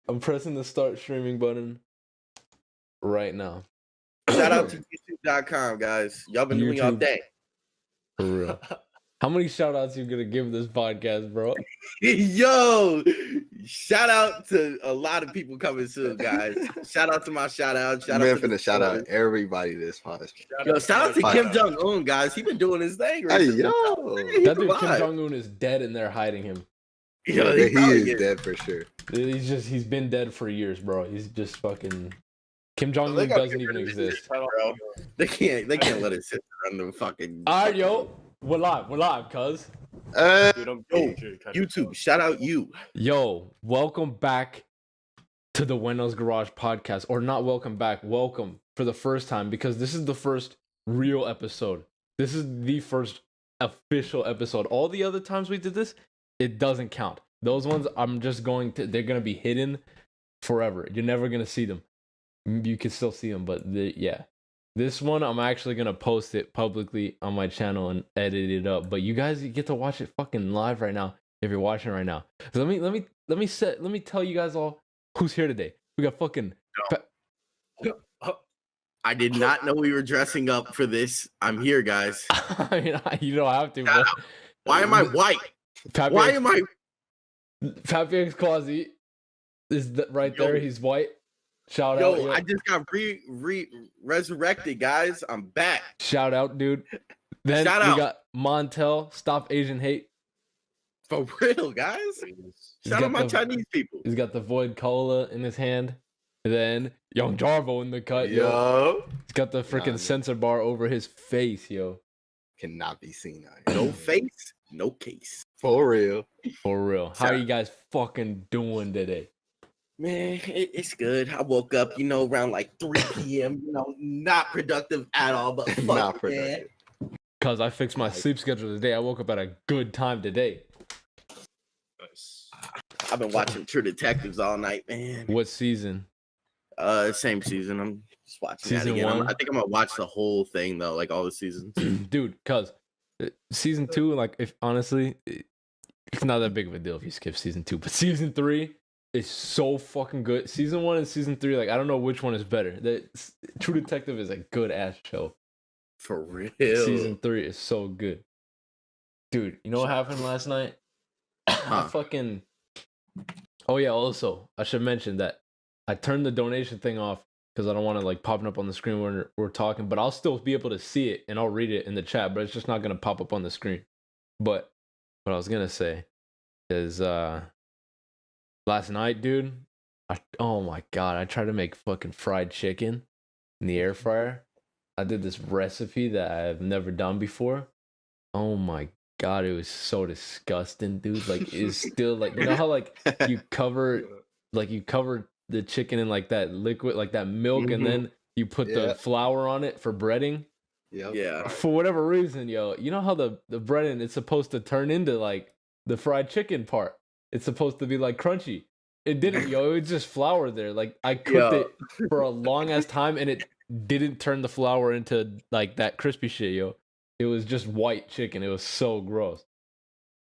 I'm pressing the start streaming button right now. Shout out to YouTube.com, guys. Y'all been doing y'all YouTube. thing. For real. How many shout outs you gonna give this podcast, bro? Yo, shout out to a lot of people coming soon, guys. Shout out to my shout out. Shout out to the shout out everybody this podcast. Yo, shout out to Kim Jong-un, guys. He been doing his thing Hey, recently. yo. That dude Kim Jong-un is dead and they're hiding him. Yo, he is dead for sure. He's been dead for years, bro. He's just fucking Kim Jong-un doesn't even exist. Bro. They can't let it sit on the fucking. All right, yo. We're live, cuz. Yo, YouTube, shout out you. Yo, welcome back to the Weno's Garage podcast. Or not welcome back, welcome for the first time, because this is the first real episode. This is the first official episode. All the other times we did this, it doesn't count. Those ones, they're going to be hidden forever. You're never going to see them. You can still see them, but yeah. This one, I'm actually going to post it publicly on my channel and edit it up. But you guys get to watch it fucking live right now if you're watching right now. So let me tell you guys all who's here today. We got fucking... I did not know we were dressing up for this. I'm here, guys. I mean, you don't have to, but... Why am I white? Why am I... Papi X Quasi is right there. He's white. Shout out. Yo, I just got resurrected, guys. I'm back. Shout out, dude. Then we got Montel, Stop Asian Hate. For real, guys. Shout out my Chinese people. He's got the Void Cola in his hand. And then Young Jarvo in the cut, yo. He's got the freaking sensor bar over his face, yo. Cannot be seen. No face, no case. For real. For real. How are you guys fucking doing today? Man, it's good. I woke up, around like 3 p.m., not productive at all, but not productive. Because I fixed my sleep schedule today. I woke up at a good time today. Nice. I've been watching True Detectives all night, man. What season? Same season. I'm just watching season that again. 1? I think I'm going to watch the whole thing, though, like all the seasons. Dude, because season 2, like, if honestly, it's not that big of a deal if you skip season 2, but season 3... It's so fucking good. Season 1 and season 3, like, I don't know which one is better. True Detective is a good ass show. For real. Season 3 is so good. Dude, you know what happened last night? I fucking... Oh yeah, also, I should mention that I turned the donation thing off because I don't want to like popping up on the screen when we're talking, but I'll still be able to see it and I'll read it in the chat, but it's just not going to pop up on the screen. But what I was going to say is... Last night, dude, oh my god, I tried to make fucking fried chicken in the air fryer. I did this recipe that I've never done before. Oh my god, it was so disgusting, dude. Like, it's still like, you know how like you cover the chicken in like that liquid, like that milk, and then you put the flour on it for breading? Yep. Yeah. For whatever reason, yo, you know how the breading is supposed to turn into like the fried chicken part? It's supposed to be like crunchy. It didn't, yo. It was just flour there. Like, I cooked it for a long ass time and it didn't turn the flour into like that crispy shit, yo. It was just white chicken. It was so gross.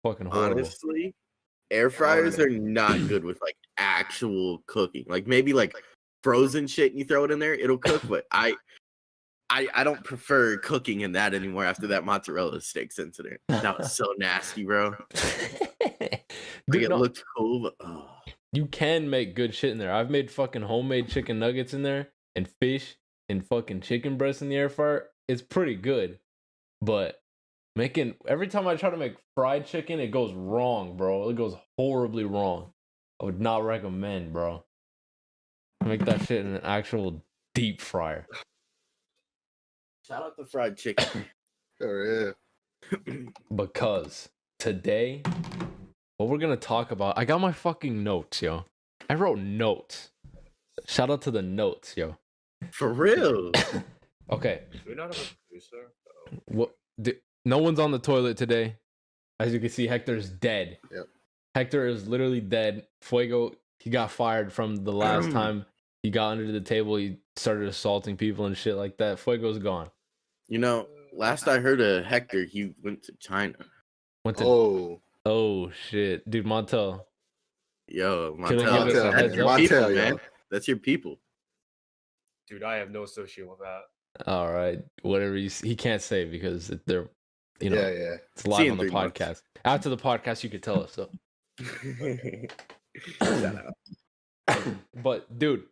Fucking horrible. Honestly, air fryers are not good with like actual cooking. Like maybe like frozen shit and you throw it in there, it'll cook, but I don't prefer cooking in that anymore after that mozzarella sticks incident. That was so nasty, bro. Dude, it looked cool, but you can make good shit in there. I've made fucking homemade chicken nuggets in there and fish and fucking chicken breast in the air fryer. It's pretty good. But every time I try to make fried chicken, it goes wrong, bro. It goes horribly wrong. I would not recommend, bro. Make that shit in an actual deep fryer. Shout out to fried chicken. Oh, yeah. Because today, what we're going to talk about, I got my fucking notes, yo. I wrote notes. Shout out to the notes, yo. For real. Okay. Do we not have a producer? What? No one's on the toilet today. As you can see, Hector's dead. Yep. Hector is literally dead. Fuego, he got fired from the last time he got under the table. He started assaulting people and shit like that. Fuego's gone. Last I heard of Hector, he went to China. Oh shit, dude, Montel. Yo, Can I give us a heads up? People, man. That's your people. Dude, I have no association with that. All right, whatever he can't say because they're, yeah. it's live on the podcast. After the podcast, you could tell us. So, Shout out. But dude,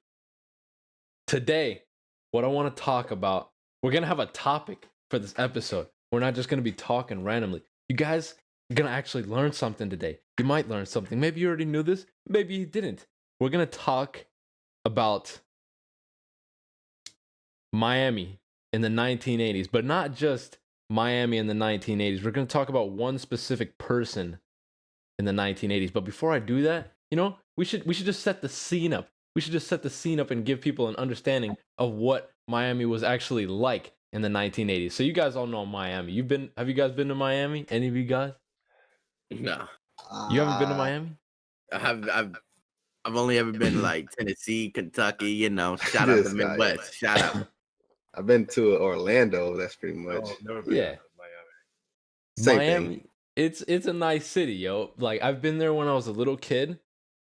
today, what I want to talk about, we're gonna have a topic for this episode. We're not just gonna be talking randomly. You guys are gonna actually learn something today. You might learn something. Maybe you already knew this. Maybe you didn't. We're gonna talk about Miami in the 1980s, but not just Miami in the 1980s. We're going to talk about one specific person in the 1980s. But before I do that, we should just set the scene up. We should just set the scene up and give people an understanding of what Miami was actually like in the 1980s. So you guys all know Miami. Have you guys been to Miami? Any of you guys? No. You haven't been to Miami? I've only ever been like Tennessee, Kentucky, shout out the Midwest. Shout out. I've been to Orlando. That's pretty much. Oh, never been to Miami. Same Miami. thing. It's a nice city, yo. Like I've been there when I was a little kid.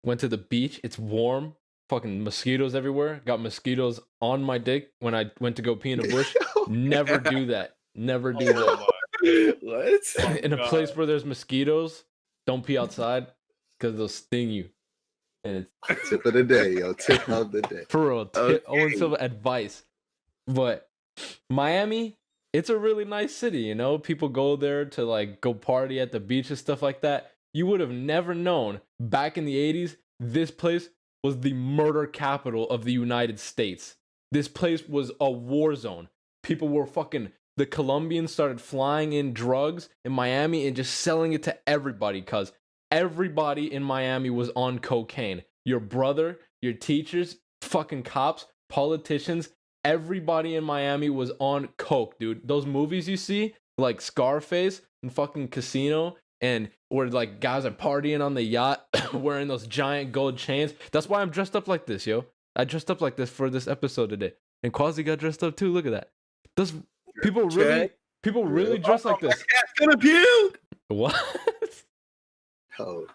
Went to the beach. It's warm. Fucking mosquitoes everywhere. Got mosquitoes on my dick when I went to go pee in a bush. Never do that. Never do that. What? In a place where there's mosquitoes, don't pee outside because they'll sting you. And it's Tip of the day, yo. Tip of the day. for real. Owen Silva advice. But Miami, it's a really nice city, People go there to like go party at the beach and stuff like that. You would have never known back in the 80s, this place was the murder capital of the United States. This place was a war zone. People were the Colombians started flying in drugs in Miami and just selling it to everybody because everybody in Miami was on cocaine. Your brother, your teachers, fucking cops, politicians, everybody in Miami was on coke, dude. Those movies you see, like Scarface and fucking Casino, and where like guys are partying on the yacht wearing those giant gold chains. That's why I'm dressed up like this, yo. I dressed up like this for this episode today. And Quasi got dressed up too. Look at that. Those people really dress like this. Cat's gonna puke. What? Oh.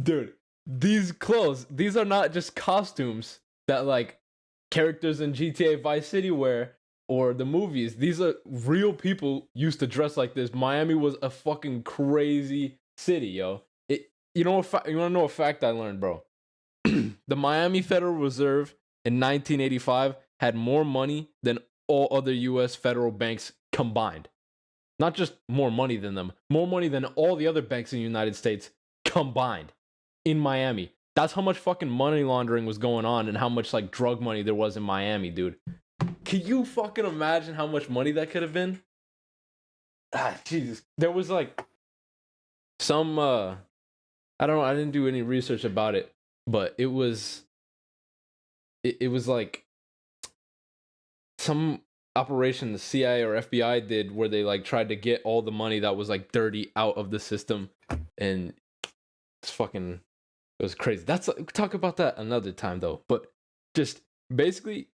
Dude, these clothes, these are not just costumes that like characters in GTA Vice City wear or the movies. These are real people used to dress like this. Miami was a fucking crazy city, yo. You want to know a fact I learned, bro? The Miami Federal Reserve in 1985 had more money than all other U.S. federal banks combined. Not just more money than them, more money than all the other banks in the United States combined in Miami. That's how much fucking money laundering was going on and how much like drug money there was in Miami, dude. Can you fucking imagine how much money that could have been? Jesus. There was like some, I don't know, I didn't do any research about it, but it was like some operation the CIA or FBI did where they like tried to get all the money that was like dirty out of the system, and it was crazy. Talk about that another time though. But just basically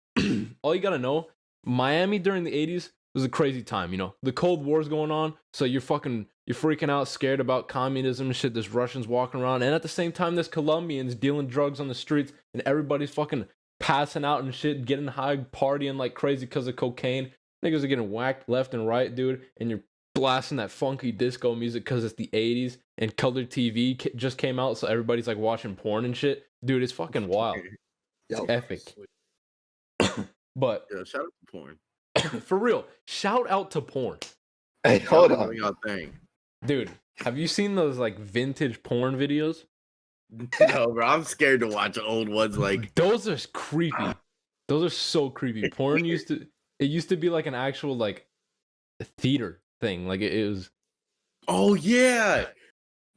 all you gotta know, Miami during the 80s was a crazy time, the Cold War's going on, so you're freaking out, scared about communism and shit. There's Russians walking around, and at the same time there's Colombians dealing drugs on the streets, and everybody's fucking passing out and shit, getting high, partying like crazy because of cocaine. Niggas are getting whacked left and right, dude, and you're blasting that funky disco music because it's the 80s, and color TV just came out, so everybody's like watching porn and shit. Dude, it's fucking wild. It's epic. But yeah, shout out to porn. For real, shout out to porn. Hey, hold on. Dude, have you seen those like vintage porn videos? No, bro, I'm scared to watch old ones. Like those are creepy. Those are so creepy. Porn used to be like an actual like theater thing. Like it was. Oh yeah,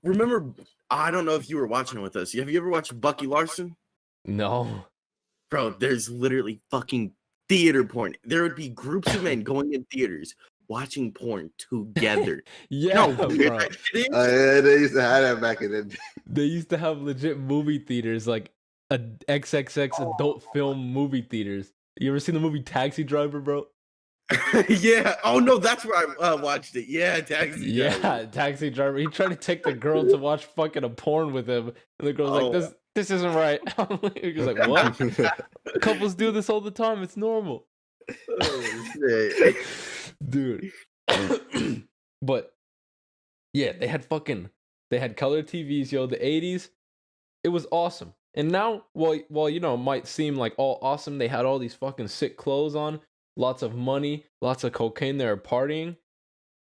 remember? I don't know if you were watching it with us. Have you ever watched Bucky Larson? No, bro. There's literally fucking theater porn. There would be groups of men going in theaters watching porn together. Yeah, no, bro. Yeah, they used to have that back in the day. They used to have legit movie theaters, like a XXX adult film movie theaters. You ever seen the movie Taxi Driver, bro? Yeah. Oh no, that's where I watched it. Yeah, Taxi Driver. Yeah, Taxi Driver. He tried to take the girl to watch fucking a porn with him, and the girl's like, "This isn't right." He was like, "What? Couples do this all the time. It's normal." Oh, shit. Dude. But yeah, they had color TVs, yo. The 80s, it was awesome. And now, while you know, it might seem like all awesome, they had all these fucking sick clothes on, lots of money, lots of cocaine. They were partying.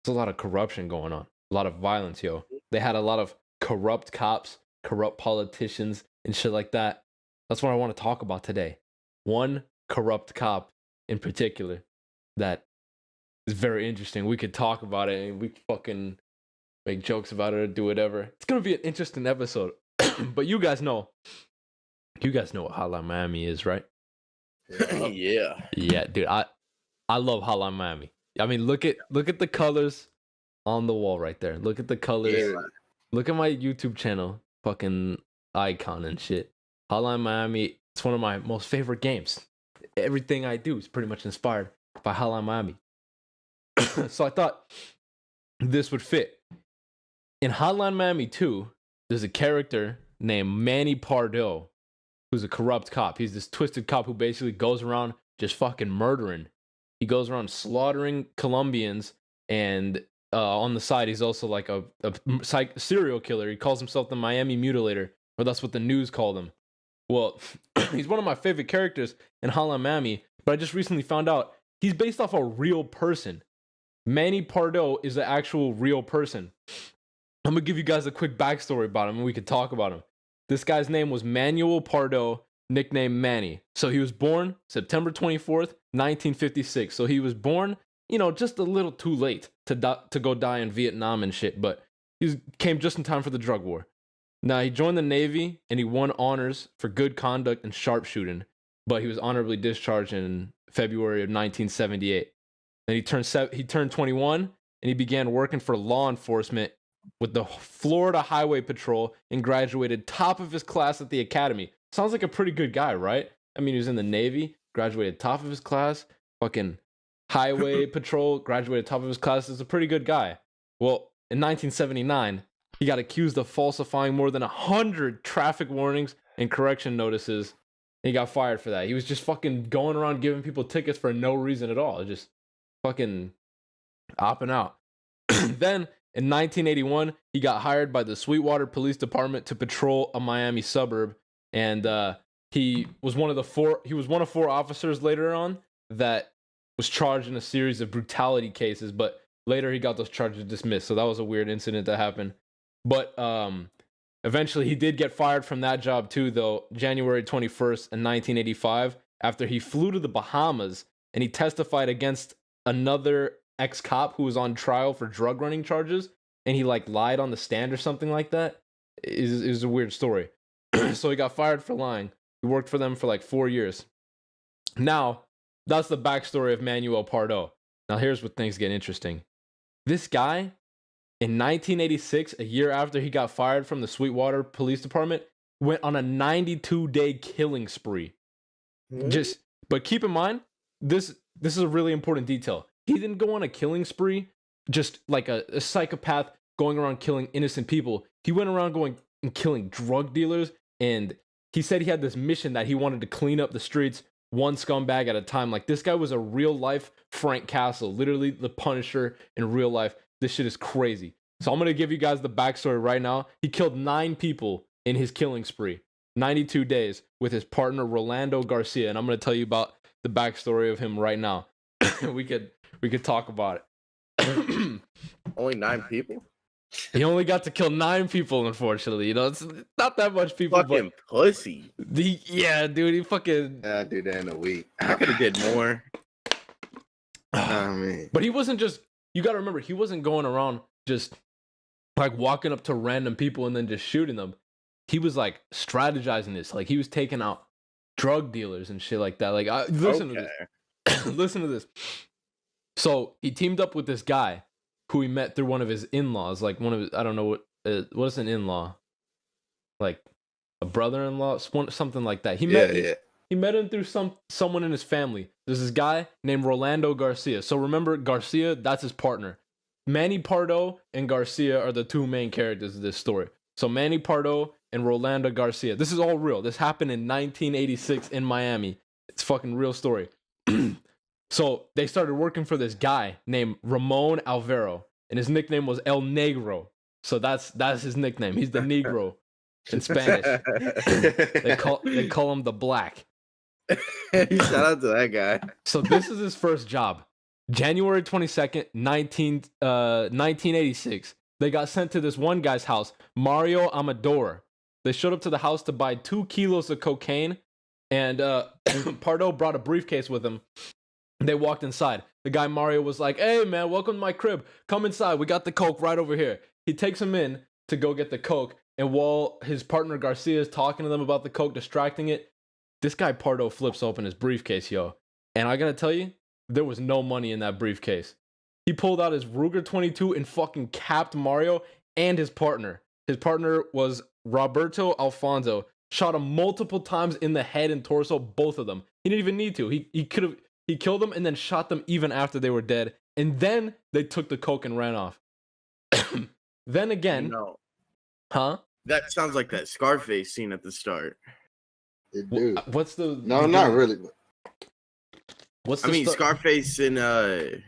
There's a lot of corruption going on, a lot of violence, yo. They had a lot of corrupt cops, corrupt politicians, and shit like that. That's what I want to talk about today. One corrupt cop in particular that is very interesting. We could talk about it and we fucking make jokes about it or do whatever. It's gonna be an interesting episode. But you guys know what Hotline Miami is, right? Yeah. Yeah, dude. I love Hotline Miami. I mean, look at the colors on the wall right there. Look at the colors. Yeah. Look at my YouTube channel, fucking icon and shit. Hotline Miami. It's one of my most favorite games. Everything I do is pretty much inspired by Hotline Miami. So I thought this would fit. In Hotline Miami 2, there's a character named Manny Pardo, who's a corrupt cop. He's this twisted cop who basically goes around just fucking murdering. He goes around slaughtering Colombians, and on the side, he's also like a serial killer. He calls himself the Miami Mutilator, or that's what the news called him. Well, he's one of my favorite characters in Hotline Miami, but I just recently found out he's based off a real person. Manny Pardo is an actual real person. I'm going to give you guys a quick backstory about him, and we could talk about him. This guy's name was Manuel Pardo, nicknamed Manny. So he was born September 24th, 1956. So he was born, you know, just a little too late to go die in Vietnam and shit, but he came just in time for the drug war. Now, he joined the Navy, and he won honors for good conduct and sharpshooting, but he was honorably discharged in February of 1978. Then he turned 21, and he began working for law enforcement with the Florida Highway Patrol and graduated top of his class at the academy. Sounds like a pretty good guy, right? I mean, he was in the Navy, graduated top of his class, fucking Highway Patrol, graduated top of his class. Is a pretty good guy. Well, in 1979, he got accused of falsifying more than 100 traffic warnings and correction notices. And he got fired for that. He was just fucking going around giving people tickets for no reason at all. Just fucking opping out. Then, in 1981, he got hired by the Sweetwater Police Department to patrol a Miami suburb, and he was one of 4 officers later on that was charged in a series of brutality cases, but later he got those charges dismissed. So that was a weird incident that happened. But eventually he did get fired from that job too, though, January 21st in 1985, after he flew to the Bahamas and he testified against another ex-cop who was on trial for drug running charges, and he like lied on the stand or something like that. It was a weird story. So he got fired for lying. He worked for them for like 4 years. Now, that's the backstory of Manuel Pardo. Now here's where things get interesting. This guy, in 1986, a year after he got fired from the Sweetwater Police Department, went on a 92-day killing spree. But keep in mind, this is a really important detail. He didn't go on a killing spree just like a psychopath going around killing innocent people. He went around going and killing drug dealers, and he said he had this mission that he wanted to clean up the streets one scumbag at a time. Like, this guy was a real-life Frank Castle, literally the Punisher in real life. This shit is crazy. So I'm going to give you guys the backstory right now. He killed 9 people in his killing spree, 92 days, with his partner Rolando Garcia, and I'm going to tell you about the backstory of him right now. we could talk about it. Only 9 people? He only got to kill 9 people, unfortunately. You know, it's not that much people. Fucking pussy. Yeah, dude, he fucking... Yeah, I do that in a week. I could have did more. I mean... But he wasn't just... You gotta remember, he wasn't going around just like walking up to random people and then just shooting them. He was like strategizing this. Like, he was taking out drug dealers and shit like that. Like, listen to this. Listen to this. So he teamed up with this guy who he met through one of his in-laws. Like, one of his, I don't know what is an in-law? Like a brother-in-law, something like that. He met He met him through someone in his family. There's this guy named Rolando Garcia. So remember, Garcia, that's his partner. Manny Pardo and Garcia are the two main characters of this story. So Manny Pardo and Rolando Garcia. This is all real. This happened in 1986 in Miami. It's fucking real story. So they started working for this guy named Ramon Alvaro, and his nickname was El Negro. So that's his nickname. He's the Negro in Spanish. they call him the Black. Shout out to that guy. So this is his first job. January 22nd, 1986. They got sent to this one guy's house, Mario Amador. They showed up to the house to buy 2 kilos of cocaine, and Pardo brought a briefcase with him. They walked inside. The guy Mario was like, "Hey man, welcome to my crib. Come inside. We got the coke right over here." He takes him in to go get the coke, and while his partner Garcia is talking to them about the coke, distracting it, this guy Pardo flips open his briefcase, yo. And I gotta tell you, there was no money in that briefcase. He pulled out his Ruger 22 and fucking capped Mario and his partner. His partner was Roberto Alfonso. Shot him multiple times in the head and torso, both of them. He didn't even need to. He killed them and then shot them even after they were dead. And then they took the coke and ran off. Then again, No. huh? That sounds like that Scarface scene at the start. It do. What's the? No, not really. What's the? Scarface and I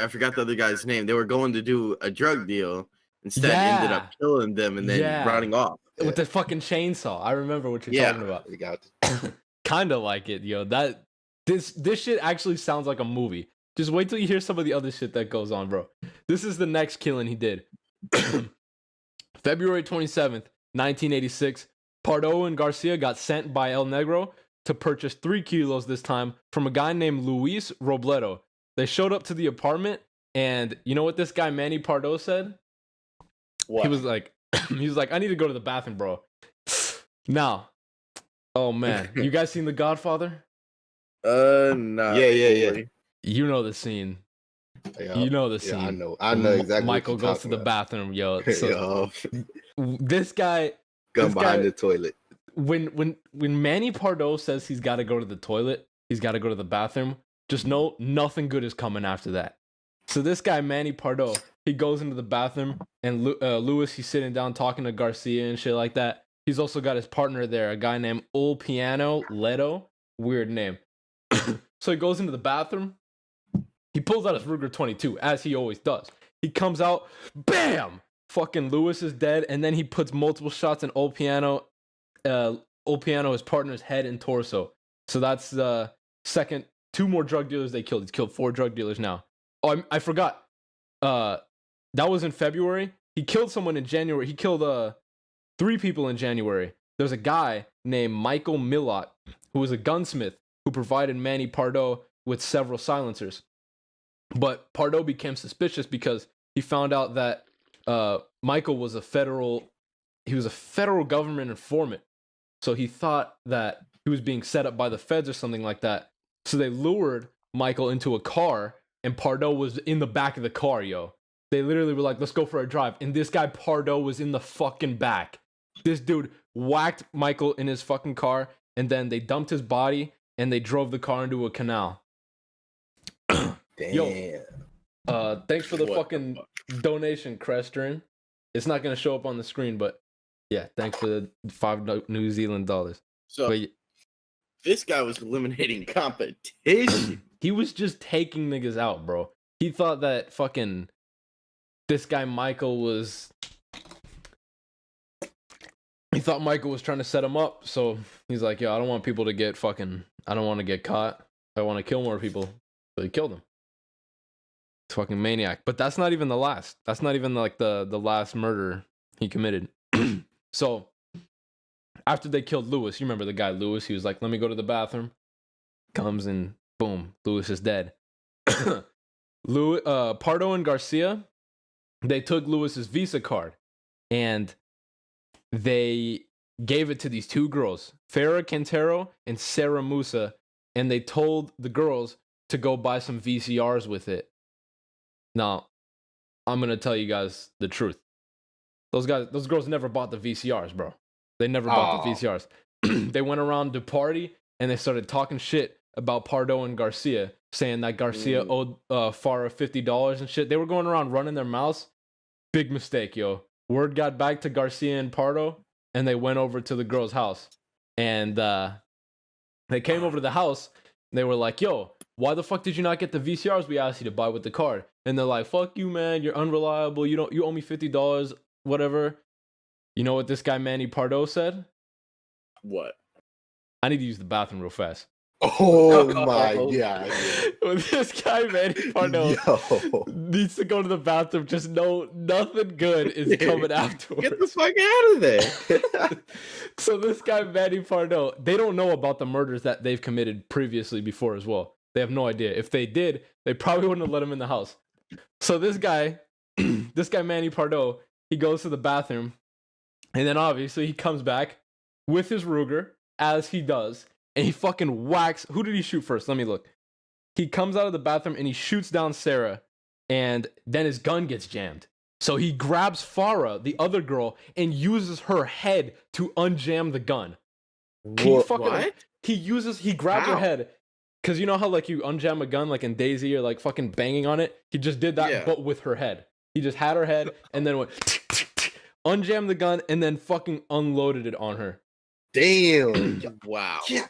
forgot the other guy's name. They were going to do a drug deal. Instead, ended up killing them and then running off with the fucking chainsaw. I remember what you're talking about. Kind of like it, yo. This shit actually sounds like a movie. Just wait till you hear some of the other shit that goes on, bro. This is the next killing he did. February 27th, 1986. Pardo and Garcia got sent by El Negro to purchase 3 kilos this time from a guy named Luis Robledo. They showed up to the apartment, and you know what this guy Manny Pardo said? What? He was like, I need to go to the bathroom, bro. Now, oh man, you guys seen The Godfather? No. Yeah. You know the scene. Yeah, you know the scene. Yeah, I know exactly. Michael goes to the bathroom, yo. So, this guy, behind the toilet. When Manny Pardo says he's got to go to the toilet, he's got to go to the bathroom. Just know nothing good is coming after that. So this guy Manny Pardo, he goes into the bathroom, and Louis, he's sitting down talking to Garcia and shit like that. He's also got his partner there, a guy named Ulpiano Leto. Weird name. So he goes into the bathroom. He pulls out his Ruger 22, as he always does. He comes out, bam! Fucking Louis is dead, and then he puts multiple shots in Ulpiano, his partner's head and torso. So that's the second. 2 more drug dealers they killed. He's killed 4 drug dealers now. Oh, I forgot. That was in February. He killed someone in January. He killed 3 people in January. There's a guy named Michael Millot, who was a gunsmith who provided Manny Pardo with several silencers. But Pardo became suspicious because he found out that Michael was a federal government informant. So he thought that he was being set up by the feds or something like that. So they lured Michael into a car, and Pardo was in the back of the car, yo. They literally were like, let's go for a drive. And this guy Pardo was in the fucking back. This dude whacked Michael in his fucking car, and then they dumped his body, and they drove the car into a canal. Damn. Yo, thanks for the fucking donation, Crestern. It's not going to show up on the screen, but yeah, thanks for the $5 New Zealand dollars. So this guy was eliminating competition. He was just taking niggas out, bro. He thought that fucking this guy Michael was... He thought Michael was trying to set him up, so he's like, yo, I don't want people to get fucking... I don't want to get caught. I want to kill more people. So he killed him. It's fucking maniac. But that's not even the last. That's not even like the last murder he committed. So after they killed Louis, you remember the guy Louis? He was like, let me go to the bathroom. Comes and boom, Louis is dead. Pardo and Garcia, they took Louis's Visa card and they gave it to these 2 girls, Farah Quintero and Sarah Musa, and they told the girls to go buy some VCRs with it. Now, I'm going to tell you guys the truth. Those girls never bought the VCRs, bro. They never bought the VCRs. They went around to party and they started talking shit about Pardo and Garcia, saying that Garcia owed Farah $50 and shit. They were going around running their mouths. Big mistake, yo. Word got back to Garcia and Pardo, and they went over to the girl's house. And they came over to the house. They were like, yo, why the fuck did you not get the VCRs we asked you to buy with the card? And they're like, fuck you, man. You're unreliable. You owe me $50, whatever. You know what this guy Manny Pardo said? What? I need to use the bathroom real fast. Oh my god. This guy Manny Pardo needs to go to the bathroom. Just know nothing good is coming afterwards. Get the fuck out of there. So this guy Manny Pardo, they don't know about the murders that they've committed previously before as well. They have no idea. If they did, they probably wouldn't have let him in the house. So this guy Manny Pardo, he goes to the bathroom, and then obviously he comes back with his Ruger, as he does, and he fucking whacks. Who did he shoot first? Let me look. He comes out of the bathroom and he shoots down Sarah, and then his gun gets jammed. So he grabs Farah, the other girl, and uses her head to unjam the gun. What? He grabbed her head. Because you know how like you unjam a gun like in Daisy or like fucking banging on it? He just did that, but with her head. He just had her head and then went unjammed the gun and then fucking unloaded it on her. Damn. Wow. Yeah.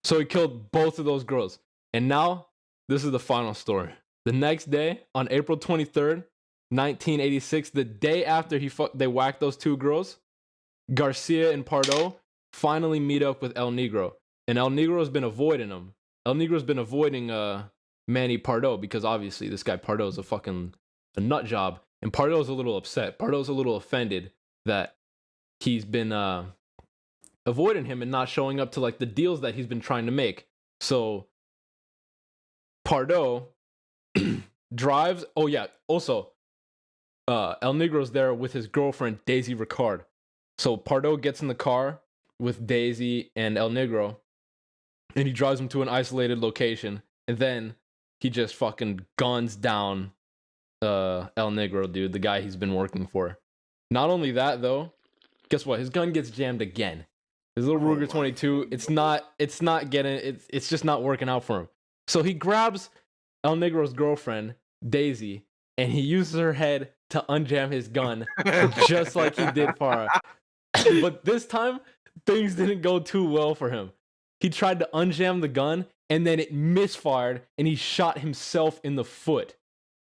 So he killed both of those girls. And now, this is the final story. The next day, on April 23rd, 1986, the day after they whacked those two girls, Garcia and Pardo finally meet up with El Negro. And El Negro's been avoiding him. El Negro's been avoiding Manny Pardo because obviously this guy Pardo's a nut job. And Pardo's a little upset. Pardo's a little offended that he's been avoiding him and not showing up to like the deals that he's been trying to make. So Pardo drives. Oh yeah. Also, El Negro's there with his girlfriend Daisy Ricard. So Pardo gets in the car with Daisy and El Negro, and he drives them to an isolated location, and then he just fucking guns down El Negro, dude, the guy he's been working for. Not only that though, guess what? His gun gets jammed again. His little Ruger 22, it's just not working out for him. So he grabs El Negro's girlfriend, Daisy, and he uses her head to unjam his gun, just like he did Farah. But this time, things didn't go too well for him. He tried to unjam the gun, and then it misfired, and he shot himself in the foot.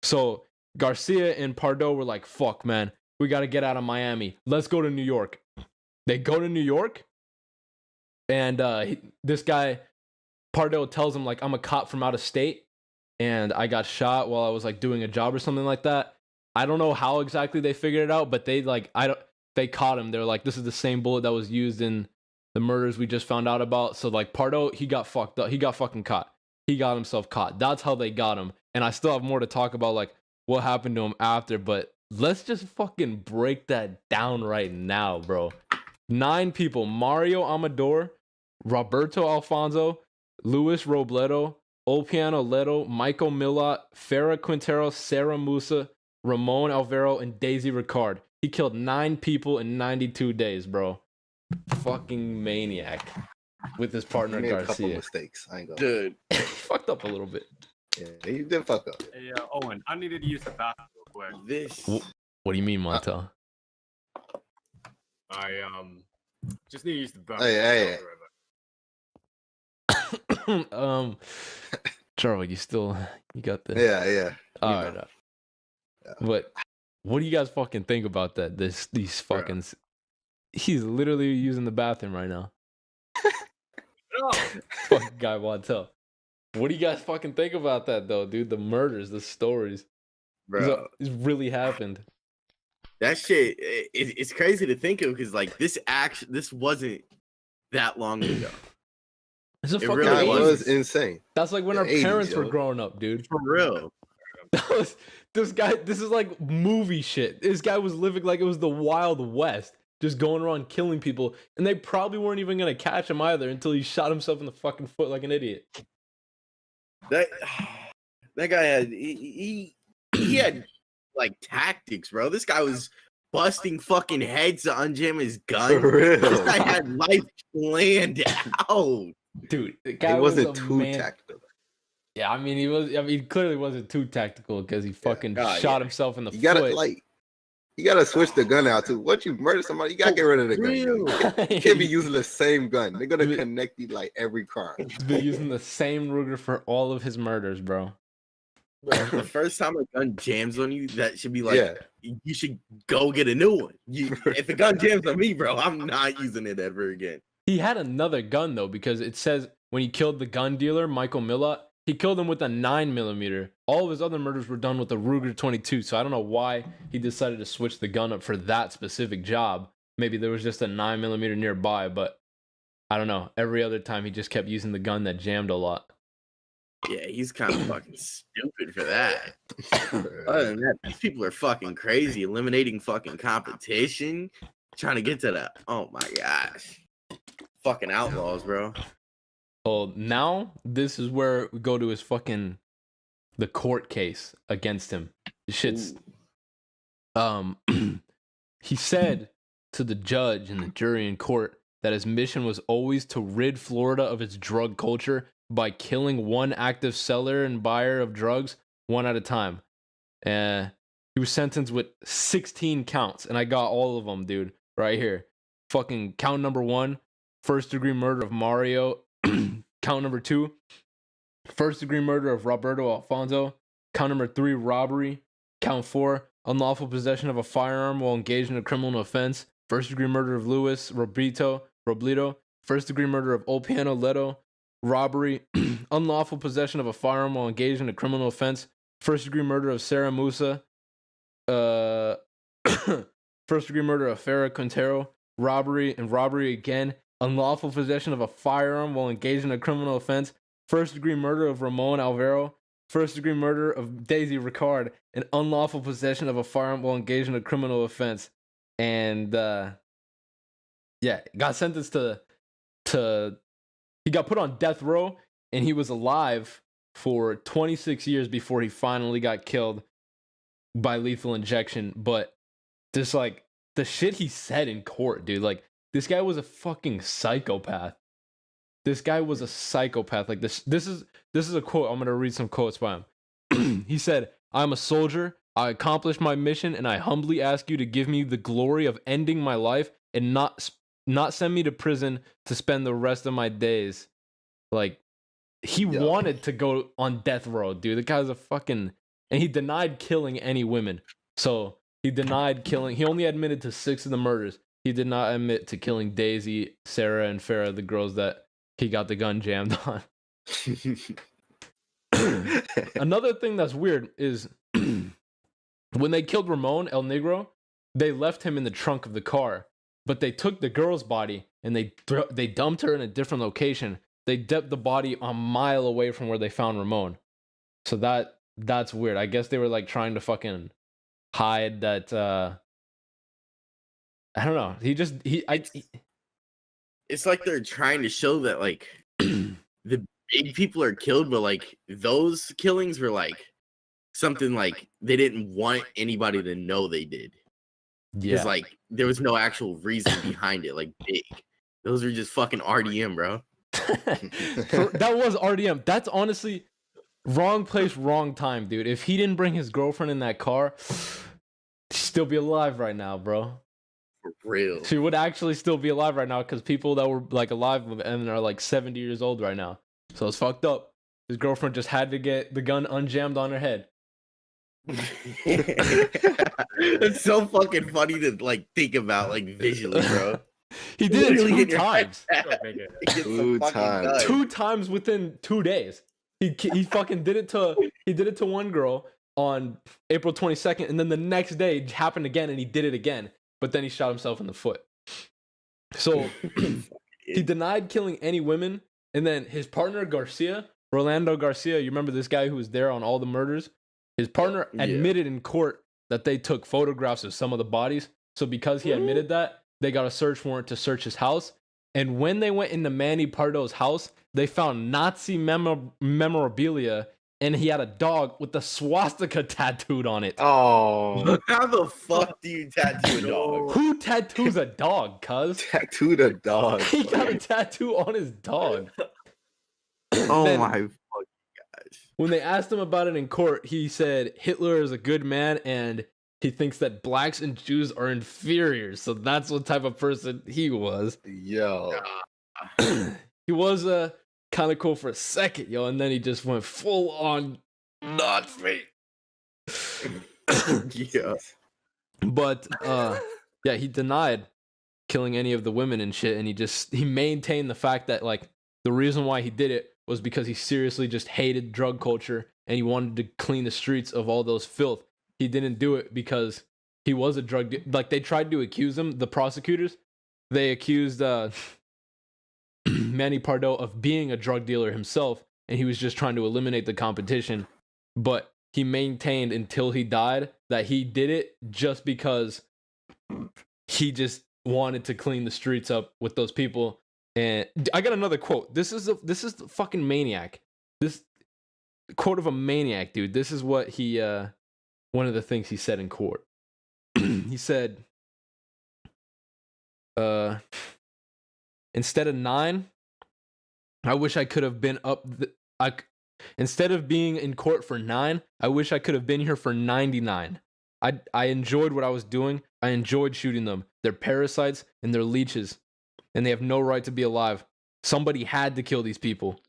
So Garcia and Pardo were like, fuck, man, we got to get out of Miami. Let's go to New York. They go to New York, and this guy, Pardo, tells him, like, I'm a cop from out of state, and I got shot while I was, like, doing a job or something like that. I don't know how exactly they figured it out, but they caught him. They're like, this is the same bullet that was used in the murders we just found out about. So, like, Pardo, he got fucked up. He got fucking caught. He got himself caught. That's how they got him. And I still have more to talk about, like, what happened to him after, but let's just fucking break that down right now, bro. 9 people: Mario Amador, Roberto Alfonso, Luis Robledo, Olpiano Leto, Michael Millat, Farah Quintero, Sarah Musa, Ramon Alvaro, and Daisy Ricard. He killed 9 people in 92 days, bro. Fucking maniac with his partner Garcia. A couple Garcia. mistakes. I ain't gonna. Dude. He fucked up a little bit. Yeah, you did fuck up. Hey, Owen, I needed to use the bathroom real quick. This. What do you mean, Montel? I just need to use the bathroom. Hey. Charlie, you got the Yeah. All right. But what do you guys fucking think about that? These fucking. He's literally using the bathroom right now. No. Fucking guy Montel. What do you guys fucking think about that though, dude? The murders, the stories. Bro, It's really happened. that shit, it's crazy to think of because like this wasn't that long ago. It's a It fucking really It 80s. was insane. That's like when The our 80s, parents were yo. growing up, dude. For real. This is like movie shit. This guy was living like it was the Wild West, just going around killing people, and they probably weren't even gonna catch him either until he shot himself in the fucking foot like an idiot. That guy had he had like tactics, bro. This guy was busting fucking heads to unjam his gun. For real. This guy had life planned out. Dude, the guy It wasn't was a too man. tactical. Yeah, I mean, he clearly wasn't too tactical because he fucking shot himself in the You foot. gotta you gotta switch the gun out too. Once you murder somebody, you gotta get rid of the gun. You can't be using the same gun. They're gonna connect you like every crime. He's been using the same Ruger for all of his murders, bro. Bro, the first time a gun jams on you, that should be like, you should go get a new one. If a gun jams on me, bro, I'm not using it ever again. He had another gun though, because it says when he killed the gun dealer, Michael Millot, he killed him with a 9mm. All of his other murders were done with a Ruger 22. So I don't know why he decided to switch the gun up for that specific job. Maybe there was just a 9mm nearby, but I don't know. Every other time he just kept using the gun that jammed a lot. Yeah, he's kind of fucking stupid for that. Other than that, these people are fucking crazy, eliminating fucking competition, trying to get to that. Oh my gosh. Fucking outlaws, bro. Well, now this is where we go to his the court case against him. This shit's he said to the judge and the jury in court that his mission was always to rid Florida of its drug culture by killing one active seller and buyer of drugs one at a time. He was sentenced with 16 counts, and I got all of them, dude, right here. Fucking count number 1, first-degree murder of Mario. Count number 2, first-degree murder of Roberto Alfonso. Count number 3, robbery. Count 4, unlawful possession of a firearm while engaged in a criminal offense. First-degree murder of Luis Robledo. First-degree murder of Opiano Leto. Robbery. Unlawful possession of a firearm while engaged in a criminal offense. First-degree murder of Sarah Musa. First-degree murder of Farah Quintero. Robbery and robbery again. Unlawful possession of a firearm while engaged in a criminal offense. First-degree murder of Ramon Alvaro. First-degree murder of Daisy Ricard. And unlawful possession of a firearm while engaged in a criminal offense. And, got sentenced to he got put on death row, and he was alive for 26 years before he finally got killed by lethal injection. But just like the shit he said in court, dude, like this guy was a fucking psychopath. This guy was a psychopath. Like this is a quote. I'm going to read some quotes by him. He said, "I'm a soldier. I accomplished my mission, and I humbly ask you to give me the glory of ending my life and not send me to prison to spend the rest of my days." Like, he wanted to go on death row, dude. The guy's a fucking... And he denied killing any women. So, he denied killing... He only admitted to 6 of the murders. He did not admit to killing Daisy, Sarah, and Farah, the girls that he got the gun jammed on. Another thing that's weird is... when they killed Ramon El Negro, they left him in the trunk of the car. But they took the girl's body and they dumped her in a different location. They dumped the body a mile away from where they found Ramon. So that's weird. I guess they were like trying to fucking hide that. I don't know. It's like they're trying to show that like the big people are killed, but like those killings were like something like they didn't want anybody to know they did. Yeah. Because like there was no actual reason behind it, like big. Those are just fucking RDM, bro. That was RDM. That's honestly wrong place, wrong time, dude. If he didn't bring his girlfriend in that car, she'd still be alive right now, bro. For real. She would actually still be alive right now because people that were like alive and are like 70 years old right now. So it's fucked up. His girlfriend just had to get the gun unjammed on her head. It's so fucking funny to like think about like visually, bro. He did it 2 times. 2 times. 2 times within 2 days. He fucking did it to one girl on April 22nd, and then the next day it happened again, and he did it again. But then he shot himself in the foot. So he denied killing any women, and then his partner Rolando Garcia, you remember this guy who was there on all the murders? His partner admitted in court that they took photographs of some of the bodies. So because he admitted that, they got a search warrant to search his house. And when they went into Manny Pardo's house, they found Nazi memorabilia, and he had a dog with the swastika tattooed on it. Oh. How the fuck do you tattoo a dog? Who tattoos a dog, cuz? Tattooed a dog. He got a tattoo on his dog. Oh my fucking gosh. When they asked him about it in court, he said Hitler is a good man and he thinks that blacks and Jews are inferior. So that's what type of person he was. Yo. He was kind of cool for a second, yo, and then he just went full on Nazi. Yeah. But yeah, he denied killing any of the women and shit, and he maintained the fact that like the reason why he did it was because he seriously just hated drug culture and he wanted to clean the streets of all those filth. He didn't do it because he was a drug like they tried to accuse him, the prosecutors. They accused Manny Pardo of being a drug dealer himself, and he was just trying to eliminate the competition. But he maintained until he died that he did it just because he just wanted to clean the streets up with those people. And I got another quote. This is the fucking maniac. This quote of a maniac, dude. This is what he one of the things he said in court. He said, instead of 9, I wish I could have been instead of being in court for 9, I wish I could have been here for 99. I enjoyed what I was doing. I enjoyed shooting them. They're parasites and they're leeches, and they have no right to be alive. Somebody had to kill these people.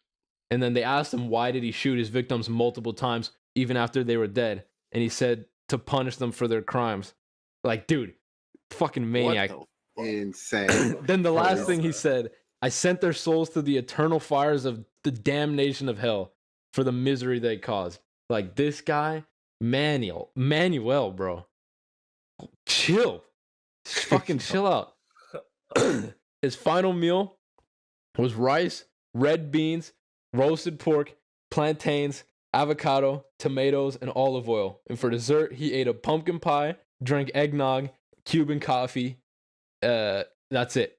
And then they asked him why did he shoot his victims multiple times even after they were dead, and he said to punish them for their crimes. Like, dude, fucking maniac. Insane. Then the last thing he said, I sent their souls to the eternal fires of the damnation of hell for the misery they caused. Like, this guy, Manuel, bro. Chill. Fucking chill out. His final meal was rice, red beans, roasted pork, plantains, avocado, tomatoes, and olive oil. And for dessert, he ate a pumpkin pie, drank eggnog, Cuban coffee. That's it.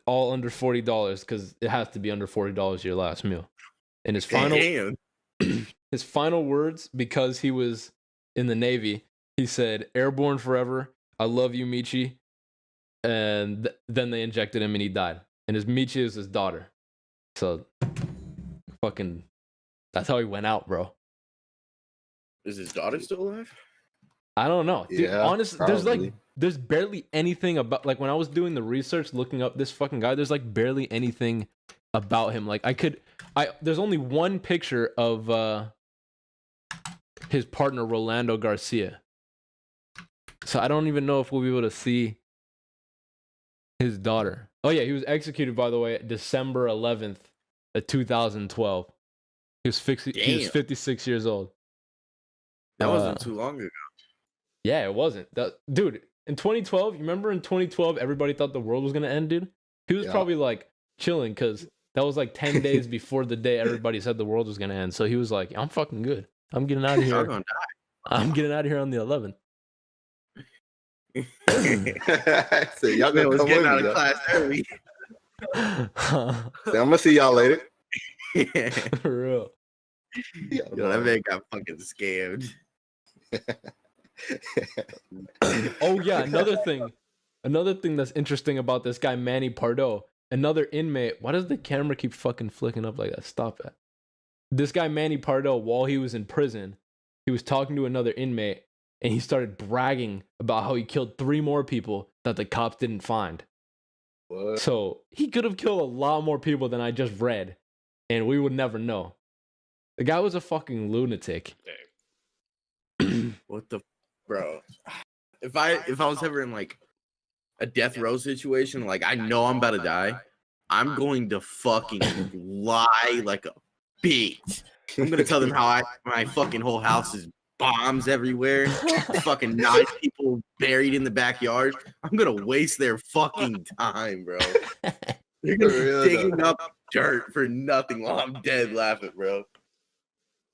All under $40 because it has to be under $40 your last meal. And his final words, because he was in the Navy, he said, "Airborne forever. I love you, Michi." And then they injected him and he died. And his Michi is his daughter. So fucking that's how he went out, bro. Is his daughter still alive? I don't know. Dude, Yeah, honestly, probably. there's barely anything about, like, when I was doing the research looking up this fucking guy, there's like barely anything about him. Like there's only one picture of his partner Rolando Garcia. So I don't even know if we'll be able to see his daughter. Oh yeah, he was executed, by the way, December 11th of 2012. He was 56 years old. That wasn't too long ago. Yeah, it wasn't. Dude, in 2012, you remember in 2012, everybody thought the world was going to end, dude? He was probably like chilling because that was like 10 days before the day everybody said the world was going to end. So he was like, I'm fucking good. I'm getting out of here. I'm getting out of here on the 11th. So y'all gonna come getting with out me, of class early. So I'm gonna see y'all later. Yeah. For real. Yeah, Yo, that man got fucking scammed. Oh yeah, another thing that's interesting about this guy Manny Pardo, another inmate. Why does the camera keep fucking flicking up like that? Stop it. This guy Manny Pardo, while he was in prison, he was talking to another inmate and he started bragging about how he killed 3 more people that the cops didn't find. What? So he could have killed a lot more people than I just read, and we would never know. The guy was a fucking lunatic. What the, bro? If I was ever in like a death row situation, like I know I'm about to die, I'm going to fucking lie like a bitch. I'm gonna tell them how my fucking whole house is bombs everywhere, fucking 9 people buried in the backyard. I'm gonna waste their fucking time, bro. They're gonna be digging up dirt for nothing while I'm dead laughing, bro.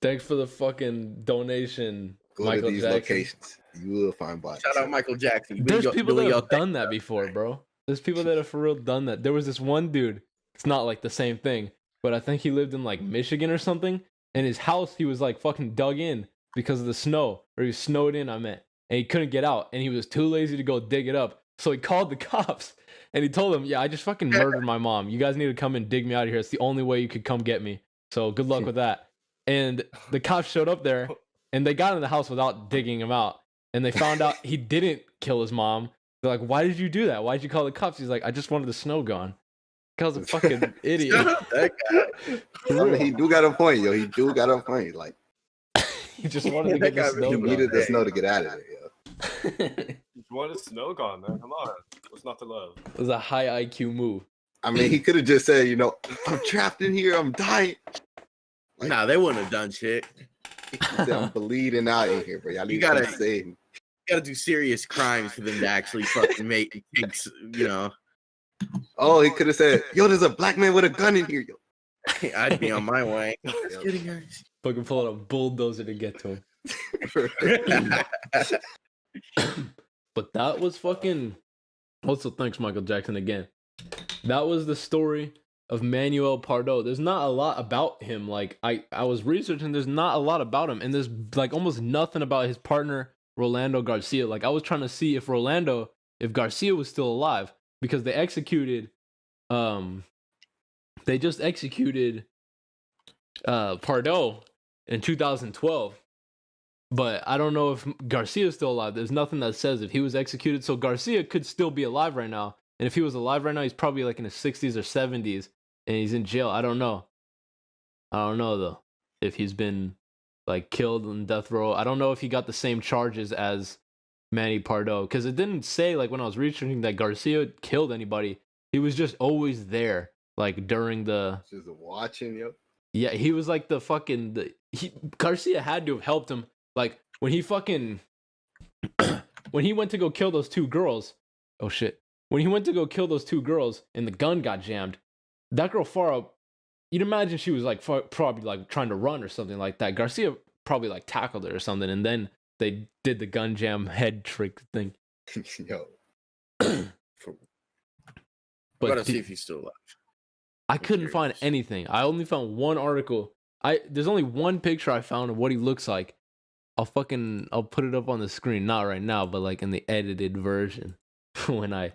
Thanks for the fucking donation, Go Michael to these Jackson. locations. You will find bodies. Shout out Michael Jackson. There's people that have done that before, bro. There's people that have for real done that. There was this one dude. It's not like the same thing, but I think he lived in like Michigan or something. And his house, he was like fucking dug in because of the snow, or he was snowed in, I meant. And he couldn't get out, and he was too lazy to go dig it up. So he called the cops, and he told them, "Yeah, I just fucking murdered my mom. You guys need to come and dig me out of here. It's the only way you could come get me." So good luck with that. And the cops showed up there, and they got in the house without digging him out. And they found out he didn't kill his mom. They're like, why did you do that? Why did you call the cops? He's like, I just wanted the snow gone. Guy's a fucking idiot. That guy. I mean, he do got a point, yo. He do got a point. Like, he just wanted to get the snow he gone. needed the snow to get out of there, yo. You wanted snow gone, man. Come on. What's not to love? It was a high IQ move. I mean, he could have just said, I'm trapped in here. I'm dying. Nah, they wouldn't have done shit. He said, I'm bleeding out in here, bro. Y'all need to save me. You gotta do serious crimes for them to actually fucking make, Oh, he could have said, yo, there's a black man with a gun in here, yo. I'd be on my way. Just kidding, guys. Fucking pull out a bulldozer to get to him. But that was fucking. Also, thanks, Michael Jackson, again. That was the story of Manuel Pardo. There's not a lot about him. Like, I was researching, there's not a lot about him. And there's, like, almost nothing about his partner, Rolando Garcia. Like, I was trying to see if Garcia was still alive. Because they just executed Pardo in 2012. But I don't know if Garcia is still alive. There's nothing that says if he was executed. So Garcia could still be alive right now. And if he was alive right now, he's probably like in his 60s or 70s. And he's in jail. I don't know. Though. If he's been like killed on death row. I don't know if he got the same charges as Manny Pardo. Because it didn't say, like, when I was researching that Garcia killed anybody. He was just always there. Like, during the... Just watching, yo. Yeah, he was like the fucking... Garcia had to have helped him. Like, when he fucking... when he went to go kill those two girls... Oh, shit. When he went to go kill those two girls and the gun got jammed, that girl far up... You'd imagine she was, like, probably, like, trying to run or something like that. Garcia probably, like, tackled her or something, and then they did the gun jam head trick thing. Yo. But gotta see if he's still alive. I couldn't find anything. I only found one article. There's only one picture I found of what he looks like. I'll put it up on the screen, not right now, but like in the edited version when I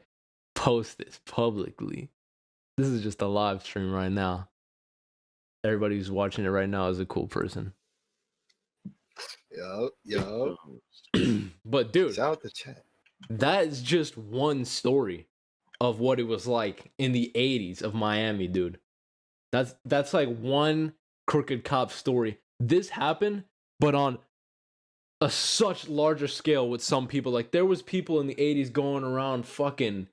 post this publicly. This is just a live stream right now. Everybody who's watching it right now is a cool person. Yo. But dude, shout out the chat. That is just one story of what it was like in the 80s of Miami, dude. That's like one crooked cop story. This happened, but on a such larger scale with some people. Like, there was people in the 80s going around fucking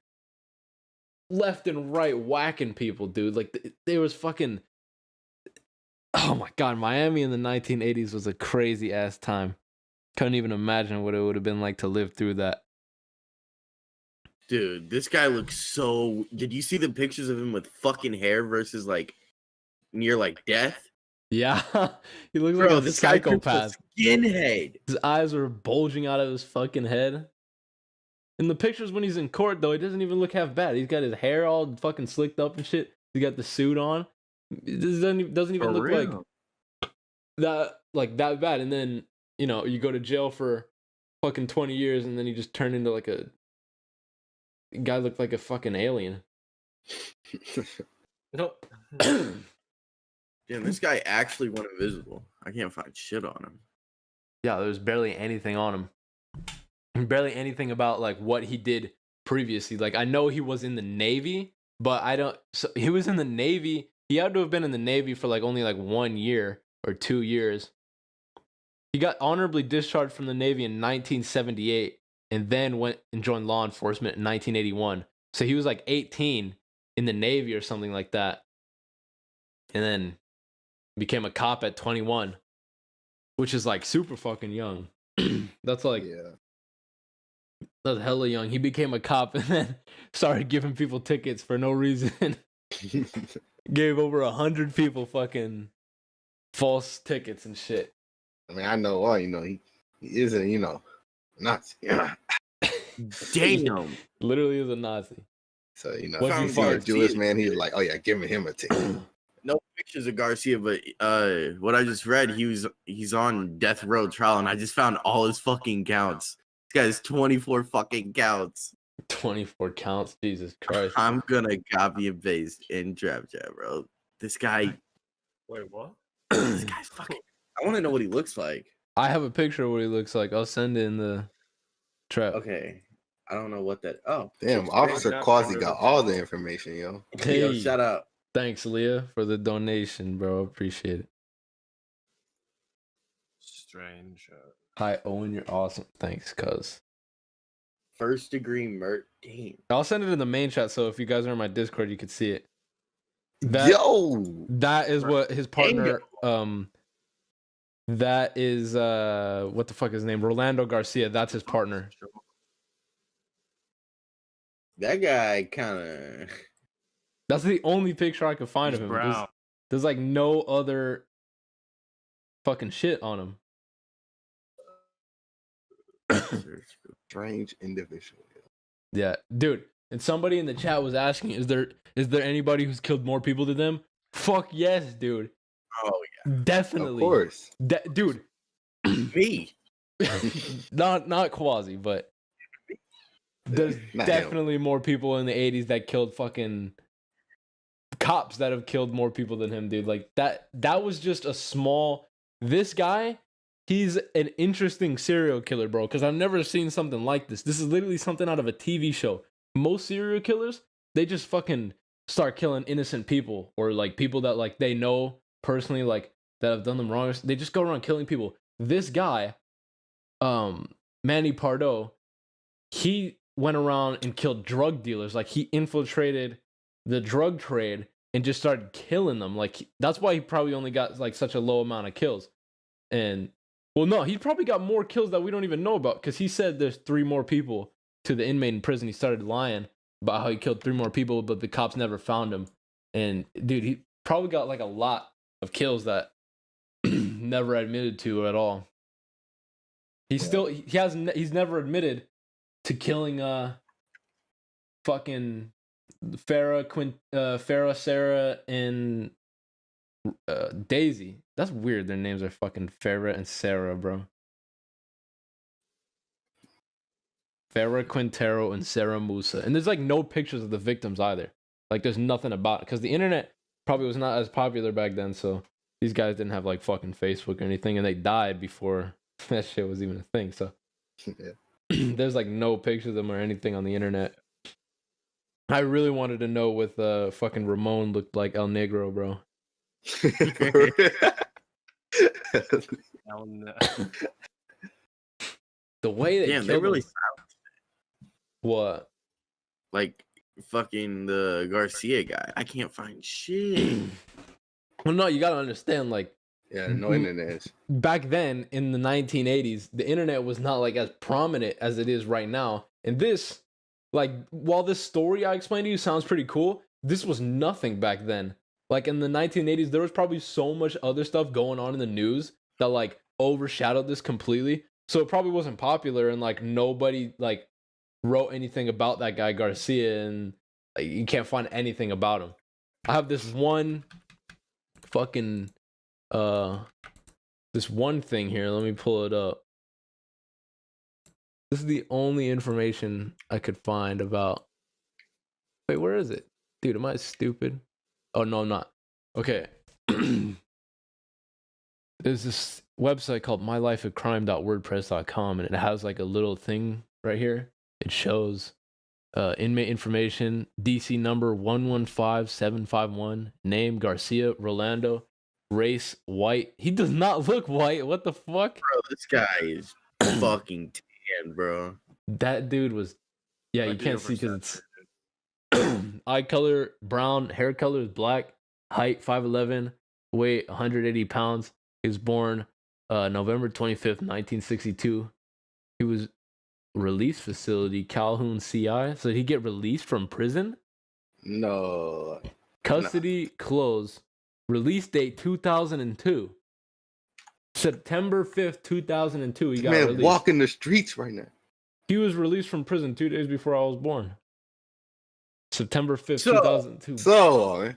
left and right whacking people, dude. Like, there was fucking... Oh my god, Miami in the 1980s was a crazy ass time. Couldn't even imagine what it would have been like to live through that. Dude, this guy looks so... Did you see the pictures of him with fucking hair versus like near like death? Yeah, he looks like a psychopath. Skinhead. His eyes were bulging out of his fucking head. In the pictures when he's in court, though, he doesn't even look half bad. He's got his hair all fucking slicked up and shit. He got the suit on. This doesn't even look like that bad. And then, you know, you go to jail for fucking 20 years and then you just turn into like a guy looked like a fucking alien. Damn, this guy actually went invisible. I can't find shit on him. Yeah, there's barely anything on him. Barely anything about like what he did previously. Like, I know he was in the Navy, but I don't... So he was in the Navy. He had to have been in the Navy for like only like 1 year or 2 years. He got honorably discharged from the Navy in 1978 and then went and joined law enforcement in 1981. So he was like 18 in the Navy or something like that. And then became a cop at 21, which is like super fucking young. That's like... Yeah. That's hella young. He became a cop and then started giving people tickets for no reason. Gave over 100 people fucking false tickets and shit. I mean, I know why. You know, he isn't, you know, Nazi. Damn. Literally is a Nazi. So, you know, What'd you if he's a find? Jewish man, he's like, oh yeah, give him a ticket. No pictures of Garcia, but what I just read, he's on death row trial, and I just found all his fucking counts. This guy's 24 fucking counts. 24 counts, Jesus Christ. I'm gonna copy and paste in Trap Chat, bro. This guy, Wait, what? This guy's fucking. I want to know what he looks like. I have a picture of what he looks like. I'll send it in the trap. Okay. I don't know what that. Oh, Damn, Officer Quasi got all the information, yo. Hey, yo, shout out. Thanks, Leah, for the donation, bro. Appreciate it. Strange. Hi, Owen. You're awesome. Thanks, cuz. First degree murder. Damn. I'll send it in the main chat, so if you guys are in my Discord, you could see it. That is what his partner. That is what the fuck is his name? Rolando Garcia. That's his partner. That guy kind of. That's the only picture I could find of him. There's like no other fucking shit on him. Strange individual. Yeah, dude. And somebody in the chat was asking, is there anybody who's killed more people than them? Fuck yes, dude. Oh yeah, definitely. Of course, dude. Me. not Quasi, but there's definitely more people in the 80s that killed fucking cops that have killed more people than him, dude. Like that was just a small. This guy, he's an interesting serial killer, bro, because I've never seen something like this. This is literally something out of a TV show. Most serial killers, they just fucking start killing innocent people or like people that like they know personally, like that have done them wrong. They just go around killing people. This guy, Manny Pardo, he went around and killed drug dealers. Like he infiltrated the drug trade and just started killing them. Like that's why he probably only got like such a low amount of kills. And well, no, he probably got more kills that we don't even know about because he said there's 3 more people to the inmate in prison. He started lying about how he killed 3 more people, but the cops never found him. And dude, he probably got like a lot of kills that never admitted to at all. He's never admitted to killing fucking Farrah, Sarah, and Daisy. That's weird. Their names are fucking Farrah and Sarah, bro. Farrah Quintero and Sarah Musa. And there's like no pictures of the victims either. Like there's nothing about it. Because the internet probably was not as popular back then, so these guys didn't have like fucking Facebook or anything, and they died before that shit was even a thing. So there's like no pictures of them or anything on the internet. I really wanted to know what fucking Ramon looked like El Negro, bro. The way they Damn, they really him. What? Like fucking the Garcia guy. I can't find shit. Well, no, you gotta understand, like, yeah, no internet. Back then in the 1980s, the internet was not like as prominent as it is right now. And this, like, while this story I explained to you sounds pretty cool, this was nothing back then. Like in the 1980s, there was probably so much other stuff going on in the news that like overshadowed this completely. So it probably wasn't popular, and like nobody like wrote anything about that guy Garcia, and like, you can't find anything about him. I have this one fucking this one thing here. Let me pull it up. This is the only information I could find about. Wait, where is it? Dude, am I stupid? Oh, no, I'm not. Okay. There's this website called mylifeofcrime.wordpress.com, and it has like a little thing right here. It shows inmate information, DC number 115751, name Garcia Rolando, race white. He does not look white. What the fuck? Bro, this guy is fucking tan, bro. That dude was, yeah, you can't see because it's eye color brown, hair color is black, height 5'11", weight 180 pounds. He was born November 25th, 1962. He was release facility Calhoun CI. So did he get released from prison? No. Custody closed. Release date 2002. September 5th, 2002. He got released. Walking the streets right now. He was released from prison 2 days before I was born. September 5th, 2002. So,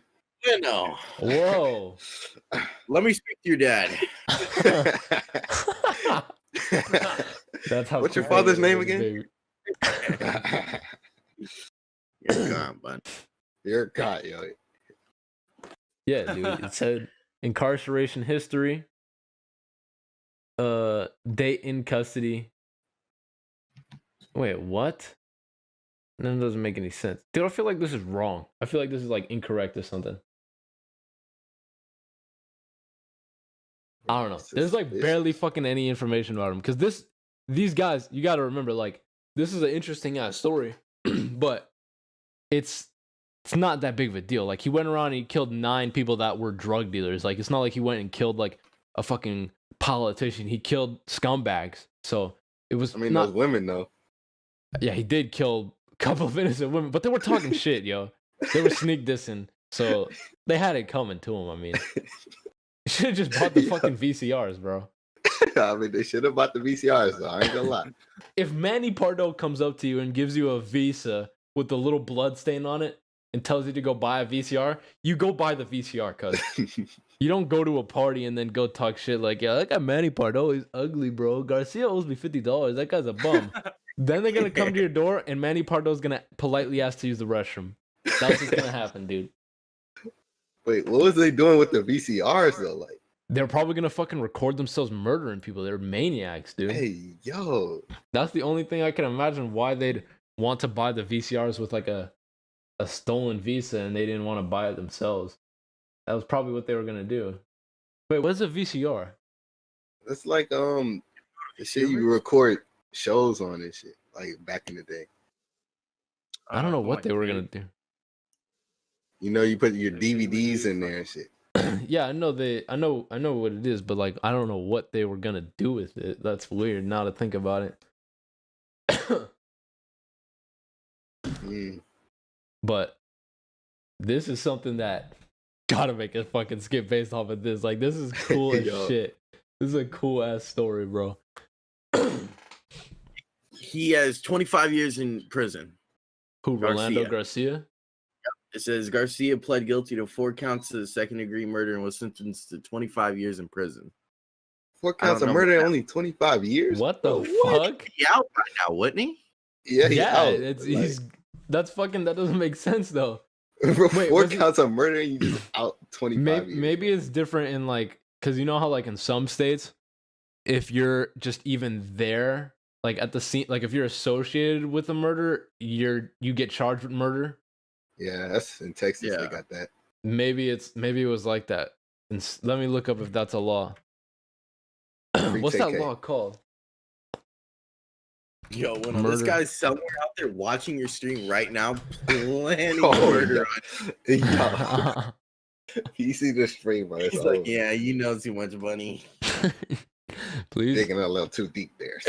Weno. Whoa. Let me speak to your dad. That's how. What's your father's name again? You're gone, bud. You're God, yo. Yeah, dude. It said incarceration history, date in custody. Wait, what? That doesn't make any sense. Dude, I feel like this is wrong. I feel like this is like incorrect or something. I don't know. There's like barely fucking any information about him. Because these guys, you got to remember, like, this is an interesting ass story, but it's not that big of a deal. Like, he went around and he killed 9 people that were drug dealers. Like, it's not like he went and killed like a fucking politician. He killed scumbags. So it was. I mean, those women though. Yeah, he did kill a couple of innocent women, but they were talking shit, yo. They were sneak dissing, so they had it coming to him. I mean, you should have just bought the fucking VCRs, bro. I mean, they should have bought the VCRs, though. I ain't gonna lie. If Manny Pardo comes up to you and gives you a Visa with the little blood stain on it and tells you to go buy a VCR, you go buy the VCR, cuz. You don't go to a party and then go talk shit like, yeah, that guy Manny Pardo is ugly, bro. Garcia owes me $50. That guy's a bum. Then they're gonna come to your door and Manny Pardo's gonna politely ask to use the restroom. That's what's gonna happen, dude. Wait, what was they doing with the VCRs though? Like, they're probably gonna fucking record themselves murdering people. They're maniacs, dude. hey, yo. That's the only thing I can imagine why they'd want to buy the VCRs with like a stolen Visa and they didn't want to buy it themselves. That was probably what they were gonna do. Wait, what's a VCR? That's like the shit you record shows on and shit, like back in the day. I don't know what they were gonna do. You know, you put your DVDs in there and shit. Yeah, I know what it is, but like I don't know what they were gonna do with it. That's weird now to think about it. But this is something that gotta make us fucking skip based off of this. Like, this is cool as shit. This is a cool ass story, bro. He has 25 years in prison. Who, Rolando Garcia? It says Garcia pled guilty to 4 counts of second-degree murder and was sentenced to 25 years in prison. 4 counts of murder, only 25 years? What the fuck? He out right now, wouldn't he? Yeah, he's out. That doesn't make sense though. Wait, 4 counts of murder and you just out 25 years. Maybe it's different in like, because you know how like in some states, if you're just even there, like at the scene, like if you're associated with a murder, you get charged with murder. Yeah, that's in Texas. Yeah. They got that. Maybe it was like that. And let me look up if that's a law. What's that law called? Yo, when this guy's somewhere out there watching your stream right now, planning murder. Yeah. You see the stream, bro. He's like, yeah, you know too much, bunny. Please. Digging a little too deep there.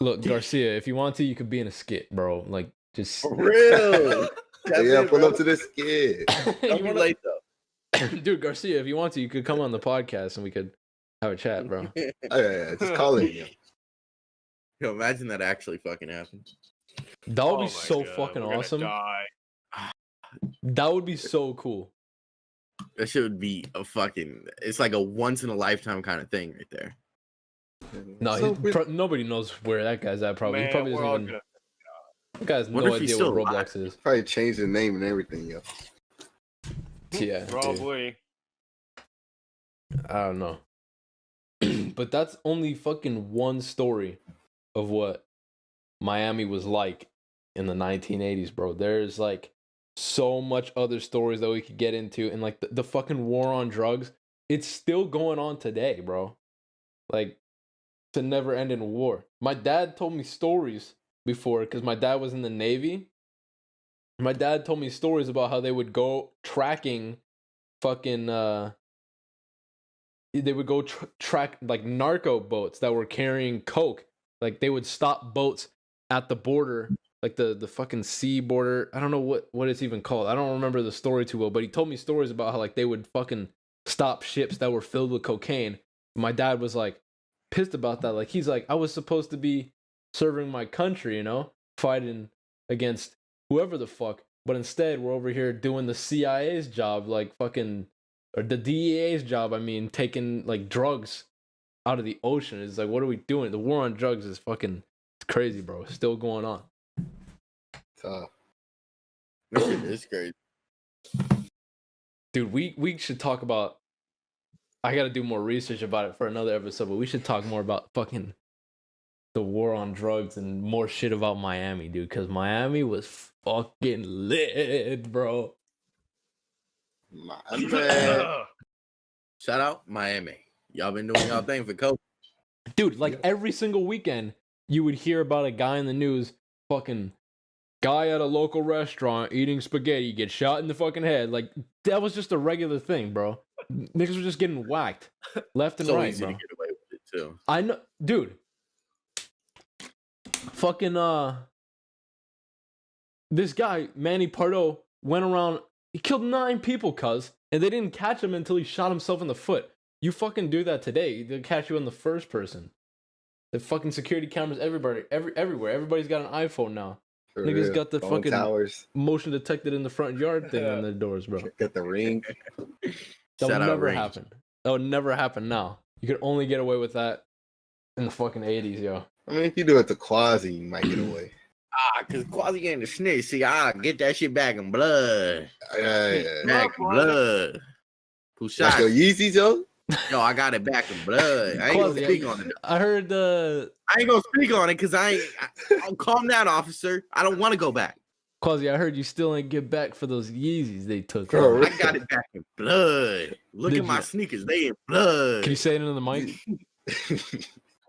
Look, Garcia, if you want to, you could be in a skit, bro. Like, just for real. Yeah, pull up to this skit. Don't be late though. Dude, Garcia, if you want to, you could come on the podcast and we could have a chat, bro. Oh, yeah, just call in. Yo, imagine that actually fucking happened. That would be so fucking awesome. That would be so cool. That shit would be it's like a once in a lifetime kind of thing right there. No, nobody knows where that guy's at, probably. Man, he probably doesn't even. That guy's no idea what Roblox is. Probably changed the name and everything, yo. Yeah. Probably. Dude. I don't know. But that's only fucking one story of what Miami was like in the 1980s, bro. There's like so much other stories that we could get into, and like the fucking war on drugs, it's still going on today, bro. Like, it's a never ending war. My dad told me stories before, because my dad was in the Navy. My dad told me stories about how they would go tracking fucking they would go track like narco boats that were carrying coke. Like, they would stop boats at the border, like the fucking sea border. I don't know what it's even called. I don't remember the story too well, but he told me stories about how like they would fucking stop ships that were filled with cocaine. My dad was like pissed about that. Like, he's like, I was supposed to be serving my country, you know, fighting against whoever the fuck, but instead we're over here doing the CIA's job, like fucking, or the DEA's job, I mean, taking like drugs out of the ocean. It's like, what are we doing? The war on drugs is fucking, it's crazy, bro. It's still going on. It's crazy. Dude, we should talk about I gotta do more research about it for another episode, but we should talk more about fucking the war on drugs and more shit about Miami, dude, because Miami was fucking lit, bro. Shout out Miami. Y'all been doing y'all thing for COVID. Dude, like every single weekend, you would hear about a guy in the news, fucking guy at a local restaurant eating spaghetti get shot in the fucking head. Like, that was just a regular thing, bro. Niggas were just getting whacked left and So right, easy bro. to get away with it too. I know, dude. Fucking this guy Manny Pardo went around. He killed 9 people, cuz, and they didn't catch him until he shot himself in the foot. You fucking do that today, they'll catch you in the first person. The fucking security cameras everywhere. Everybody's got an iPhone now. For Niggas real. got the Phone fucking towers. motion detected in the front yard thing on their doors, bro. Get the ring. That would Shout out never Range. happen. That would never happen now. You could only get away with that in the fucking 80s, yo. I mean, if you do it to Quasi, you might get away. Cause Quasi ain't a snitch. See, get that shit back in blood. Yeah. Back in blood. Who shot? Like your Yeezys, yo? Yo, I got it back in blood. I ain't gonna Quasi, speak on it. I heard I ain't gonna speak on it because I'll calm down, officer. I don't want to go back. Quasi, I heard you still ain't get back for those Yeezys they took. Bro, I got it back in blood. Look Did at my you? sneakers. They in blood. Can you say it into the mic?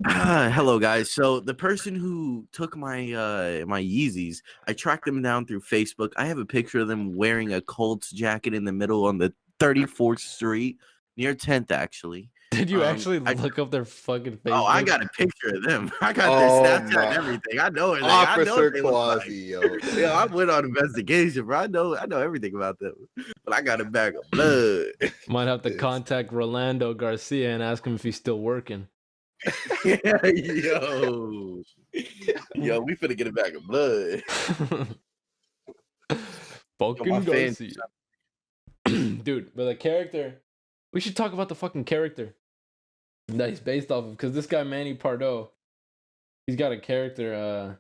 Hello, guys. So the person who took my my Yeezys, I tracked them down through Facebook. I have a picture of them wearing a Colts jacket in the middle on the 34th Street near 10th, actually. Did you I look up their fucking face? Oh, I got a picture of them. I got Oh, their Snapchat my. and everything. I know it. Like, I know Officer what they look like. Quasi, yo. Yeah, I went on investigation, bro. I know everything about them. But I got a bag of blood. Might have to Yes. contact Rolando Garcia and ask him if he's still working. Yo, we finna get a bag of blood. Fucking my fans- Garcia. Dude, but the character, we should talk about the fucking character that he's based off of, because this guy Manny Pardo, he's got a character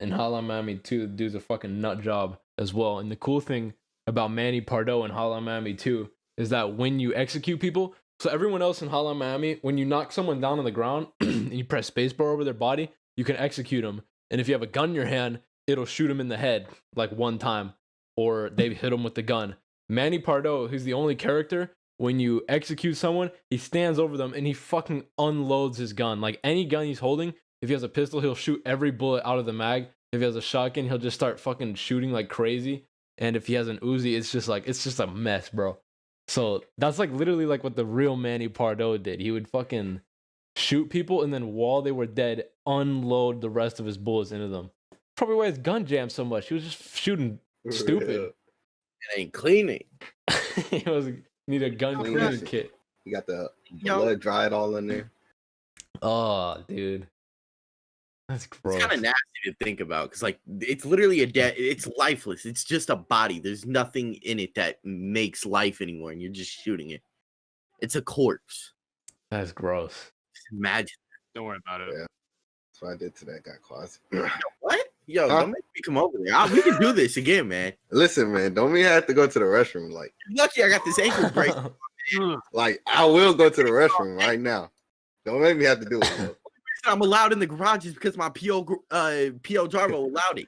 in Hotline Miami 2. The dude's a fucking nut job as well. And the cool thing about Manny Pardo in Hotline Miami 2 is that when you execute people, so everyone else in Hotline Miami, when you knock someone down on the ground and you press spacebar over their body, you can execute them. And if you have a gun in your hand, it'll shoot him in the head like one time, or they hit him with the gun. Manny Pardo, who's the only character, when you execute someone, he stands over them and he fucking unloads his gun. Like any gun he's holding, if he has a pistol, he'll shoot every bullet out of the mag. If he has a shotgun, he'll just start fucking shooting like crazy. And if he has an Uzi, it's just a mess, bro. So that's like literally like what the real Manny Pardo did. He would fucking shoot people and then while they were dead, unload the rest of his bullets into them. Probably why his gun jammed so much. He was just shooting stupid. It ain't cleaning. He was need a gun Clean cleaning shit. kit. You got the Yo. blood dried all in there. Oh, dude. That's gross. It's kind of nasty to think about because, like, it's literally it's lifeless. It's just a body. There's nothing in it that makes life anymore, and you're just shooting it. It's a corpse. That's gross. Just imagine. Don't worry about it. Yeah. That's what I did to that guy, Quasi. What? Yo, Huh? don't make me come over there. We can do this again, man. Listen, man, don't mean I have to go to the restroom. Lucky I got this ankle brace. Like I will go to the restroom right now. Don't make me have to do it. Bro. I'm allowed in the garage is because my PO driver allowed it.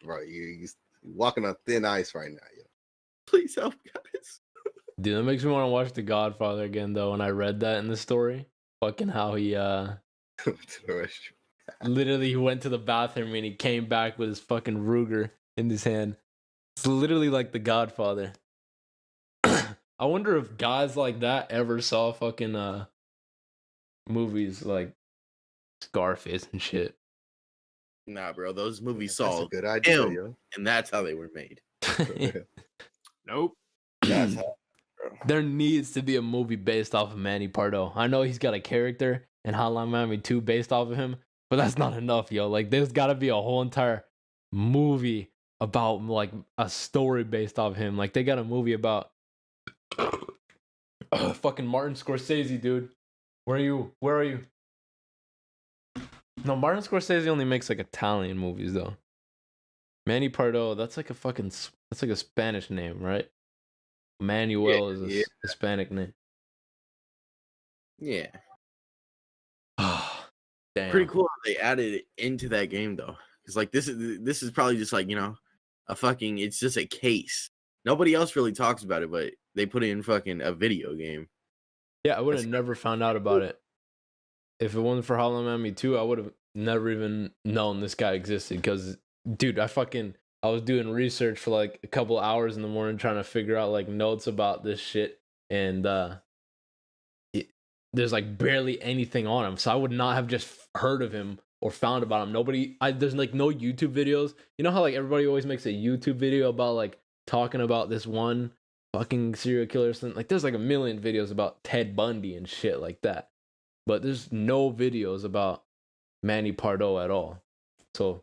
Bro, you're walking on thin ice right now. Yo. Please help, guys. Dude, that makes me want to watch The Godfather again, though. When I read that in the story, fucking how he to the restroom. literally he went to the bathroom and he came back with his fucking Ruger in his hand. It's literally like The Godfather. I wonder if guys like that ever saw fucking movies like Scarface and shit. Nah, bro, those movies That's saw a good idea, him. yo. And that's how they were made. Nope. That's how. There needs to be a movie based off of Manny Pardo. I know he's got a character in Hotline Miami 2 based off of him, but that's not enough, yo. Like, there's got to be a whole entire movie about, like, a story based off him. Like, they got a movie about fucking Martin Scorsese, dude. Where are you? No, Martin Scorsese only makes, like, Italian movies, though. Manny Pardo, that's like a Spanish name, right? Manuel is a Hispanic name. Yeah. Damn. Pretty cool how they added it into that game though. It's like this is probably just like, it's just a case. Nobody else really talks about it, but they put it in fucking a video game. Yeah, I would have never found out about it. If it wasn't for Hotline Miami 2, I would have never even known this guy existed. Because, dude, I was doing research for like a couple hours in the morning trying to figure out like notes about this shit. And there's like barely anything on him. So I would not have just heard of him or found about him. There's like no YouTube videos. You know how like everybody always makes a YouTube video about like talking about this one fucking serial killer or something? Like there's like a million videos about Ted Bundy and shit like that. But there's no videos about Manny Pardo at all. So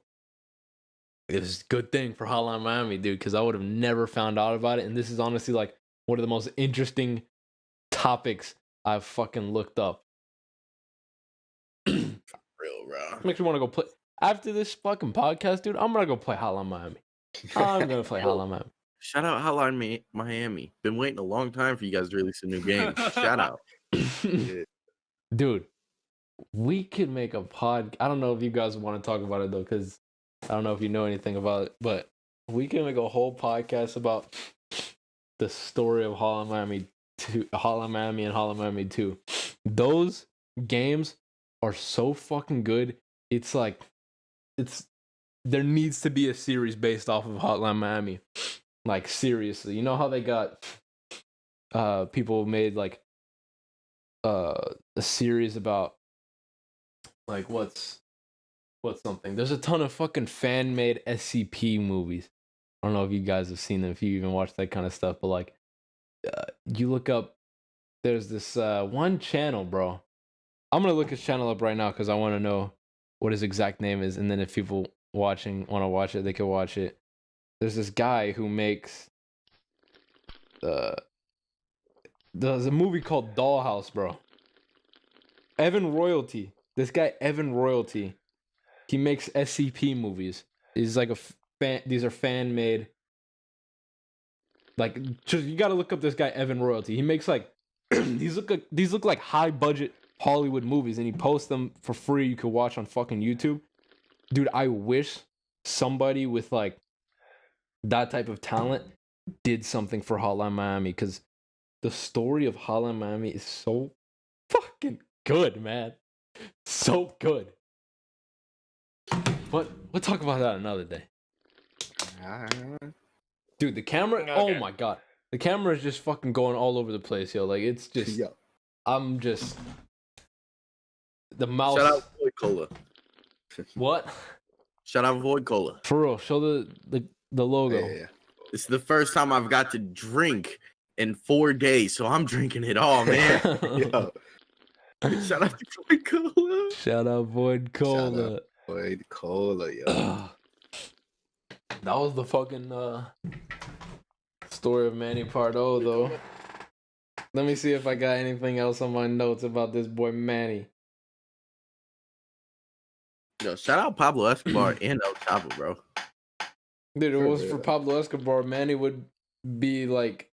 it was a good thing for Hotline Miami, dude, because I would have never found out about it. And this is honestly like one of the most interesting topics I've fucking looked up. Real, bro. Makes me want to go play. After this fucking podcast, dude, I'm going to go play Hotline Miami. I'm going to play Hotline Miami. Shout out Hotline Miami. Been waiting a long time for you guys to release a new game. Shout out. Dude, we could make a pod. I don't know if you guys want to talk about it though, because I don't know if you know anything about it, but we can make a whole podcast about the story of Hotline Miami 2, Hotline Miami and Hotline Miami 2. Those games are so fucking good. It's like there needs to be a series based off of Hotline Miami. Like seriously. You know how they got people made like a series about like what's something. There's a ton of fucking fan-made SCP movies. I don't know if you guys have seen them, if you even watch that kind of stuff, but like you look up, there's this one channel, bro. I'm gonna look his channel up right now because I want to know what his exact name is, and then if people watching want to watch it, they can watch it. There's this guy who makes there's a movie called Dollhouse, bro. Evan Royalty. This guy, Evan Royalty, he makes SCP movies. He's like a fan. These are fan made. Like, just you gotta look up this guy, Evan Royalty. He makes like these look like high budget Hollywood movies, and he posts them for free. You could watch on fucking YouTube. Dude, I wish somebody with like that type of talent did something for Hotline Miami, because the story of Hotline Miami is so fucking good, man. So good. But we'll talk about that another day. Dude, the camera, okay. Oh my god. The camera is just fucking going all over the place, yo. Like, it's just, yo. I'm just, the mouse. Shout out Void Cola. What? Shout out Void Cola. For real, show the logo. Yeah. This is the first time I've got to drink in 4 days, so I'm drinking it all, man. Yo. Shout out to Void Cola. Shout out Void Cola. Shout out Void Cola, yo. That was the fucking story of Manny Pardo, though. Let me see if I got anything else on my notes about this boy Manny. Yo, shout out Pablo Escobar and El Chapo, bro. Dude, if it was for Pablo Escobar, Manny would be like,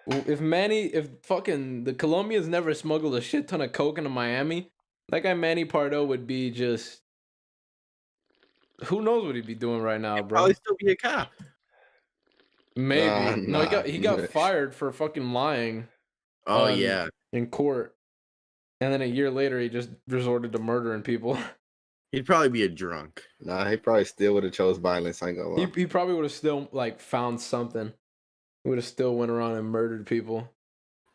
if fucking the Colombians never smuggled a shit ton of coke into Miami, that guy Manny Pardo would be just, who knows what he'd be doing right now, bro? Probably still be a cop. Maybe. No, he got fired for fucking lying. Oh yeah, in court, and then a year later he just resorted to murdering people. He'd probably be a drunk. Nah, he probably still would have chose violence. I ain't gonna lie. He probably would have still like found something. He would have still went around and murdered people.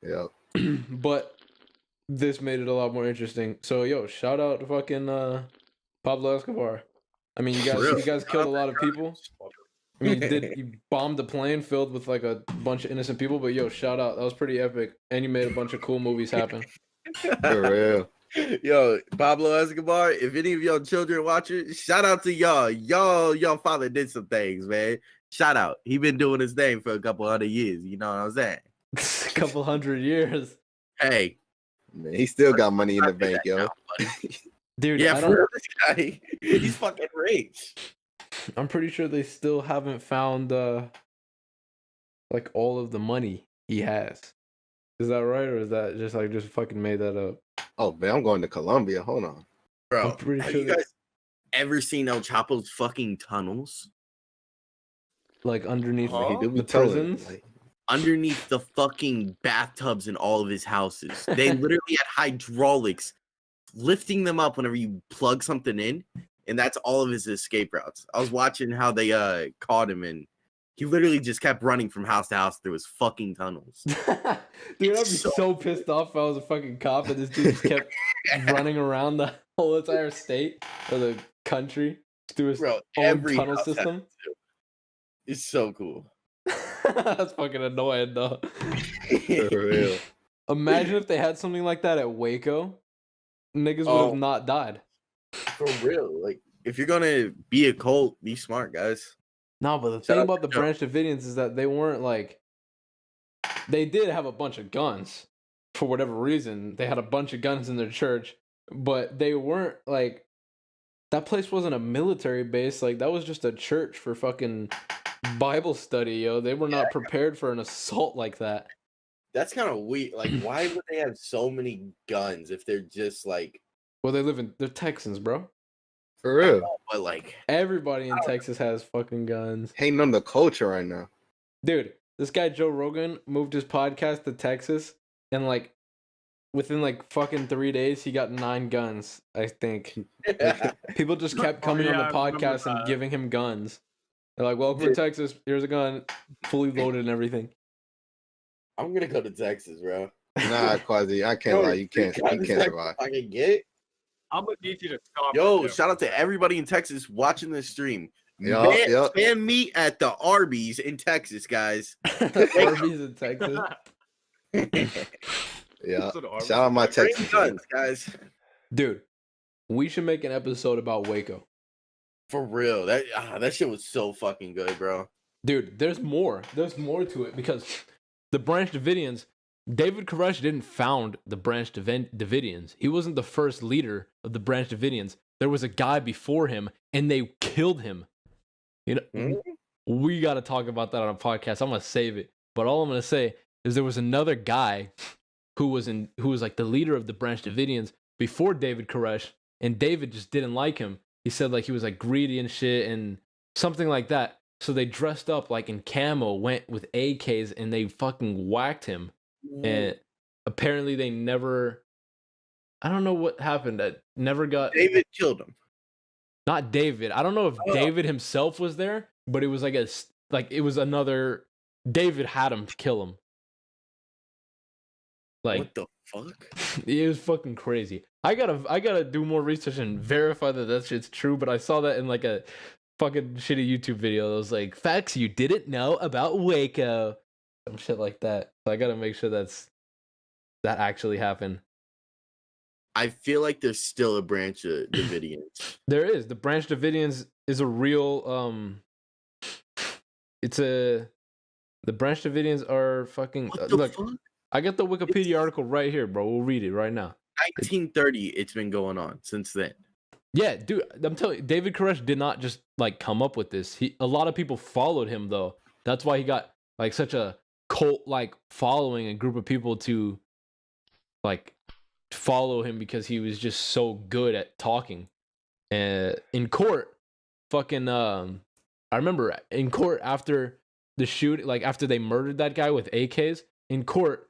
Yep. But this made it a lot more interesting. So yo, shout out to fucking Pablo Escobar. I mean, you guys killed a lot of people. I mean, you bombed a plane filled with like a bunch of innocent people, but yo, shout out. That was pretty epic. And you made a bunch of cool movies happen. For real. Yo, Pablo Escobar, if any of your children watch it, shout out to y'all. Your father did some things, man. Shout out. He been doing his thing for a couple hundred years. You know what I'm saying? A couple hundred years. Hey. Man, he still got money in the bank, yo. Dude, yeah, for this guy, he's fucking rich. I'm pretty sure they still haven't found like all of the money he has. Is that right, or is that just fucking made that up? Oh man, I'm going to Colombia. Hold on, Bro, I'm pretty have sure you guys ever seen El Chapo's fucking tunnels? like underneath he do be the telling me, prisons. like, Underneath the fucking bathtubs in all of his houses. They literally had hydraulics lifting them up whenever you plug something in, and that's all of his escape routes. I was watching how they caught him, and he literally just kept running from house to house through his fucking tunnels. Dude, I'd be so pissed off if I was a fucking cop and this dude just kept running around the whole entire state or the country through his own tunnel house system. It's so cool. That's fucking annoying, though. for real. Imagine if they had something like that at Waco. Niggas would have not died. For real. Like, if you're gonna be a cult, be smart, guys. No, but the thing about the Branch Davidians is that they weren't like... They did have a bunch of guns. For whatever reason. They had a bunch of guns in their church. But they weren't like... That place wasn't a military base. Like, that was just a church for fucking Bible study, yo. They were not prepared for an assault like that. That's kind of weird. Like, why would they have so many guns if they're just like... Well, they're Texans, bro. For real. But like... Everybody in Texas has fucking guns. Hating on the culture right now. Dude, this guy Joe Rogan moved his podcast to Texas, and like within like fucking 3 days, he got 9 guns, I think. People just kept coming on the podcast and giving him guns. They're like, welcome to Texas. Here's a gun, fully loaded and everything. I'm gonna go to Texas, bro. Nah, Quasi, I can't lie. You can't survive. I can get. I'm gonna need you to stop. Yo, shout out to everybody in Texas watching this stream. Yup. Fan meet at the Arby's in Texas, guys. Arby's in Texas. Yeah. Shout out my Texas guns, guys. Dude, we should make an episode about Waco. For real. That shit was so fucking good, bro. Dude, there's more. There's more to it because the Branch Davidians, David Koresh didn't found the Branch Davidians. He wasn't the first leader of the Branch Davidians. There was a guy before him, and they killed him. You know, we got to talk about that on a podcast. I'm gonna save it, but all I'm gonna say is there was another guy who was like the leader of the Branch Davidians before David Koresh, and David just didn't like him. He said like he was like greedy and shit and something like that. So they dressed up like in camo, went with AKs, and they fucking whacked him. And apparently they never... I don't know what happened. That never got... David killed him. Not David. I don't know if David himself was there, but it was like it was another... David had him kill him. Like, what the fuck? It was fucking crazy. I gotta do more research and verify that shit's true, but I saw that in like a fucking shitty YouTube video that was like, facts you didn't know about Waco. Some shit like that. So I gotta make sure that actually happened. I feel like there's still a Branch of Davidians. There is. The Branch Davidians is a real the Branch Davidians are fucking What the fuck? I got the Wikipedia article right here, bro. We'll read it right now. 1930, it's been going on since then. Yeah, dude, I'm telling you, David Koresh did not just like come up with this. A lot of people followed him though. That's why he got like such a cult like following and group of people to like follow him because he was just so good at talking. And in court, fucking I remember in court after the shoot, like after they murdered that guy with AKs, in court,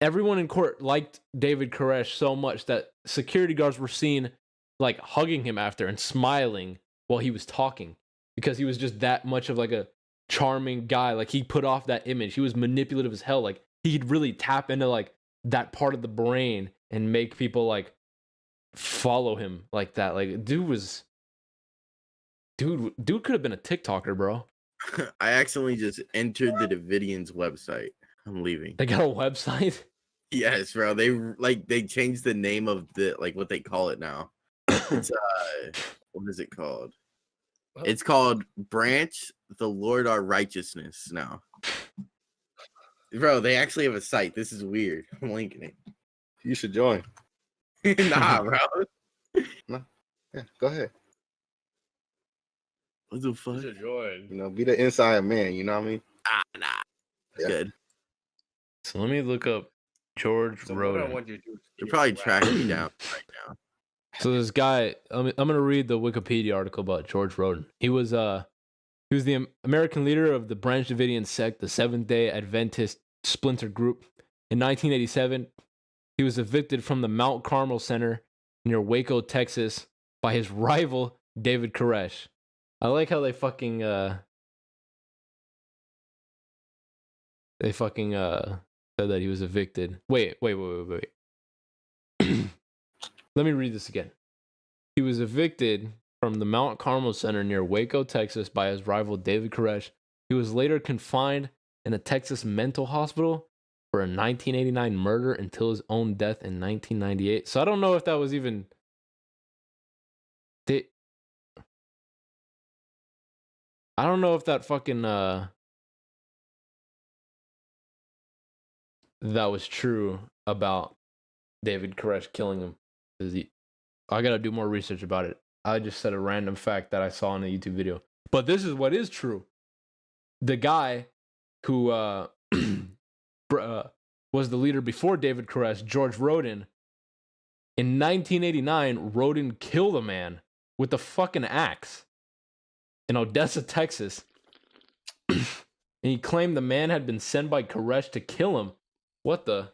everyone in court liked David Koresh so much that security guards were seen like hugging him after and smiling while he was talking because he was just that much of like a charming guy. Like he put off that image. He was manipulative as hell. Like he could really tap into like that part of the brain and make people like follow him like that. Like dude could have been a TikToker, bro. I accidentally just entered the Davidians website. I'm leaving. They got a website? Yes, bro. They changed the name of the like what they call it now. It's what is it called? It's called Branch the Lord Our Righteousness now. Bro, they actually have a site. This is weird. I'm linking it. You should join. Nah, bro. No. Yeah, go ahead. What the fuck? You should join. You know, be the inside man, you know what I mean? Nah. Yeah. Good. So let me look up George So what I Roden. want you to do is They're probably tracking me down right now. So this guy, I'm gonna read the Wikipedia article about George Roden. He was the American leader of the Branch Davidian sect, the Seventh-day Adventist splinter group. In 1987, he was evicted from the Mount Carmel Center near Waco, Texas, by his rival David Koresh. I like how they fucking said that he was evicted. Wait. Let me read this again. He was evicted from the Mount Carmel Center near Waco, Texas, by his rival David Koresh. He was later confined in a Texas mental hospital for a 1989 murder until his own death in 1998. So I don't know if that was even... I don't know if that fucking... that was true about David Koresh killing him. I gotta do more research about it. I just said a random fact that I saw in a YouTube video. But this is what is true. The guy who was the leader before David Koresh, George Roden, in 1989, Roden killed a man with a fucking axe in Odessa, Texas. And he claimed the man had been sent by Koresh to kill him. What the?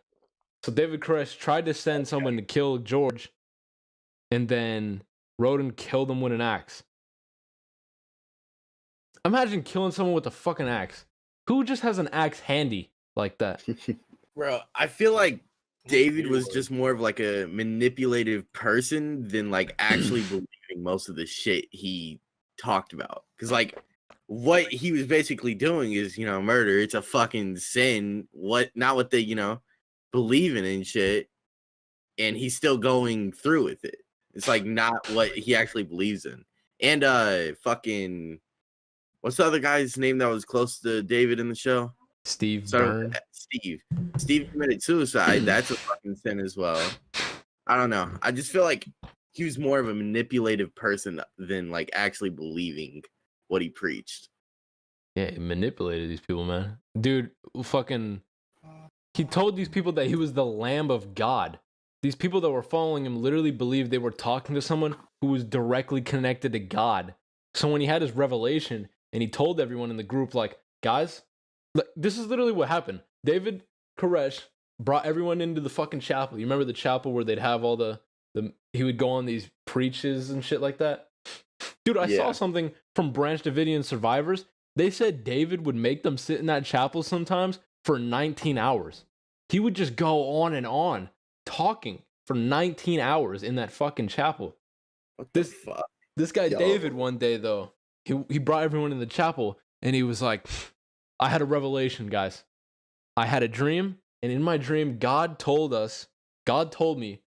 So David Koresh tried to send someone to kill George, and then Roden killed him with an axe. Imagine killing someone with a fucking axe. Who just has an axe handy like that? Bro, I feel like David was just more of like a manipulative person than like actually believing most of the shit he talked about. Because like what he was basically doing is, murder. It's a fucking sin. Not what they, believe in and shit. And he's still going through with it. It's like not what he actually believes in. And fucking what's the other guy's name that was close to David in the show? Steve Byrne. Steve committed suicide. That's a fucking sin as well. I don't know. I just feel like he was more of a manipulative person than like actually believing what he preached. Yeah, he manipulated these people, man. Dude, fucking... He told these people that he was the Lamb of God. These people that were following him literally believed they were talking to someone who was directly connected to God. So when he had his revelation and he told everyone in the group, like, guys, this is literally what happened. David Koresh brought everyone into the fucking chapel. You remember the chapel where they'd have all the he would go on these preaches and shit like that? Dude, I saw something from Branch Davidian survivors. They said David would make them sit in that chapel sometimes for 19 hours. He would just go on and on talking for 19 hours in that fucking chapel. What the fuck? This guy David one day though, he brought everyone in the chapel and he was like, I had a revelation, guys. I had a dream, and in my dream, God told me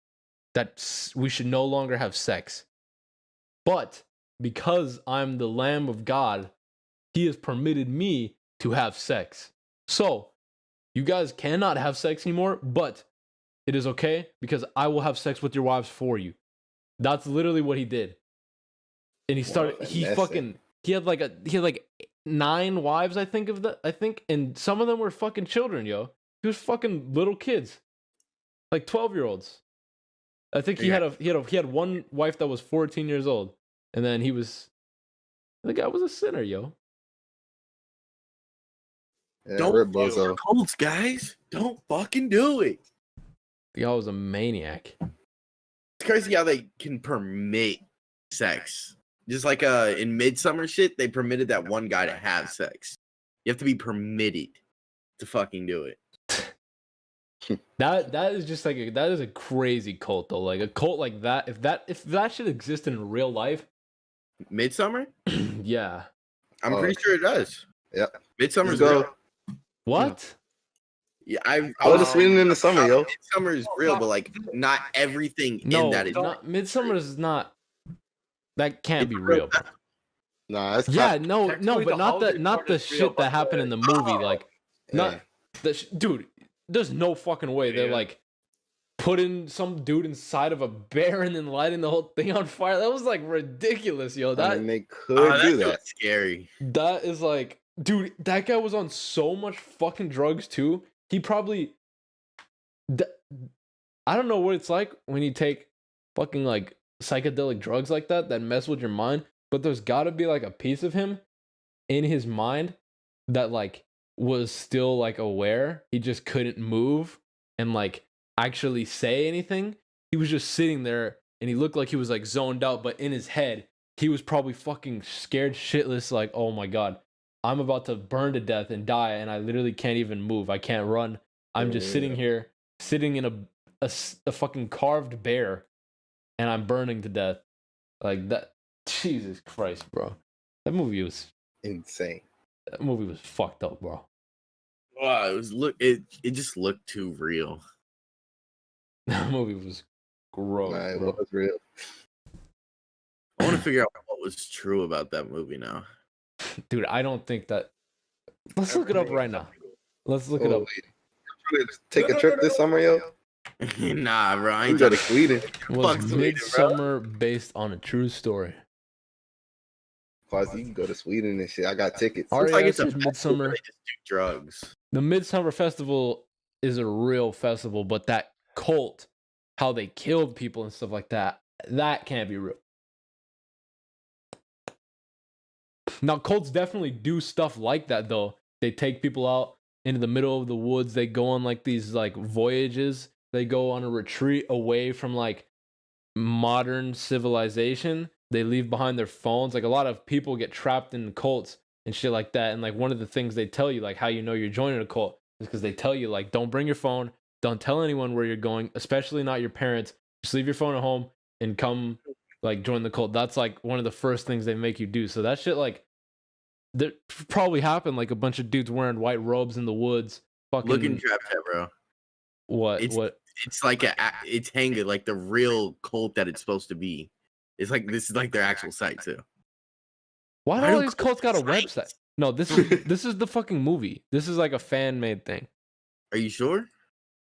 that we should no longer have sex. But because I'm the Lamb of God, he has permitted me to have sex. So, you guys cannot have sex anymore, but it is okay because I will have sex with your wives for you. That's literally what he did. And he had like 9 wives, I think, and some of them were fucking children, yo. He was fucking little kids. Like 12-year-olds. I think he had one wife that was 14 years old. And then the guy was a sinner, yo. Yeah, Don't do cults, guys. Don't fucking do it. The guy was a maniac. It's crazy how they can permit sex. Just like in Midsummer shit, they permitted that one guy to have sex. You have to be permitted to fucking do it. That is just like that is a crazy cult though. Like a cult like that, if that should exist in real life. Midsummer? Yeah. I'm pretty sure it does. Yeah. Midsummer's real. What? Yeah, I was swinging in the summer, yo. Midsummer is real, but like not everything in that is Midsummer is not. That can't be real. Nah, it's no, but not the shit that happened in the movie. Like, not dude. There's no fucking way they're like putting some dude inside of a bear and then lighting the whole thing on fire. That was like ridiculous, yo. They could do that. Scary. That is like, dude, that guy was on so much fucking drugs too. he probably. I don't know what it's like when you take fucking like psychedelic drugs like that mess with your mind, but there's got to be like a piece of him in his mind that like was still like aware. He just couldn't move and like actually say anything. He was just sitting there and he looked like he was like zoned out, but in his head, he was probably fucking scared shitless, like, oh my God, I'm about to burn to death and die, and I literally can't even move. I can't run. I'm just sitting here, sitting in a fucking carved bear, and I'm burning to death. Like that. Jesus Christ, bro. That movie was insane. That movie was fucked up, bro. Wow, it just looked too real. That movie was gross. Nah, it bro. was real. I want to figure out what was true about that movie now. Dude, I don't think that. Let's look it up right now. Let's look it up. Take a trip this summer, yo. Nah, bro. I You ain't go to Sweden. Was Sweden, Midsummer based on a true story? Quasi, you can go to Sweden and shit. I got tickets. Ari like it's a says Midsummer. They just do drugs. The Midsummer Festival is a real festival, but that cult, how they killed people and stuff like that, that can't be real. Now, cults definitely do stuff like that, though. They take people out into the middle of the woods. They go on like these like voyages. They go on a retreat away from like modern civilization. They leave behind their phones. Like a lot of people get trapped in cults and shit like that. And like one of the things they tell you, like how you know you're joining a cult, is because they tell you like, don't bring your phone, don't tell anyone where you're going, especially not your parents. Just leave your phone at home and come like join the cult. That's like one of the first things they make you do. So that shit like that probably happened. Like a bunch of dudes wearing white robes in the woods. Fucking Look in Trap Chat, bro. what? It's like it's hanging like the real cult that it's supposed to be. It's like this is like their actual site too. Why do all these cults got a sites? website? No, this is the fucking movie. This is like a fan made thing. Are you sure?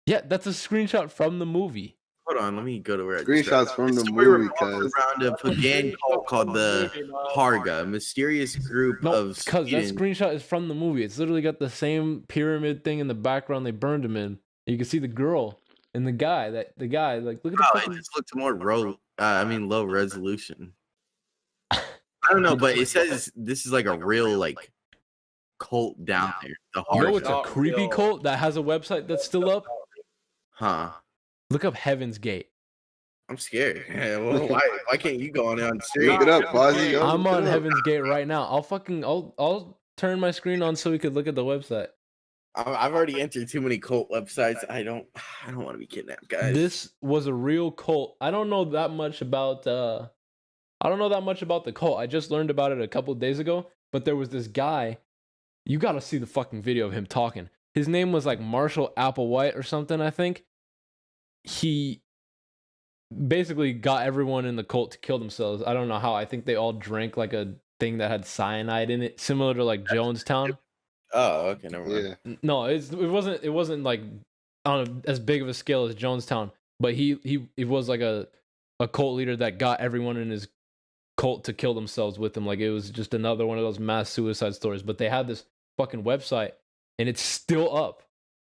Yeah, that's a screenshot from the movie. Hold on, let me go to where Screenshots from the story movie, revolves cuz. around a pagan cult called the Harga, a mysterious group No, of because that Sweden. screenshot is from the movie. It's literally got the same pyramid thing in the background they burned him in. You can see the girl and the guy. Like look at the Oh, it fucking. just looked more low resolution. I don't know, but it says this is like a real like cult down there. The You know Harga. it's a creepy cult that has a website that's still up? Huh? Look up Heaven's Gate. I'm scared. Yeah, well, why can't you go on the street? Look it up, Quasi. yo. I'm Look on it up. Heaven's Gate right now. I'll turn my screen on so we could look at the website. I've already entered too many cult websites. I don't want to be kidnapped, guys. This was a real cult. I don't know that much about the cult. I just learned about it a couple days ago, but there was this guy. You got to see the fucking video of him talking. His name was like Marshall Applewhite or something, I think. He basically got everyone in the cult to kill themselves. I don't know how. I think they all drank like a thing that had cyanide in it, similar to like Jonestown. Oh, okay, never mind. Yeah. No, it wasn't like on as big of a scale as Jonestown, but he was like a cult leader that got everyone in his cult to kill themselves with him. Like it was just another one of those mass suicide stories. But they had this fucking website, and it's still up.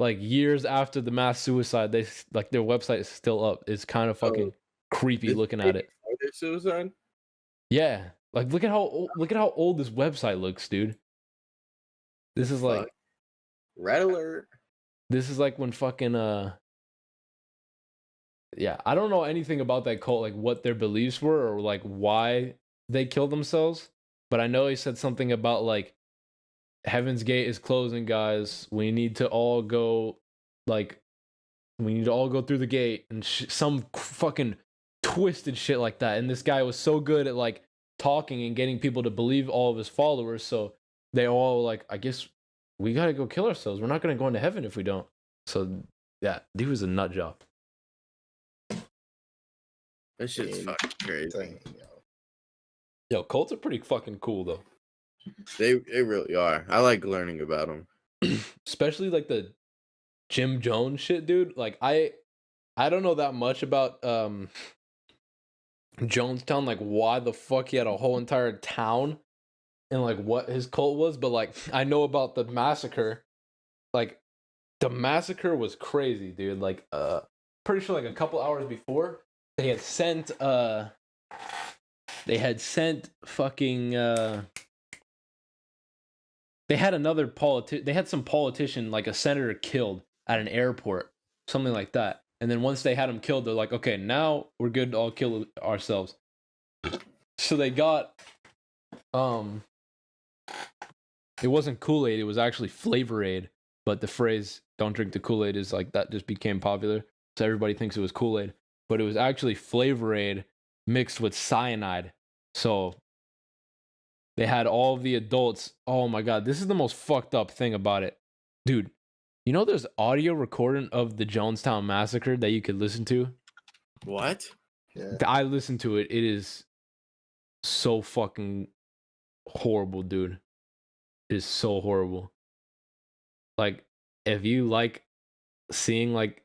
Like years after the mass suicide, they like their website is still up. It's kind of fucking creepy looking at it. Are they suicide? Yeah, like look at how old this website looks, dude. This is like Red alert. This is like when fucking yeah, I don't know anything about that cult, like what their beliefs were or like why they killed themselves, but I know he said something about like Heaven's Gate is closing, guys. We need to all go through the gate and some fucking twisted shit like that. And this guy was so good at like talking and getting people to believe all of his followers, so they all like, I guess we gotta go kill ourselves. We're not gonna go into heaven if we don't. So yeah, dude was a nut job. That shit's fucking crazy. Dang, Yo, cults are pretty fucking cool though. They really are. I like learning about them. Especially like the Jim Jones shit, dude. Like I don't know that much about Jonestown, like why the fuck he had a whole entire town and like what his cult was, but like I know about the massacre. Like The massacre was crazy, dude. Like, pretty sure like a couple hours before, they had sent fucking they had some politician, like a senator, killed at an airport, something like that. And then once they had him killed, they're like, okay, now we're good to all kill ourselves. So they got it wasn't Kool-Aid, it was actually Flavor Aid, but the phrase "don't drink the Kool-Aid" is like that just became popular, so everybody thinks it was Kool-Aid, but it was actually Flavor Aid mixed with cyanide. So they had all of the adults. Oh my god, this is the most fucked up thing about it, dude. You know, there's audio recording of the Jonestown massacre that you could listen to. What? Yeah. I listened to it. It is so fucking horrible, dude. It is so horrible. Like, if you like seeing like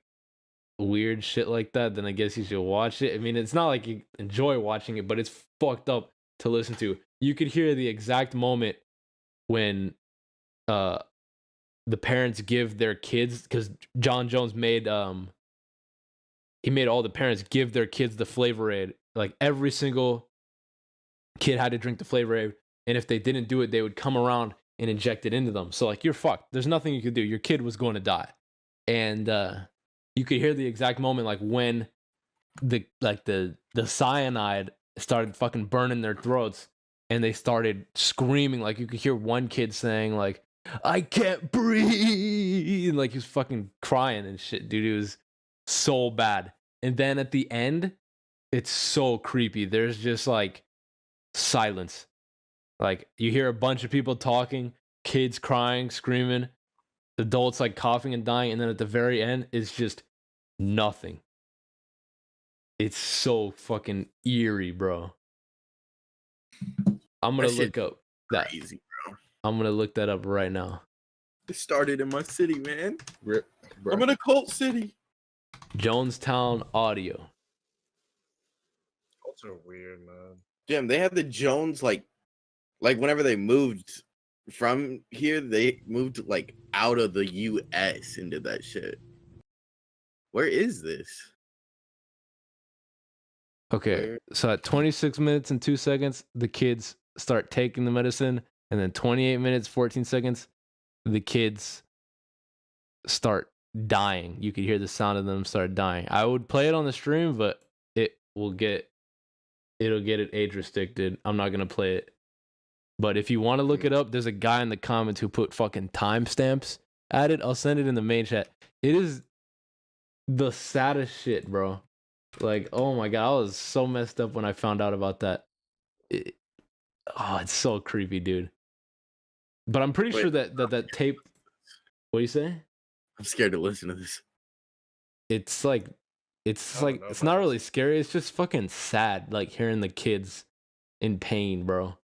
weird shit like that, then I guess you should watch it. I mean, it's not like you enjoy watching it, but it's fucked up to listen to. You could hear the exact moment when the parents give their kids, because John Jones made he made all the parents give their kids the Flavor Aid. Like, every single kid had to drink the Flavor Aid, and if they didn't do it, they would come around and inject it into them. So like, you're fucked. There's nothing you could do. Your kid was going to die. And you could hear the exact moment, like when the cyanide started fucking burning their throats, and they started screaming. Like, you could hear one kid saying like, "I can't breathe," like he was fucking crying and shit, dude. It was so bad. And then at the end, it's so creepy. There's just like silence. Like, you hear a bunch of people talking, kids crying, screaming, adults like coughing and dying, and then at the very end, it's just nothing. It's so fucking eerie, bro. I'm gonna look up that. Crazy, bro. I'm gonna look that up right now. It started in my city, man. Rip, bro. I'm in a cult city. Jonestown audio. Cults are weird, man. Damn, they had the Jones like whenever they moved from here, they moved like out of the US into that shit. Where is this? Okay, so at 26 minutes and 2 seconds, the kids start taking the medicine, and then 28 minutes, 14 seconds, the kids start dying. You could hear the sound of them start dying. I would play it on the stream, but it'll get it age restricted. I'm not gonna play it. But if you want to look it up, there's a guy in the comments who put fucking timestamps at it. I'll send it in the main chat. It is the saddest shit, bro. Like, oh my god, I was so messed up when I found out about that. It's so creepy, dude. But I'm pretty sure that tape. What do you say? I'm scared to listen to this. It's like, it's not really scary. It's just fucking sad, like hearing the kids in pain, bro.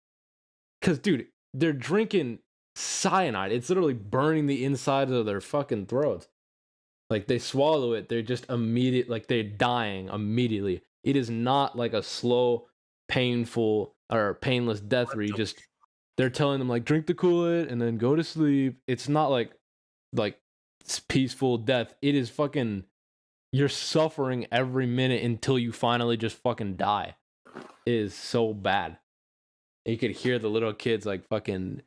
Cause, dude, they're drinking cyanide. It's literally burning the insides of their fucking throats. Like, they swallow it, they're just like they're dying immediately. It is not like a slow, painful, or painless death where you just, they're telling them like, drink the Kool-Aid and then go to sleep. It's not like peaceful death. It is fucking, you're suffering every minute until you finally just fucking die. It is so bad. You could hear the little kids like fucking,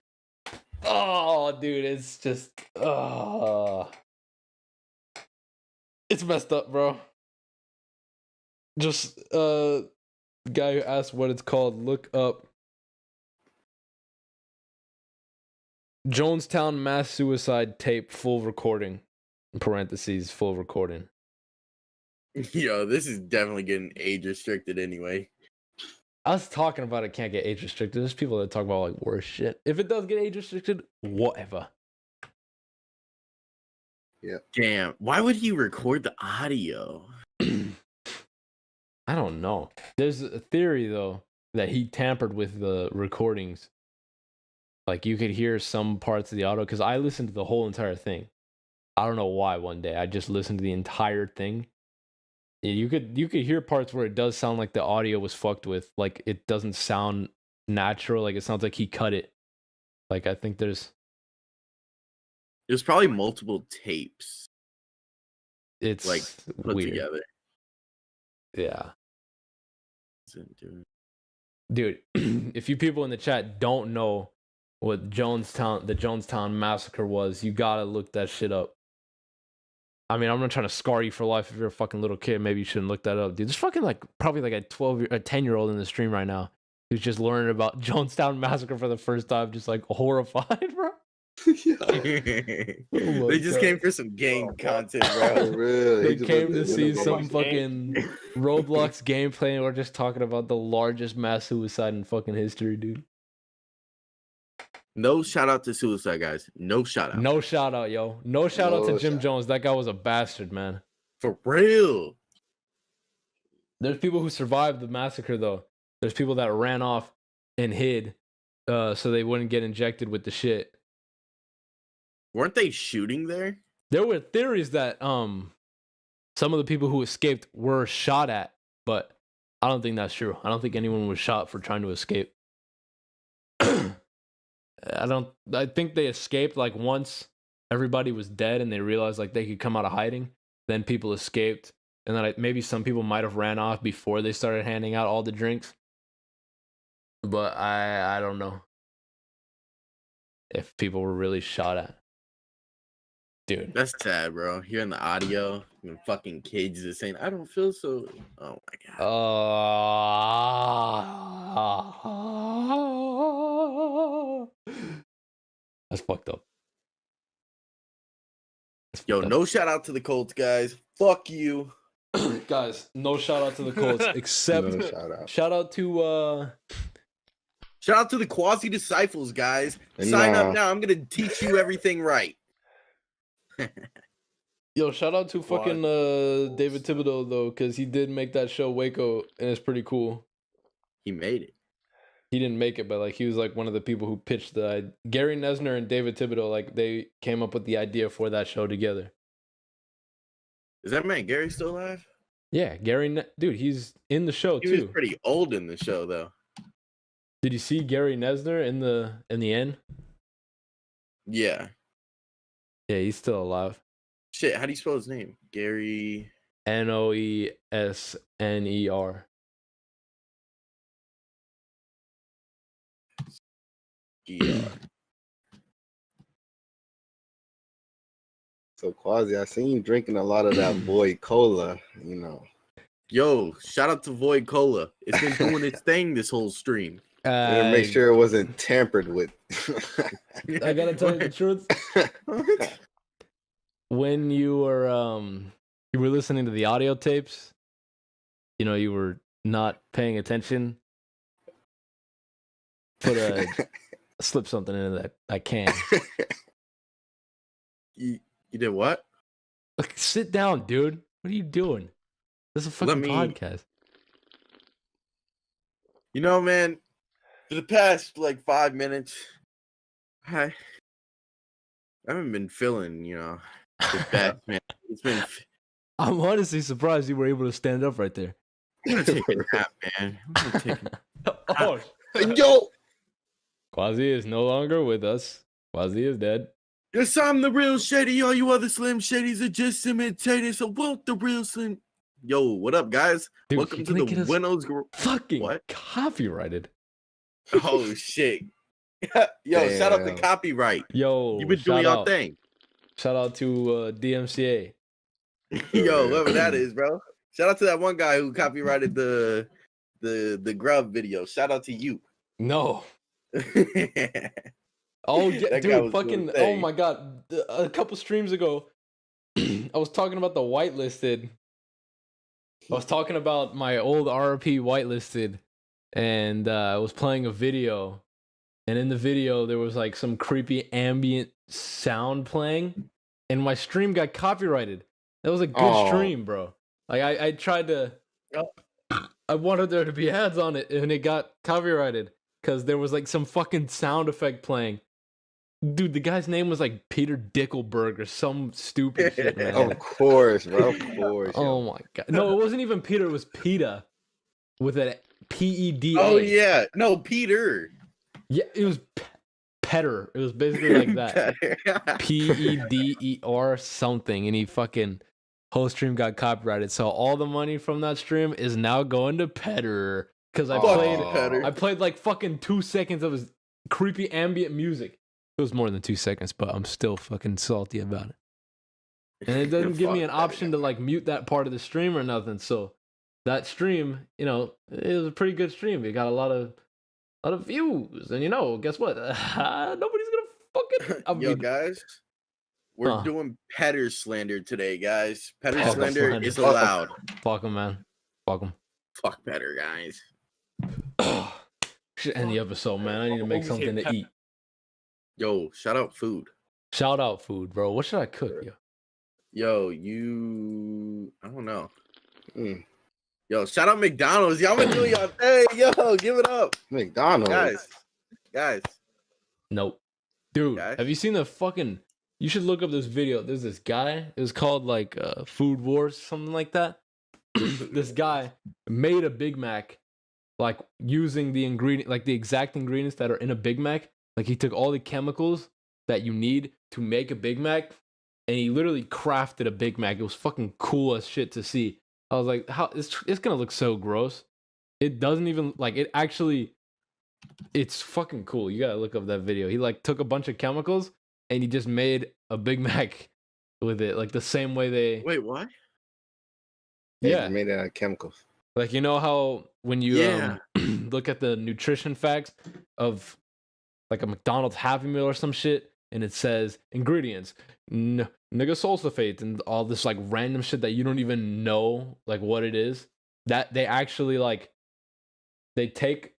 oh, dude, it's just, it's messed up, bro. Just guy who asked what it's called, look up Jonestown mass suicide tape full recording. In parentheses, full recording. Yo, this is definitely getting age restricted anyway. I was talking about it can't get age restricted. There's people that talk about like worse shit. If it does get age restricted, whatever. Yeah. Damn. Why would he record the audio? I don't know. There's a theory though that he tampered with the recordings. Like, you could hear some parts of the audio, because I listened to the whole entire thing. I don't know why. One day I just listened to the entire thing. You could hear parts where it does sound like the audio was fucked with. Like, it doesn't sound natural. Like, it sounds like he cut it. Like, I think there's It was probably multiple tapes. It's like put weird. together. Yeah. Dude, if you people in the chat don't know what the Jonestown massacre was, you gotta look that shit up. I mean, I'm not trying to scar you for life. If you're a fucking little kid, maybe you shouldn't look that up, dude. There's fucking probably a 10-year-old in the stream right now who's just learning about Jonestown massacre for the first time, just like horrified, bro. They just came for some game content, bro. Really? They came to see some fucking Roblox gameplay, and we're just talking about the largest mass suicide in fucking history, dude. No shout out to suicide, guys. No shout out. No shout out, yo. No shout out to Jim Jones. That guy was a bastard, man. For real. There's people who survived the massacre, though. There's people that ran off and hid so they wouldn't get injected with the shit. Weren't they shooting there? There were theories that some of the people who escaped were shot at, but I don't think that's true. I don't think anyone was shot for trying to escape. I think they escaped like once everybody was dead and they realized like they could come out of hiding. Then people escaped, and then maybe some people might have ran off before they started handing out all the drinks. But I don't know if people were really shot at. Dude, that's sad, bro. Hearing the audio, and fucking kids just saying, "I don't feel so." Oh my god. That's fucked up. Yo, no shout out to the Colts, guys. Fuck you, guys. No shout out to the Colts, except shout out to the Quasi Disciples, guys. Sign up now. I'm gonna teach you everything right. Yo, shout out to fucking David Thibodeau though, because he did make that show Waco, and it's pretty cool. He made it. He didn't make it, but like he was like one of the people who pitched Gary Nesner and David Thibodeau, like they came up with the idea for that show together. Is that man Gary still alive? Yeah, dude, he's in the show too. He was pretty old in the show though. Did you see Gary Nesner in the end? Yeah. Yeah, he's still alive. Shit, how do you spell his name? Gary Noesner. So Quasi, I seen you drinking a lot of that Void Cola, you know. Yo, shout out to Void Cola. It's been doing its thing this whole stream. Make sure it wasn't tampered with. I gotta tell you the truth. When you were listening to the audio tapes, you know, you were not paying attention. Slip something into that can. You did what? Like, sit down, dude. What are you doing? This is a fucking podcast. You know, man, for the past like 5 minutes, I haven't been feeling, you know, the best, man. It's been. I'm honestly surprised you were able to stand up right there. I'm gonna take a nap, man. I'm gonna take Oh, yo, Quasi is no longer with us. Quasi is dead. Yes, I'm the real Shady. All you other Slim Shadys are just imitators. So won't the real Slim? Yo, what up, guys? Dude, welcome to the Weno's fucking what? Copyrighted. Oh shit. Yo, damn. Shout out to copyright. Yo, you've been doing your thing. Shout out to DMCA. Yo, whoever that is, bro. Shout out to that one guy who copyrighted the Grub video. Shout out to you. No. Oh yeah, dude, fucking oh my god. A couple streams ago, I was talking about the whitelisted. I was talking about my old RP whitelisted, and I was playing a video, and in the video there was like some creepy ambient sound playing, and my stream got copyrighted. That was a good stream, bro. Like I tried to, I wanted there to be ads on it, and it got copyrighted because there was like some fucking sound effect playing. Dude, the guy's name was like Peter Dickelberg or some stupid shit, man. Of course, bro. Of course. Oh my god. No, it wasn't even Peter. It was PETA with a PEDA. Oh yeah. No, Peter. Yeah, it was Pedder. It was basically like that. Peder something, and he fucking whole stream got copyrighted. So all the money from that stream is now going to Pedder because I played like fucking 2 seconds of his creepy ambient music. It was more than 2 seconds, but I'm still fucking salty about it. And it doesn't give me an option to like mute that part of the stream or nothing. So that stream, you know, it was a pretty good stream. It got a lot of views, and you know, guess what? Nobody's gonna fucking. Yo, guys, we're doing Pedder slander today, guys. Pedder slander is allowed. Fuck him, man. Fuck him. Fuck Pedder, guys. Should end the episode, man. I need to make something to eat. Yo, shout out food. Shout out food, bro. What should I cook, yo? Yo, I don't know. Yo, shout out McDonald's. Y'all been doing y'all thing. Yo, give it up. McDonald's. Guys. Nope. Dude, guys? Have you seen the fucking... You should look up this video. There's this guy. It was called like Food Wars, something like that. This guy made a Big Mac like using the ingredient, like the exact ingredients that are in a Big Mac. Like he took all the chemicals that you need to make a Big Mac, and he literally crafted a Big Mac. It was fucking cool as shit to see. I was like, how it's gonna look so gross. It doesn't even like it actually. It's fucking cool. You gotta look up that video. He like took a bunch of chemicals and he just made a Big Mac with it, like the same way they. Wait, what? Yeah, made it out of chemicals. Like you know how when you look at the nutrition facts of like a McDonald's Happy Meal or some shit, and it says ingredients, nigga sulfate and all this like random shit that you don't even know like what it is. That they actually like, they take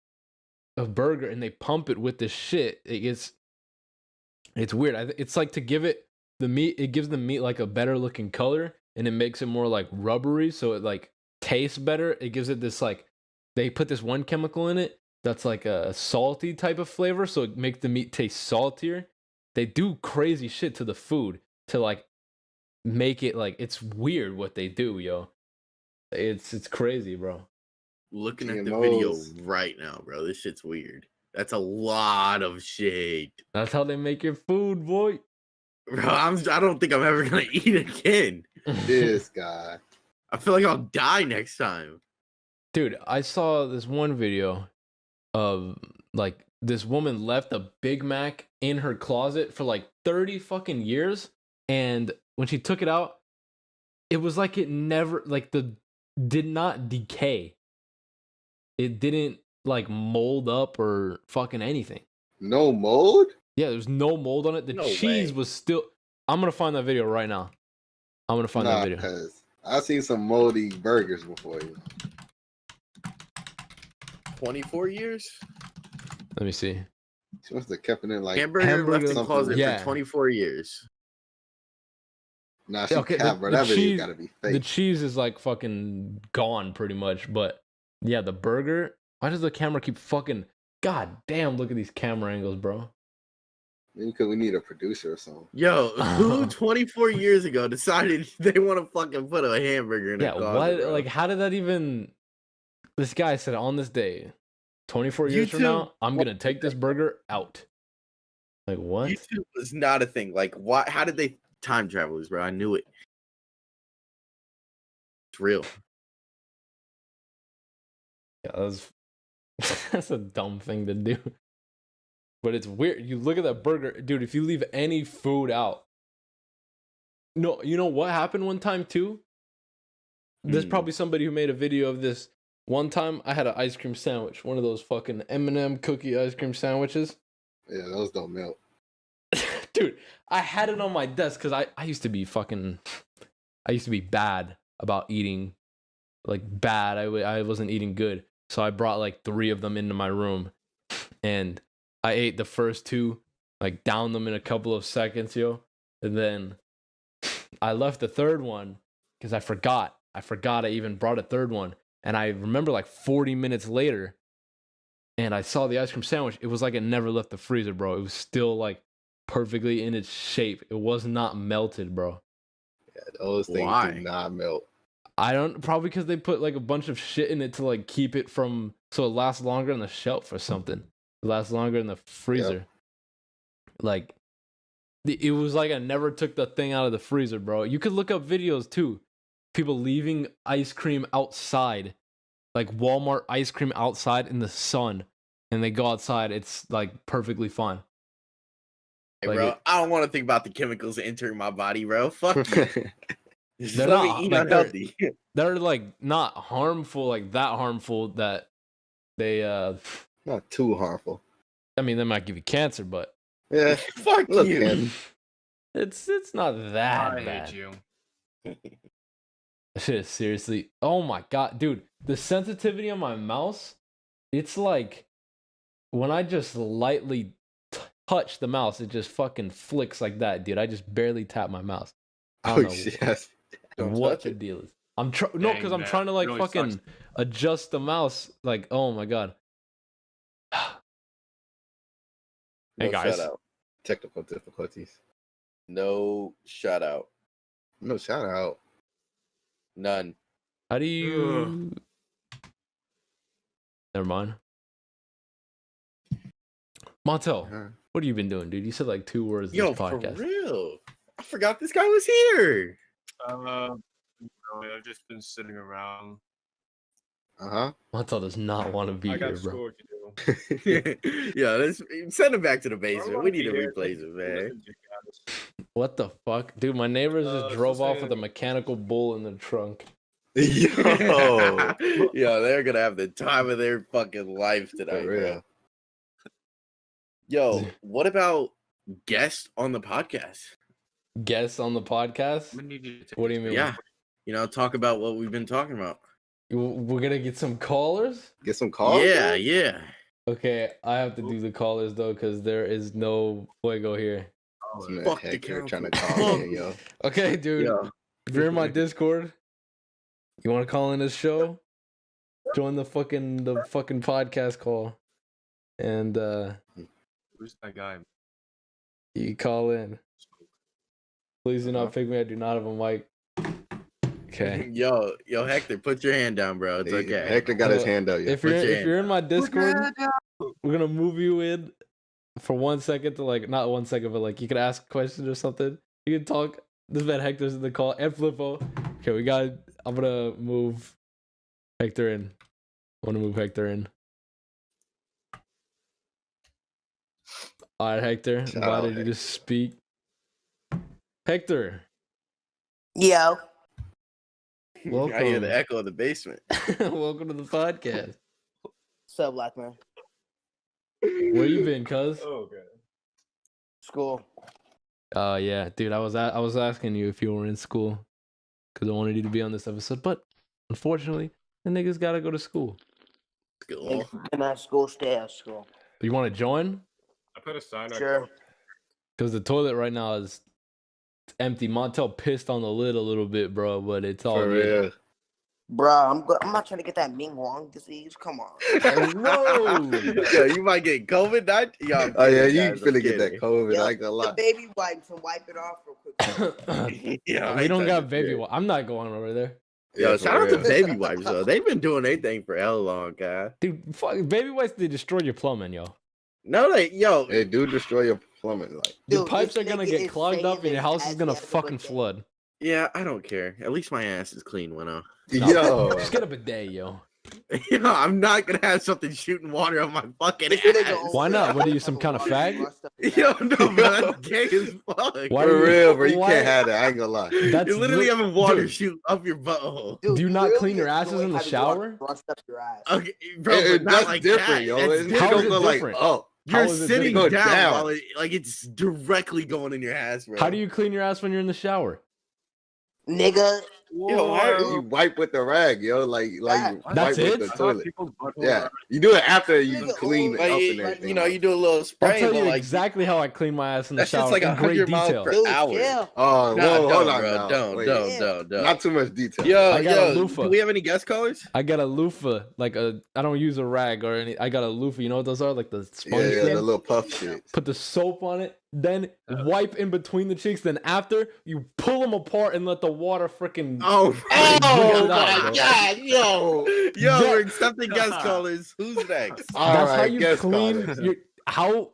a burger and they pump it with this shit. It's weird. It's like to give it the meat. It gives the meat like a better looking color, and it makes it more like rubbery, so it like tastes better. It gives it this like, they put this one chemical in it that's like a salty type of flavor, so it makes the meat taste saltier. They do crazy shit to the food to like make it like, it's weird what they do, yo. It's crazy, bro. Looking at the video right now, bro. This shit's weird. That's a lot of shit. That's how they make your food, boy. Bro, I don't think I'm ever gonna eat again. This guy. I feel like I'll die next time. Dude, I saw this one video of like this woman left a Big Mac in her closet for like 30 fucking years, and when she took it out, it was like it never like did not decay. It didn't like mold up or fucking anything. No mold? Yeah, there's no mold on it. The cheese was still. I'm gonna find that video right now. I'm gonna find that video. Because I've seen some moldy burgers before. 24 years? Let me see. She must have kept it in like hamburger left in the closet for 24 years. Nah, she cap, bro. That video gotta be fake. The cheese is like fucking gone pretty much, but yeah, the burger. Why does the camera keep fucking? God damn! Look at these camera angles, bro. Maybe because we need a producer or something. Yo, who 24 years ago decided they want to fucking put a hamburger in a closet? What? Bro? Like, how did that even? This guy said on this day, 24 years from now, I'm gonna take this burger out. Like what? YouTube was not a thing. Like, why? How did they time travelers, bro? I knew it. It's real. Yeah, that's a dumb thing to do. But it's weird. You look at that burger, dude. If you leave any food out, no, you know what happened one time too. There's probably somebody who made a video of this. One time, I had an ice cream sandwich, one of those fucking M&M cookie ice cream sandwiches. Yeah, those don't melt. Dude, I had it on my desk because I used to be bad about eating, like bad. I wasn't eating good, so I brought like 3 of them into my room, and I ate the first 2, like downed them in a couple of seconds, yo, and then I left the 3rd one because I forgot I even brought a 3rd one. And I remember like 40 minutes later, and I saw the ice cream sandwich. It was like it never left the freezer, bro. It was still like perfectly in its shape. It was not melted, bro. Yeah, those things do not melt. I don't, probably because they put like a bunch of shit in it to like keep it from, so it lasts longer on the shelf or something. It lasts longer in the freezer. Like, it was like I never took the thing out of the freezer, bro. You could look up videos too. People leaving ice cream outside, like Walmart ice cream outside in the sun, and they go outside. It's like perfectly fine. Hey, Like bro, I don't want to think about the chemicals entering my body, bro. Fuck you. Just They're let not, me eat like, unhealthy. they're like not harmful, like that harmful that they Not too harmful. I mean, they might give you cancer, but Yeah. Fuck Look, you. Ken. it's not that I bad. hate you. Shit, seriously. Oh my god, dude. The sensitivity on my mouse, it's like when I just lightly touch the mouse, it just fucking flicks like that, dude. I just barely tap my mouse. I Oh, don't know yes. Don't what touch the it. deal is. No, Dang, because I'm man. trying to like Really fucking sucks. adjust the mouse. Like, oh my god. Hey, No guys. shout out. Technical difficulties. No shout out. No shout out. None. How do you? Never mind. Montel, Uh-huh. what have you been doing, dude? You said like 2 words Yo, this for podcast. real. I forgot this guy was here. I've just been sitting around. Uh-huh. Montel does not want to be I got here, bro. schoolwork to do. Yeah, let's send him back to the I basement. wanna We need be to here. replace him, man. Listen to you guys. What the fuck, dude? My neighbors just So drove off with a saying- mechanical bull in the trunk. Yo. Yo, they're gonna have the time of their fucking life tonight, For bro. real. Yo, what about guests on the podcast? Guests on the podcast? We need you to What do you mean? Yeah, talk about what we've been talking about. We're gonna get some callers? Get some calls? Yeah, yeah. Okay, I have to do the callers though, because there is no fuego here. Some Fuck the heck, you're trying to council. call in, yo. Okay, dude. Yo. If you're in my Discord, you want to call in this show? Join the fucking podcast call, and Who's that guy? you call in. Please do not pick me. I do not have a mic. Okay. Yo, Hector, put your hand down, bro. It's okay. Hector got his hand up. Yeah. If you're Put your if you're in my Discord, Okay. we're gonna move you in for 1 second to like not 1 second, but like you can ask questions or something. You can talk. This man Hector's in the call and Flippo. Okay, I'm gonna move Hector in. I want to move Hector in. All right, Hector. Invited you to speak. Hector, Yo, welcome. I hear the echo of the basement. Welcome to the podcast. what's up, black man? Where you been, cuz? Oh, okay. School. Yeah, dude. I was asking you if you were in school because I wanted you to be on this episode, but unfortunately, the niggas gotta go to school. Cool. I'm at school, stay at school. You want to join? I put a sign on. Sure. Because the toilet right now is empty. Montel pissed on the lid a little bit, bro, but it's all For good. real. Bruh, I'm not trying to get that Ming Wong disease. Come on. Whoa! Yo, you might get COVID. Yo, Oh, yeah, kidding, you guys, I'm finna get that kidding. COVID. Yo, I ain't gonna the lie. baby wipes and wipe it off real quick. Yeah, We I don't touch got it, baby. dude. I'm not going over there. Yo, Yeah, shout for out to real. baby wipes though. They've been doing anything for hell long, guy. Dude, fuck, baby wipes, they destroy your plumbing, yo. No, yo, They do destroy your plumbing. Like, The Dude, pipes this are gonna nigga get is clogged saying up and your this house is as gonna he has a fucking bidet. flood. yeah, I don't care. At least my ass is clean, Weno. No, yo. Just get a bidet, yo. Yo, I'm not gonna have something shooting water on my fucking This nigga ass. always Why not? What are you, some has kind of water fag? rushed up his Yo, ass. no, bro, that's gay as fuck. Why For do you- real, bro. You why- can't have that. I ain't gonna lie. That's You're literally lit- having water dude, shoot up your butthole. Dude, Do you not literally clean your asses enjoy in the having shower? water rushed up your ass. Okay, bro, It- but not that's like different, that. yo. That's It's different. How is gonna it go like, different? oh, How You're is it sitting different? down, Go down. while like it's directly going in your ass, bro. How do you clean your ass when you're in the shower? Nigga, Yo, why are you wipe with the rag, yo. Like That- wipe That's with it? the toilet. Yeah, you do it after you Nigga, clean oh, up Like, and everything. you know, you do a little I'll spray, tell but you like exactly how I clean my ass in the that shit's shower like in great 100 miles detail. per dude, hour. chill. Oh, Nah, whoa, hold don't, on bro. now. Don't, Wait. don't. Not too much detail. Yo, I got a yo, loofah. do we have any guest callers? I got a loofah, like I don't use a rag or any. I got a loofah. You know what those are? Like the yeah, sponge yeah, thing. the little puff shit. Put the soap on it, then wipe in between the cheeks. Then after you pull them apart and let the water freaking. Oh, Oh my bro. God, yo. yo, Yeah. we're accepting guest callers. Who's next? All That's how right, you guest clean callers. your how.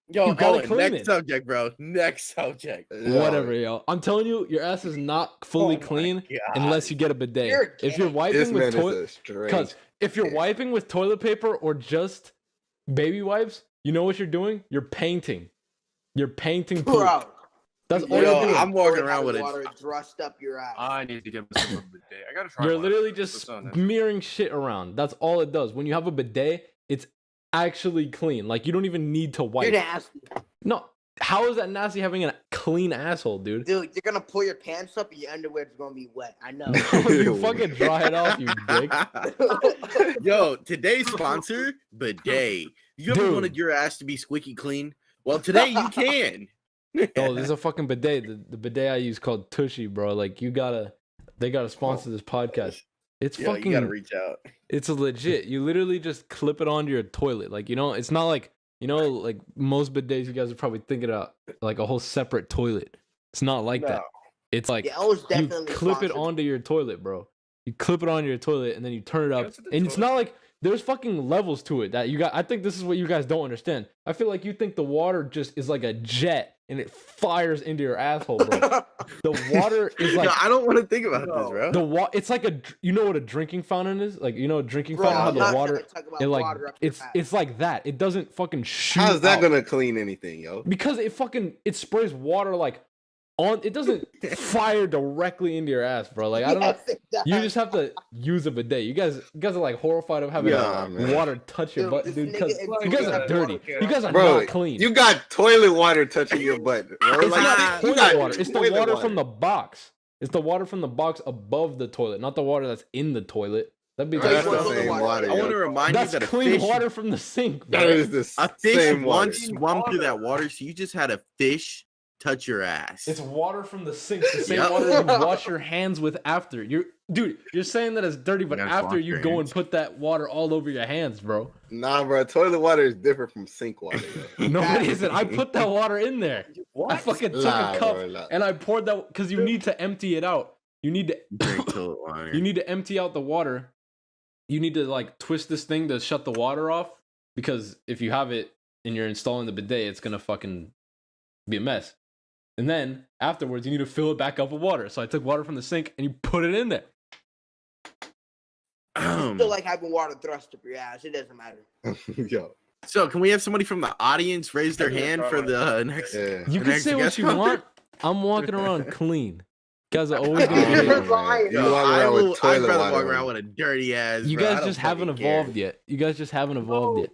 Yo, You gotta Owen, clean next it. subject, bro. Next subject. Whatever, yo. I'm telling you, your ass is not fully Oh my clean God. unless you get a bidet. You're If you're gay. wiping This with man is toilet, a strange. because if you're Yeah. wiping with toilet paper or just baby wipes, you know what you're doing? You're painting. You're painting poop. Bro. That's you all you're Yo, doing. I'm walking literally around have with water it. thrust up your ass. I need to get myself a bidet. I gotta try. You're one. literally What's just on it? smearing shit around. That's all it does. When you have a bidet, it's actually clean. Like you don't even need to You're wipe. nasty. No, how is that nasty having a clean asshole, dude? Dude, you're gonna pull your pants up and your underwear's gonna be wet. I know. You fucking dry it off, you dick. Yo, today's sponsor, bidet. You ever Dude. wanted your ass to be squeaky clean? Well, today you can. Oh, there's a fucking bidet. The bidet I use called Tushy, bro. Like they gotta sponsor this podcast. It's Yo, fucking, you gotta reach out. it's legit. You literally just clip it onto your toilet. Like, it's not like, like most bidets you guys are probably thinking of like a whole separate toilet. It's not like that. It's like Yeah, I was you definitely clip it sponsored. onto your toilet, bro. You clip it onto your toilet and then you turn it up. Goes to the And it's toilet. not like there's fucking levels to it that you got. I think this is what you guys don't understand. I feel like you think the water just is like a jet and it fires into your asshole, bro. The water is like Yo, I don't want to think about this, bro. it's like what a drinking fountain is? Like, a drinking Bro, fountain, how I'm the not water trying to talk about it like water up your ass. it's like that. It doesn't fucking shoot. How's that out. gonna clean anything, yo? Because it sprays water like on. It doesn't fire directly into your ass, bro. Like I don't know. You just have to use a bidet. You guys are like horrified of having Yeah, man. water touch your Dude, butt, this dude. nigga Because is you guys are dirty. You guys are Bro, not clean. you got toilet water touching your butt, bro. It's Like, not you toilet got water. It's the toilet water from the box. It's the water from the box above the toilet, not the water that's in the toilet. That'd be That's Toilet the water. same water, I want to yo. remind That's you that clean a fish, water from the sink, bro. That is the a fish same water. once swum through that water, so you just had a fish touch your ass. It's water from the sink, the same Yep. water you wash your hands with after. You're saying that it's dirty, but You gotta after wash you your go and hands. put that water all over your hands, bro. Nah, bro. Toilet water is different from sink water, yo. No, it isn't. I put that water in there. I fucking took Nah, a cup bro, nah. and I poured that because you need to empty it out. You need to Drink toilet water. you need to empty out the water. You need to like twist this thing to shut the water off because if you have it and you're installing the bidet, it's gonna fucking be a mess. And then afterwards, you need to fill it back up with water. So I took water from the sink and you put it in there. Still like having water thrust up your ass. It doesn't matter. Yo, So, can we have somebody from the audience raise their hand for the next? yeah. You The can next say what guest you caller? want. I'm walking around clean. You guys are always gonna You're hate me. lying. You walk around with I'd toilet rather water walk on. around with a dirty ass. You bro. I guys don't just haven't fucking care. evolved yet. You guys just haven't evolved yet.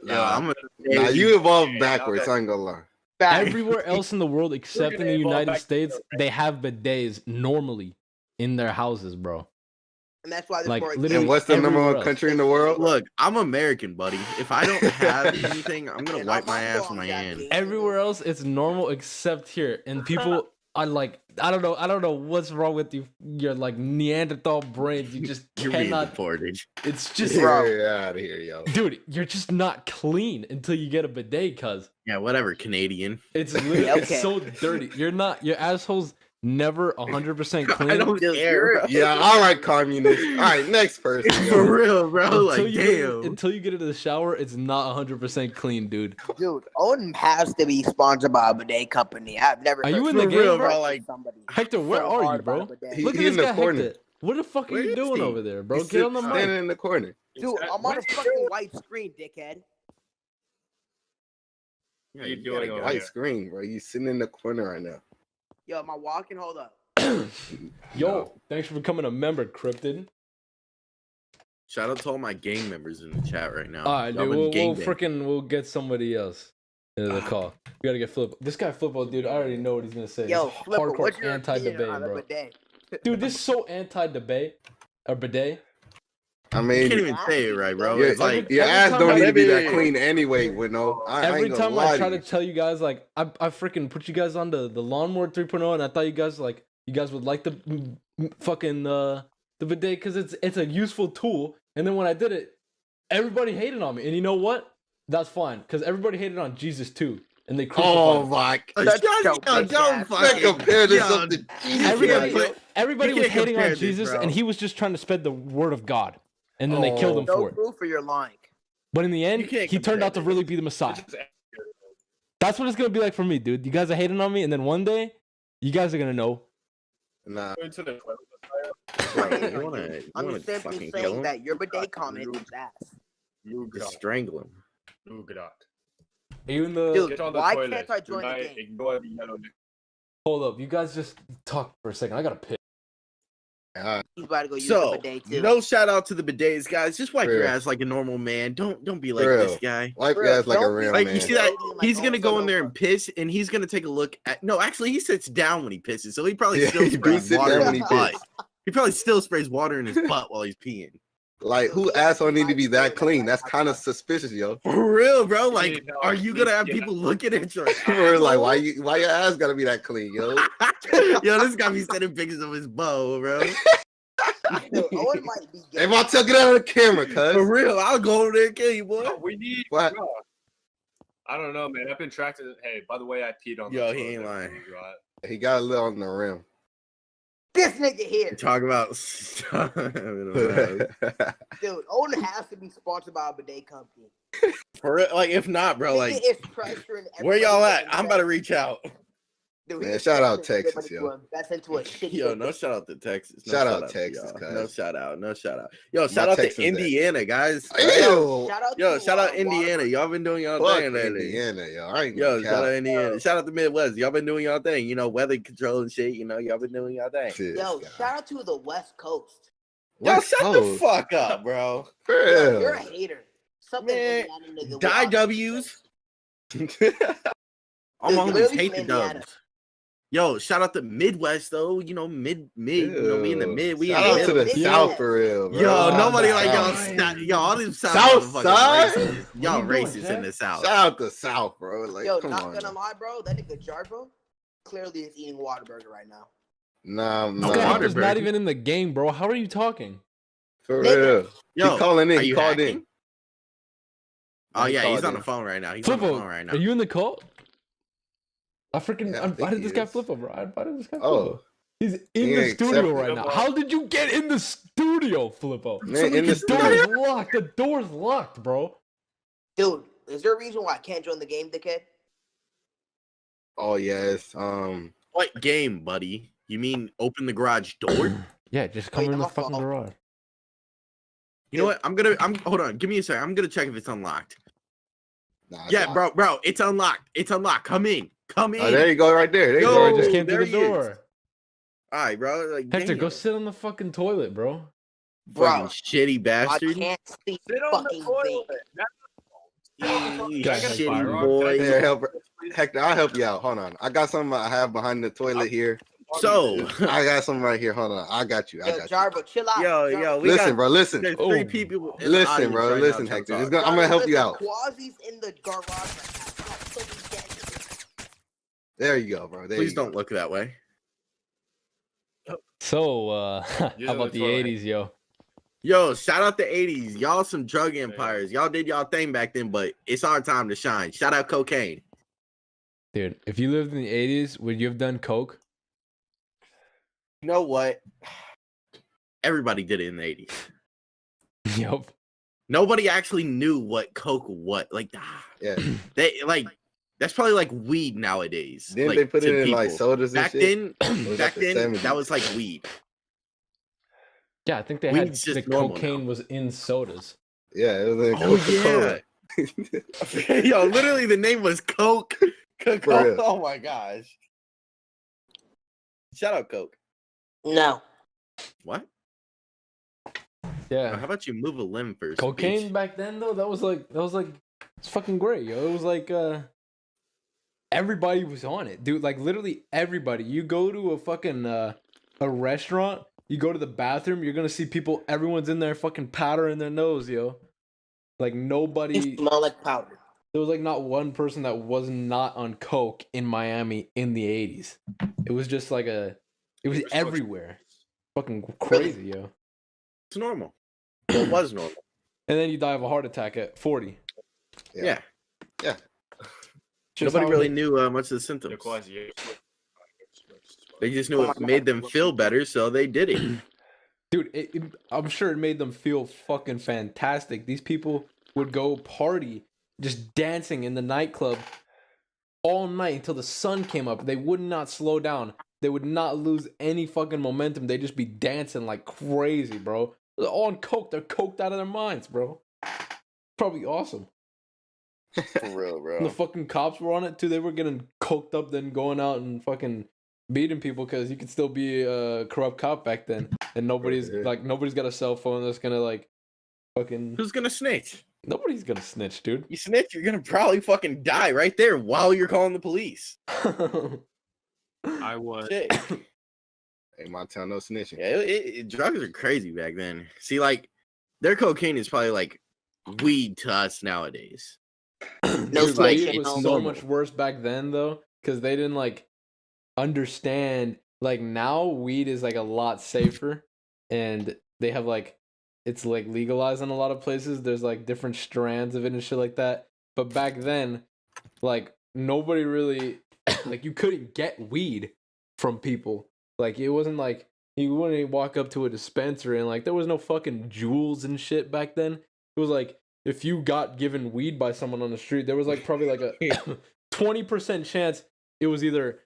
Yo, I'm gonna. Nah, you evolved backwards. I ain't gonna lie. Back. Everywhere else in the world except in the United States, they have bidets normally in their houses, bro. And that's why there's Like, more literally- And what's the number everywhere one else. country in the world? Look, I'm American, buddy. If I don't have anything, I'm gonna wipe my ass with my hand. Everywhere else, it's normal except here. And people are like, I don't know what's wrong with you. Your like Neanderthal brains. You just You're being cannot. deported. It's just, Get out of here, yo. dude, you're just not clean until you get a bidet, cuz. Yeah, whatever, Canadian. It's literally Yeah, it's okay. so dirty. Your asshole's never 100% clean. I don't Dude, care, bro. Yeah, all right, communist. All right, next person. For yo. real, bro. until Like, you get, damn. until you get into the shower, it's not 100% clean, dude. Dude, Owen has to be sponsored by a bidet company. I've never. Are heard you in the For game, real, bro? bro, like- somebody Hector, where so are hard you, bro? about a bidet. He- Look at he this in the guy, corner. Hector. What the fuck are Where you is doing he? over there, bro? He's Get on the mic. standing in the corner. Dude, I'm on a fucking white screen, dickhead. Yeah, What are you you doing gotta over go. White here? screen, bro. You sitting in the corner right now. Yo, am I walking? Hold up. Yo, thanks for becoming a member, Cryptid. Shout out to all my gang members in the chat right now. All right, Y'all dude. been We'll gangbanging. we'll get somebody else into the call. We gotta get Flippo. This guy Flippo, dude. I already know what he's gonna say. Yo, He's Flipper, hardcore what's your anti-debate, opinion on a bro. bidet? Dude, this is so anti-debate or bidet. I You mean, can't even say it right, bro. your, It's like, your every ass time don't I- need to be that Baby. clean anyway, Weno. I Every ain't gonna time lie I try to you. tell you guys, like, I freaking put you guys on the lawnmower 3.0, and I thought you guys would like the fucking the bidet because it's a useful tool. And then when I did it, everybody hated on me. And you know what? That's fine because everybody hated on Jesus too, and they crucified Oh him. my! That's Yo, so don't bitch ass. fucking Compare this yo, up to Jesus. Everybody, Christ. everybody you was can't hating on compare this, Jesus, bro. and he was just trying to spread the word of God, and then they killed him No for it. proof for your lying. But in the You end, can't he turned compare out to this. really be the Messiah. That's what it's gonna be like for me, dude. You guys are hating on me, and then one day, you guys are gonna know. Nah. Into the Bro, you wanna I'm simply fucking kill saying him? that your bidet comment is ass. Just strangle him. Even the Dude, Get on the why toilet. can't I join the Tonight, game? Ignore the yellow. hold up, you guys just talk for a second. I gotta piss. He's about to go use the So, bidet too. no shout out to the bidets, guys. Just wipe your Real. ass like a normal man. Don't be like Real. this guy. Wipe your Real, ass like a don't be real Like man. you see that Like, he's gonna oh, go so in there no and piss, and he's gonna take a look at. No, actually, he sits down when he pisses, so he probably Yeah, still he do sprays sit water down in when his he butt. piss. He probably still sprays water in his butt while he's peeing. Like, who asshole need to be that clean? That's kind of suspicious, yo. For real, bro. Like, Yeah, no, are you gonna have yeah. people looking at your We're like, asshole? why your ass gotta be that clean, yo? Yo, this guy be sending pictures of his bow, bro. Dude, Owen might be gay. Hey, man, took it out of the camera, For cuz. real, I'll go over there and kill you, boy. No, we need. What? Bro, I don't know, man. I've been tracked. Hey, by the way, I peed on. Yo, the he toilet ain't there, lying. right? He got a little on the rim. This nigga here. Talk about. Dude, Owen has to be sponsored by a bidet company. For real, like, if not, bro, Nigga like, is pressuring where y'all at? everybody I'm about to reach out. Dude, Man, he's shout out pressuring Texas, everybody yo. to invest into a shitty Yo, bidet. no shout out to Texas. No Shout out to Texas, y'all. cuz. No shout out. No shout out. Yo, shout out Texans to day. Indiana, guys. Ew. Yo, shout out to, Indiana. Waterford. Y'all been doing y'all Fuck thing lately. Indiana, yo. I ain't Yo, gonna shout out count. Indiana. Shout out the Midwest. Y'all been doing y'all thing. You know, weather control and shit. You know, y'all been doing y'all thing. This Yo, guy. shout out to the West Coast. Yo, West shut Coast. the fuck up, bro. For Yo, you're a real. hater. Something Man, Indiana nigga. Die we W's. Dude, All my homies literally hate from the Indiana. dubs. Yo, shout out to Midwest though. You know, mid. You know, we in the Ew. mid. We Shout in out the to middle. the Midwest. South for real, bro. Yo, Oh, nobody the like y'all. South. Yo, all these South South motherfuckers side? racist. Y'all What you doing, racist Jack? in the South. Shout out to South, bro. Like, Yo, come not on. gonna lie, bro. That nigga Jarbo clearly is eating Whataburger right now. Nah, This No, guy nah. was not Whataburger. even in the game, bro. How are you talking? For Nigga. real. Yo, he calling in. are He you called hacking? in. Oh yeah, he's called on in. the phone right now. He's on the phone Flippo, right now. are you in the cult? I freaking Yeah, I think invited he this guy is. Flippo, bro. I invited this guy Flippo. Oh. He's in He the ain't studio accepted. right now. How did you get in the studio, Flippo? Man, Somebody in the the door studio. is locked. The door's locked, bro. Dude, is there a reason why I can't join the game, dickhead? Oh yes. What game, buddy? You mean open the garage door? Yeah, just come Wait, in the I'm fucking off. garage. You know what? I'm hold on. Give me a second. I'm gonna check if it's unlocked. Nah, it's Yeah, locked. bro, it's unlocked. It's unlocked. Come in. Come in. Oh, there you go, right there. There you Yo, go, I right just there. came through there the he is. door. All right, bro. Like, Hector, go damn. sit on the fucking toilet, bro. Bro, Fucking shitty I bastard. can't see Sit on the fucking toilet. thing. You Guy shitty fire. boy. Here, help. Hector, I'll help you out. Hold on. I got something I have behind the toilet here. So, I got something right here. Hold on. I got you. I Yo, got you. Jarbo, chill out. yo, Jarbo. we Listen, got. bro. Listen. There's Oh. 3 people. In the Listen, audience bro. right Listen, now trying to Hector. talk. I'm gonna help you listen, out. Quasi's in the garage right now. Come on, so we get- There you go, bro. There Please you go. don't look that way. So, how Use the about the toilet. 80s, yo? Yo, shout out the 80s. Y'all some drug empires. Y'all did y'all thing back then, but it's our time to shine. Shout out cocaine. Dude, if you lived in the 80s, would you have done coke? You know what? Everybody did it in the 80s. Yup. Nobody actually knew what coke was. Like, Yeah. they like that's probably like weed nowadays. Didn't like, they put to it in like people. sodas and back shit? then? was Back like the then, 70s. that was like weed. Yeah, I think they Weed's had just the normal cocaine now. was in sodas. Yeah, it was in Oh Coca-Cola. Yo, literally, the name was Coke. For Coke. real. Oh my gosh! Shout out Coke. No. What? Yeah. How about you move a limb first? Cocaine bitch? back then though, that was like it's fucking great, yo. It was like everybody was on it, dude. Like literally everybody. You go to a fucking a restaurant, you go to the bathroom, you're gonna see people. Everyone's in there fucking powdering their nose, yo. Like nobody. You smell like powder. There was like not one person that was not on coke in Miami in the 80s. It was just like it was everywhere. Fucking crazy, yo. It's normal. It was normal. And then you die of a heart attack at 40. Yeah. Just Nobody how really it- knew much of the symptoms. They just knew it made them feel better, so they did it. Dude, I'm sure it made them feel fucking fantastic. These people would go party, just dancing in the nightclub, all night until the sun came up. They would not slow down. They would not lose any fucking momentum. They'd just be dancing like crazy, bro. They're all on coke. They're coked out of their minds, bro. Probably awesome. For real, bro. And the fucking cops were on it too. They were getting coked up, then going out and fucking beating people because you could still be a corrupt cop back then, and nobody's got a cell phone that's gonna like fucking. Who's gonna snitch? Nobody's gonna snitch, dude. You snitch, you're gonna probably fucking die right there while you're calling the police. I was. Shit. Hey, my town, no snitching. Yeah, drugs are crazy back then. See, like, their cocaine is probably like weed to us nowadays. No Dude, snitching. weed was so much worse back then though, because they didn't like understand. Like now, weed is like a lot safer, and they have like it's like legalized in a lot of places. There's like different strands of it and shit like that. But back then, like nobody really like you couldn't get weed from people. Like it wasn't like you wouldn't walk up to a dispensary and like there was no fucking jewels and shit back then. It was like if you got given weed by someone on the street, there was like probably like a 20% chance it was either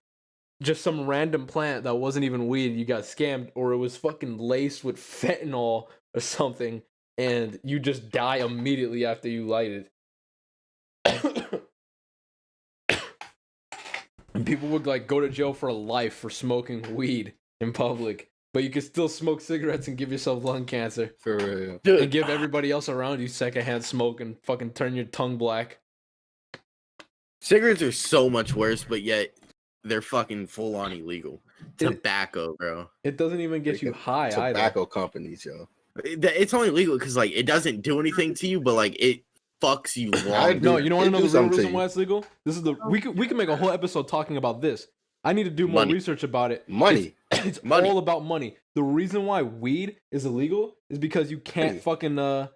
just some random plant that wasn't even weed, you got scammed, or it was fucking laced with fentanyl or something, and you just die immediately after you light it. And people would like go to jail for life for smoking weed in public, but you could still smoke cigarettes and give yourself lung cancer. For real. Dude, And give everybody else around you secondhand smoke and fucking turn your tongue black. cigarettes are so much worse, but yet they're fucking full on illegal. Tobacco, bro. It doesn't even get you high either. Tobacco companies, yo. It's only legal because like it doesn't do anything to you, but like it fucks you long. No, you don't want to know the real something to reason you. why it's legal? This is the we can make a whole episode talking about this. I need to do more Money. research about it. Money. It's Money. all about money. The reason why weed is illegal is because you can't Money. fucking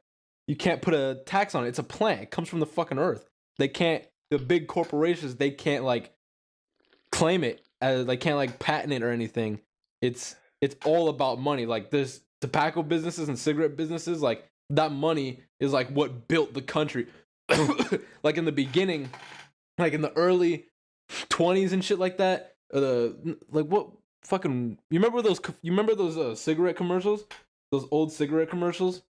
you can't put a tax on it. It's a plant. It comes from the fucking earth. They can't the big corporations, they can't like claim it as they can't like patent it or anything. It's all about money. Like there's tobacco businesses and cigarette businesses, like that money is like what built the country. Like in the beginning, like in the early 20s and shit like that. Like what fucking you remember those cigarette commercials? Those old cigarette commercials?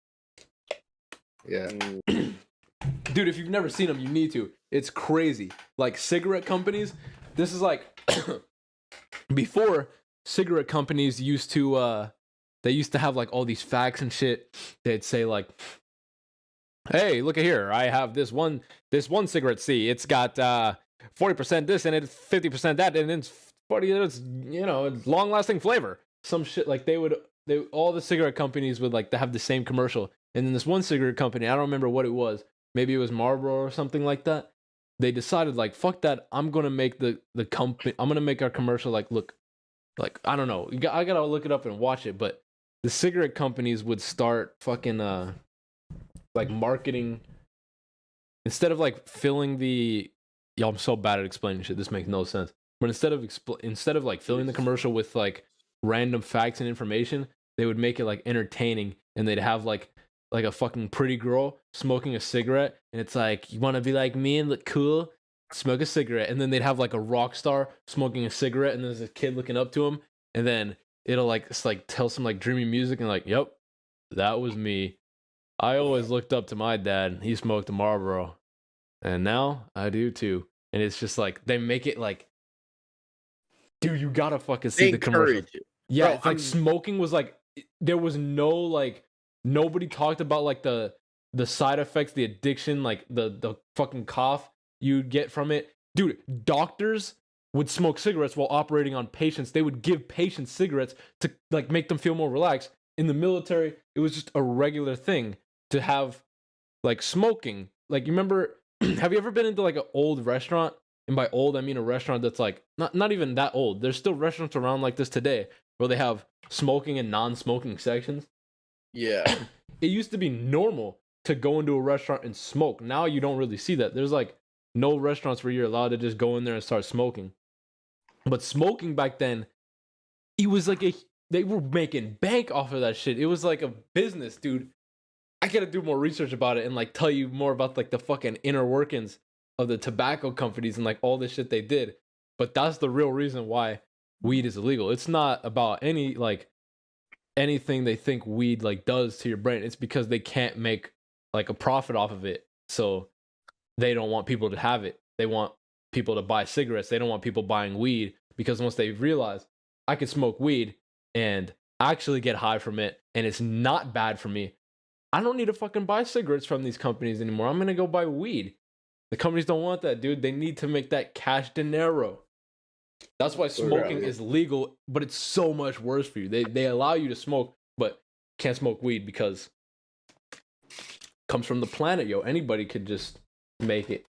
Yeah. Dude, if you've never seen them, you need to. It's crazy. Like cigarette companies, this is like before cigarette companies used to they used to have like all these facts and shit. They'd say like, hey, look at here. I have this one cigarette. See, it's got 40% this and it's 50% that, and it's 40. It's it's long lasting flavor. Some shit like all the cigarette companies would like to have the same commercial. And then this one cigarette company, I don't remember what it was. Maybe it was Marlboro or something like that. They decided like, fuck that. I'm gonna make the company. I'm gonna make our commercial like look like I don't know. I gotta look it up and watch it. But the cigarette companies would start fucking like marketing instead of like filling the. Yo, I'm so bad at explaining shit. This makes no sense. But instead of like filling the commercial with like random facts and information, they would make it like entertaining, and they'd have like a fucking pretty girl smoking a cigarette, and it's like, you want to be like me and look cool? Smoke a cigarette. And then they'd have like a rock star smoking a cigarette, and there's a kid looking up to him, and then it'll like tell some like dreamy music, and like, yep, that was me. I always looked up to my dad. He smoked a Marlboro, and now I do too. And it's just like they make it like, dude, you gotta fucking see the commercial. Yeah, Bro, it's like smoking was like there was no like nobody talked about like the side effects, the addiction, like the fucking cough you'd get from it. Dude, doctors would smoke cigarettes while operating on patients. They would give patients cigarettes to like make them feel more relaxed. In the military, it was just a regular thing to have like smoking. Like you remember, have you ever been into like an old restaurant? And by old, I mean a restaurant that's like not even that old. There's still restaurants around like this today where they have smoking and non-smoking sections. Yeah. It used to be normal to go into a restaurant and smoke. Now you don't really see that. There's like no restaurants where you're allowed to just go in there and start smoking. But smoking back then, it was like they were making bank off of that shit. It was like a business, dude. I gotta do more research about it and like tell you more about like the fucking inner workings. of the tobacco companies and like all this shit they did. But that's the real reason why weed is illegal. It's not about anything they think weed like does to your brain. It's because they can't make like a profit off of it. So they don't want people to have it. They want people to buy cigarettes. They don't want people buying weed because once they realize I can smoke weed and actually get high from it and it's not bad for me, I don't need to fucking buy cigarettes from these companies anymore. I'm going to go buy weed. The companies don't want that, dude. They need to make that cash dinero. That's why smoking is legal, but it's so much worse for you. They allow you to smoke, but can't smoke weed because it comes from the planet, yo. Anybody could just make it.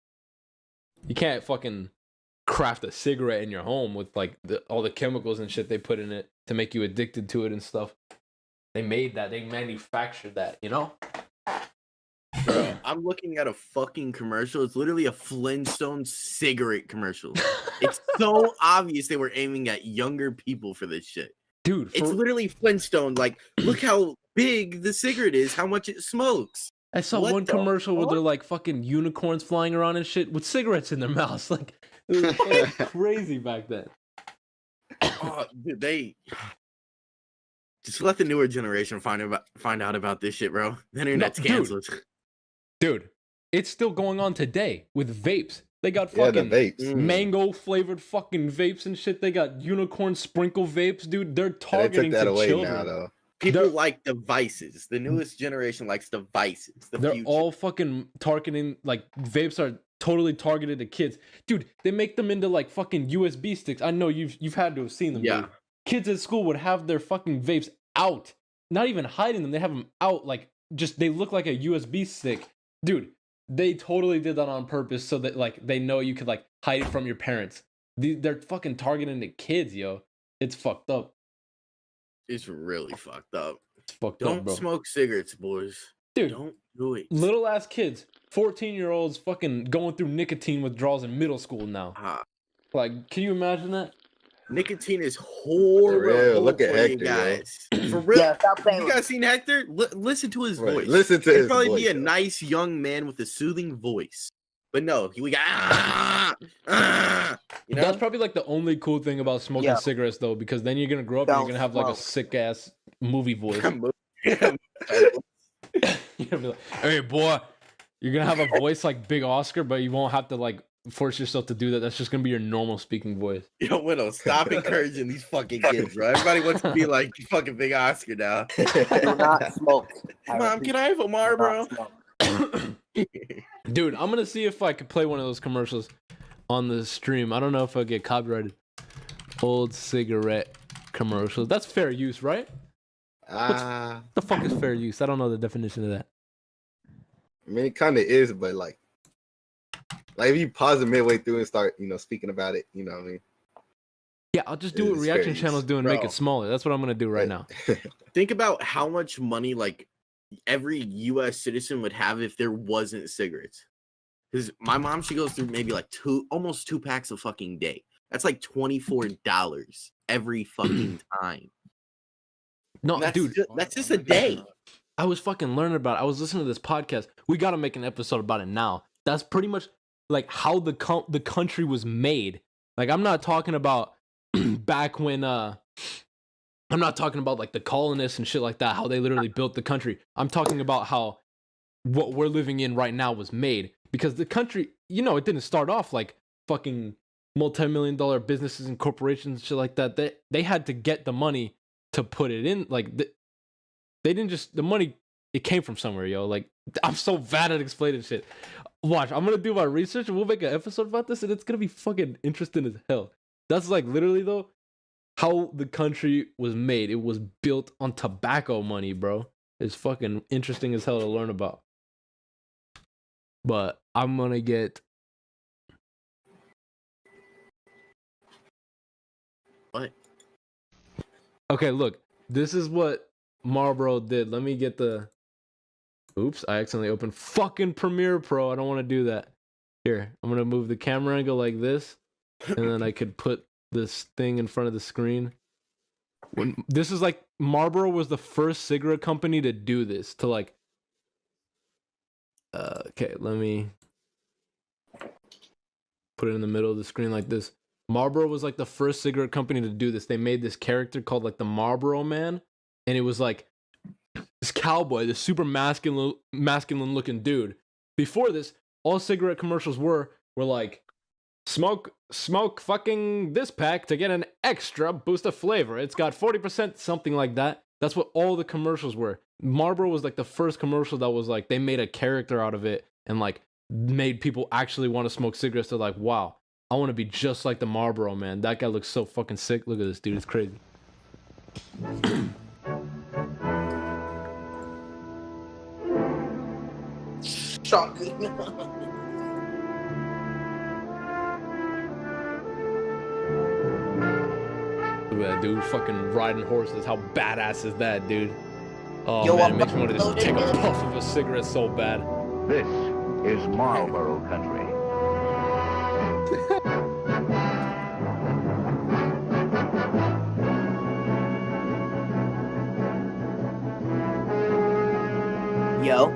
You can't fucking craft a cigarette in your home with like all the chemicals and shit they put in it to make you addicted to it and stuff. They made that. They manufactured that, you know? Bro, I'm looking at a fucking commercial. It's literally a Flintstone cigarette commercial. It's so obvious they were aiming at younger people for this shit. Dude, it's literally Flintstone. Like, look how big the cigarette is, how much it smokes. I saw one commercial where they're like fucking unicorns flying around and shit with cigarettes in their mouths. Like, it was crazy back then. Oh, dude, they just let the newer generation find out about this shit, bro. The internet's canceled. Dude, it's still going on today with vapes. They got fucking mango flavored fucking vapes and shit. They got unicorn sprinkle vapes, dude. They're targeting to children. Now, though. People like devices. The newest generation likes devices. They're all fucking targeting, like, vapes are totally targeted to kids. Dude, they make them into like fucking USB sticks. I know you've had to have seen them. Yeah. Dude. Kids at school would have their fucking vapes out. Not even hiding them. They have them out, like, just they look like a USB stick. Dude, they totally did that on purpose so that like they know you could like hide it from your parents. They're fucking targeting the kids, yo. It's fucked up. It's really fucked up. It's fucked up, bro. Don't smoke cigarettes, boys. Dude, don't do it. Little ass kids, 14-year-olds fucking going through nicotine withdrawals in middle school now. Like, can you imagine that? Nicotine is horrible. Look at Hector, guys. For real. Yeah, stop saying. You guys seen Hector? listen to his voice. Listen to his voice. He'd probably be a nice young man with a soothing voice. But no, we got you know? That's probably like the only cool thing about smoking cigarettes, though, because then you're gonna grow up and you're gonna have like a sick ass movie voice. You're gonna be like, hey boy, you're gonna have a voice like Big Oscar, but you won't have to like force yourself to do that. That's just gonna be your normal speaking voice. Yo, Weno, stop encouraging these fucking kids, bro. Everybody wants to be like fucking Big Oscar now. Do not smoke. Mom, can I have a Marlboro? Dude, I'm gonna see if I could play one of those commercials on the stream. I don't know if I'll get copyrighted. Old cigarette commercials. That's fair use, right? What the fuck is fair use? I don't know the definition of that. I mean, it kind of is, but like if you pause it midway through and start, speaking about it, you know what I mean? Yeah, I'll just do what reaction channels do and make it smaller. That's what I'm gonna do right now. Think about how much money like every U.S. citizen would have if there wasn't cigarettes. Because my mom, she goes through maybe like almost 2 packs a fucking day. That's like $24 every fucking time. No, dude, that's just a day. I was fucking learning about it. I was listening to this podcast. We got to make an episode about it now. That's pretty much like how the country was made. Like, I'm not talking about back when I'm not talking about like the colonists and shit like that, how they literally built the country. I'm talking about how what we're living in right now was made. Because the country, it didn't start off like fucking multi-million-dollar businesses and corporations and shit like that. They had to get the money to put it in. Like, they didn't just, the money, it came from somewhere, yo. Like, I'm so bad at explaining shit. Watch, I'm gonna do my research and we'll make an episode about this and it's gonna be fucking interesting as hell. That's like literally, though, how the country was made. It was built on tobacco money, bro. It's fucking interesting as hell to learn about. But I'm gonna get... What? Okay, look. This is what Marlboro did. Let me get the... Oops, I accidentally opened fucking Premiere Pro. I don't want to do that. Here, I'm gonna move the camera angle like this. And then I could put this thing in front of the screen. This is like... Marlboro was the first cigarette company to do this. To like... okay, let me... put it in the middle of the screen like this. Marlboro was like the first cigarette company to do this. They made this character called like the Marlboro Man, and it was like this cowboy, this super masculine looking dude. Before this, all cigarette commercials were like smoke fucking this pack to get an extra boost of flavor. It's got 40%, something like that. That's what all the commercials were. Marlboro was like the first commercial that was like they made a character out of it and like made people actually want to smoke cigarettes. They're like, wow, I want to be just like the Marlboro Man. That guy looks so fucking sick. Look at this dude. It's crazy. Shocking. Look at that dude fucking riding horses. How badass is that, dude? Oh, Yo, man, it makes me want to just take a puff of a cigarette so bad. This is Marlboro country. Yo.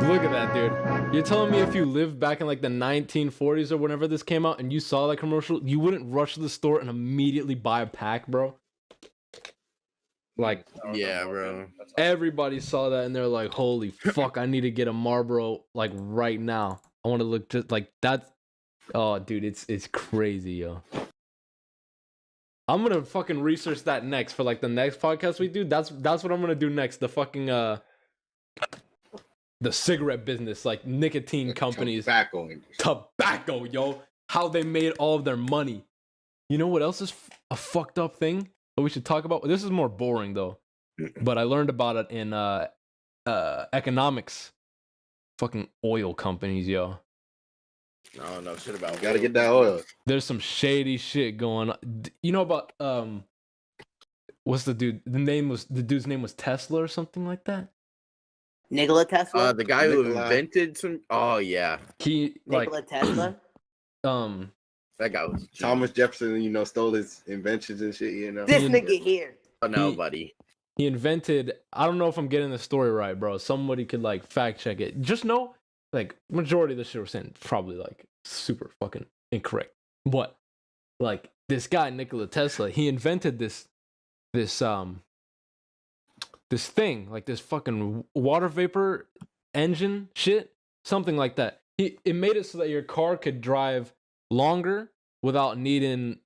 Look at that, dude. You're telling me if you lived back in like the 1940s or whenever this came out and you saw that commercial, you wouldn't rush to the store and immediately buy a pack, bro? Like, Yeah, bro. everybody saw that and they're like, holy fuck, I need to get a Marlboro like right now. I want to look just like that. Oh, dude, it's crazy, yo. I'm gonna fucking research that next for like the next podcast we do. That's what I'm gonna do next. The fucking the cigarette business, like nicotine companies. Tobacco, yo. How they made all of their money. You know what else is a fucked up thing that we should talk about? This is more boring though. But I learned about it in economics. Fucking oil companies, yo. No, no shit about. Gotta get that oil. There's some shady shit going on. You know about what's the dude? The dude's name was Tesla or something like that. Nikola Tesla. The guy who Nikola. invented some. Oh yeah, He like Nikola Tesla. that guy was Thomas Jefferson, stole his inventions and shit. This nigga here. Oh no, buddy. he invented. I don't know if I'm getting the story right, bro. Somebody could like fact check it. Just know, like majority of the shit we're saying probably like super fucking incorrect. But like this guy Nikola Tesla, he invented this thing, like this fucking water vapor engine shit, something like that. It made it so that your car could drive longer without needing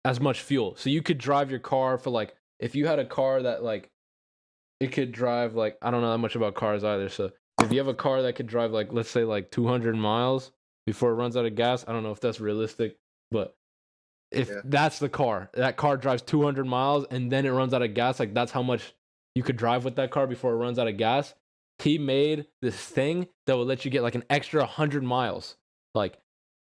as much fuel. So you could drive your car for like, if you had a car that like, it could drive like, I don't know that much about cars either. So if you have a car that could drive like, let's say like 200 miles before it runs out of gas, I don't know if that's realistic, but if that's the car, that car drives 200 miles and then it runs out of gas, like that's how much you could drive with that car before it runs out of gas. He made this thing that would let you get like an extra 100 miles. Like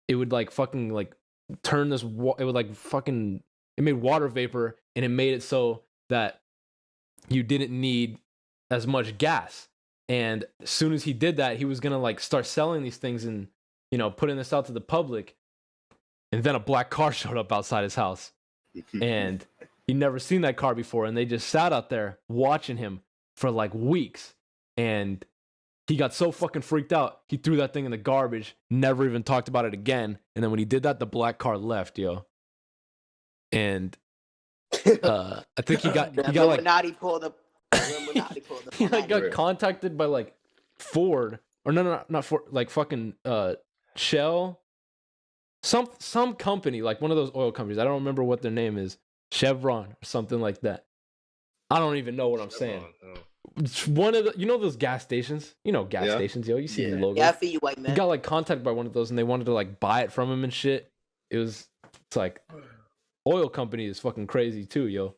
it would like fucking like turn this, it would like fucking, it made water vapor and it made it so that you didn't need as much gas. And as soon as he did that, he was gonna like start selling these things and, putting this out to the public. And then a black car showed up outside his house. And he'd never seen that car before. And they just sat out there watching him for like weeks. And he got so fucking freaked out, he threw that thing in the garbage, never even talked about it again. And then when he did that, the black car left, yo. And I think he got like Illuminati pulled up. he like got contacted by like Ford or no, not Ford, like fucking Shell, some company, like one of those oil companies. I don't remember what their name is, Chevron or something like that. I don't even know what I'm saying. It's one of the, those gas stations, gas stations, yo. You see the logo. Yeah, I feel you, white man. He got like contacted by one of those, and they wanted to like buy it from him and shit. It's like oil company is fucking crazy too, yo.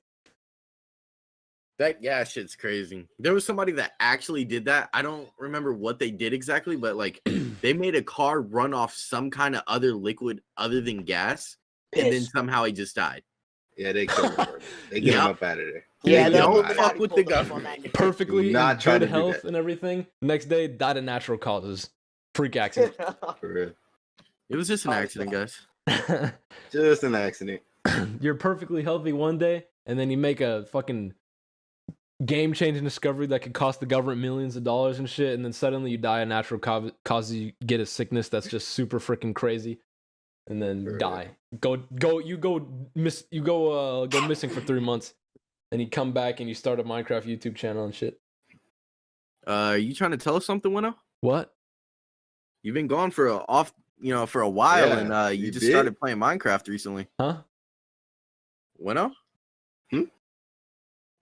That gas shit's crazy. There was somebody that actually did that. I don't remember what they did exactly, but like they made a car run off some kind of other liquid other than gas, and then somehow he just died. Yeah, they killed him. They get him up out of there. Yeah, don't fuck with the government. Perfectly Not in trying good to do health that. and everything. Next day, died of natural causes. Freak accident. For real. It was just an accident, guys. Just an accident. You're perfectly healthy one day, and then you make a fucking game-changing discovery that could cost the government millions of dollars and shit, and then suddenly you die of natural causes. You get a sickness that's just super freaking crazy, and then die. Go missing for 3 months, and you come back and you start a Minecraft YouTube channel and shit. You trying to tell us something, Weno? What? You've been gone for a while, Yeah, and you just did? started playing Minecraft recently. Huh? Weno?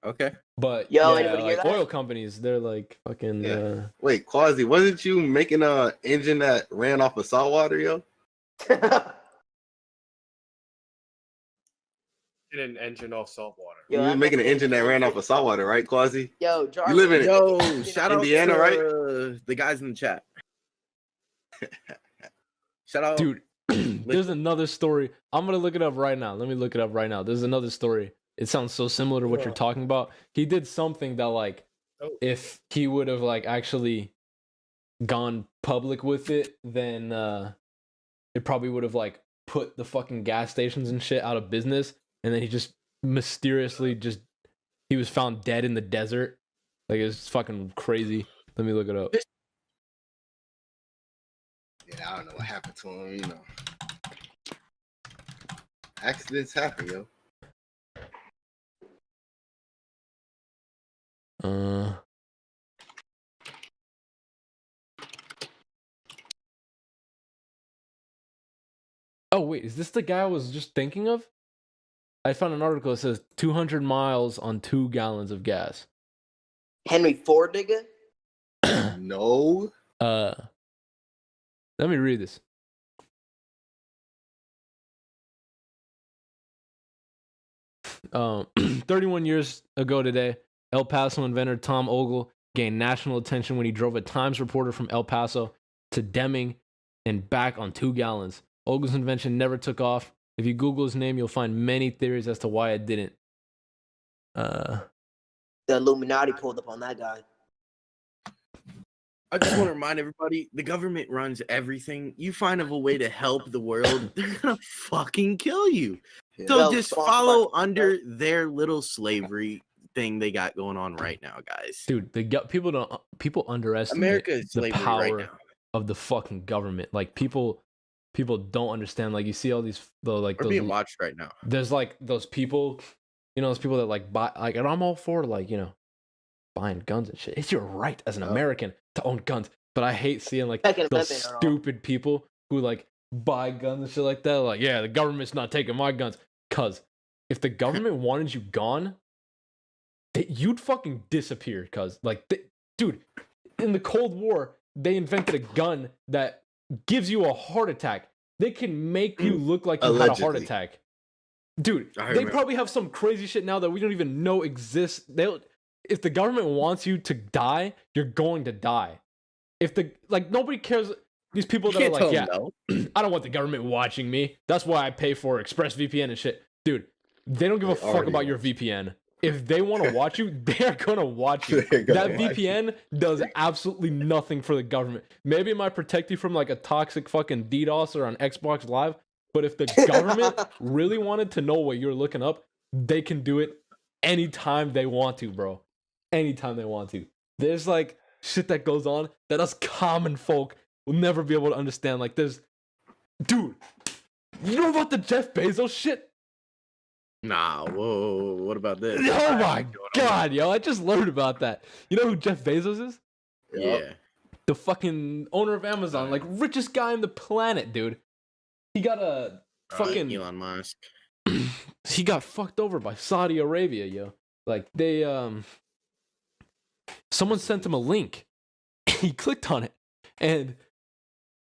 Okay. But Yo, yeah, anybody hear like that? oil companies, they're like fucking. Yeah. Wait, Quasi, wasn't you making a engine that ran off of salt water, yo? Get an engine off salt water. You were I'm making an making engine that ran off of salt water, right, Quasi? Yo, Jarvis. You live in Yo, shout out Indiana, to right? the guys in the chat. Shout out, Dude, there's another story. I'm gonna look it up right now. Let me look it up right now. There's another story. It sounds so similar to what you're talking about. He did something that, like, if he would have like actually gone public with it, then it probably would have like put the fucking gas stations and shit out of business. And then he just mysteriously he was found dead in the desert. Like, it's fucking crazy. Let me look it up. Yeah, I don't know what happened to him, you know. Accidents happen, yo. Oh wait, is this the guy I was just thinking of? I found an article that says 200 miles on 2 gallons of gas. Henry Ford, nigga. No. Let me read this. Um, 31 years ago today, El Paso inventor Tom Ogle gained national attention when he drove a Times reporter from El Paso to Deming and back on 2 gallons. Ogle's invention never took off. If you Google his name, you'll find many theories as to why it didn't. The Illuminati pulled up on that guy. I just want to remind everybody, the government runs everything. You find a way to help the world, they're gonna fucking kill you. So Yo, just fuck, follow fuck. under their little slavery thing they got going on right now, guys. Dude, people underestimate America is the slavery power right now. of the fucking government. Like, people don't understand. Like, you see all these We're those, being watched right now. there's like those people, those people that like buy, like, and I'm all for, like, buying guns and shit. It's your right as an American to own guns. But I hate seeing like Second those Amendment and all. stupid people who like buy guns and shit like that. Like, yeah, the government's not taking my guns. Cause if the government wanted you gone, you'd fucking disappear. Cause like, dude, in the Cold War, they invented a gun that gives you a heart attack. They can make you look like you had a heart Allegedly. attack. Dude, I they remember. probably have some crazy shit now that we don't even know exists. If the government wants you to die, you're going to die. Nobody cares. These people that are like, yeah, I don't want the government watching me. That's why I pay for ExpressVPN and shit. Dude, they don't give a They fuck already about your watch you. VPN. If they want to watch you, they're gonna watch you. They're gonna That watch you. VPN does absolutely nothing for the government. Maybe it might protect you from like a toxic fucking DDoS or on Xbox Live. But if the government really wanted to know what you're looking up, they can do it anytime they want to, bro. Anytime they want to. There's like shit that goes on that us common folk will never be able to understand. Like, dude, you know about the Jeff Bezos shit? Nah, whoa, what about this? Oh my god, yo, I just learned about that. You know who Jeff Bezos is? Yeah. The fucking owner of Amazon, like richest guy on the planet, dude. He got a fucking Elon Musk. he got fucked over by Saudi Arabia, yo. Like, they someone sent him a link. He clicked on it and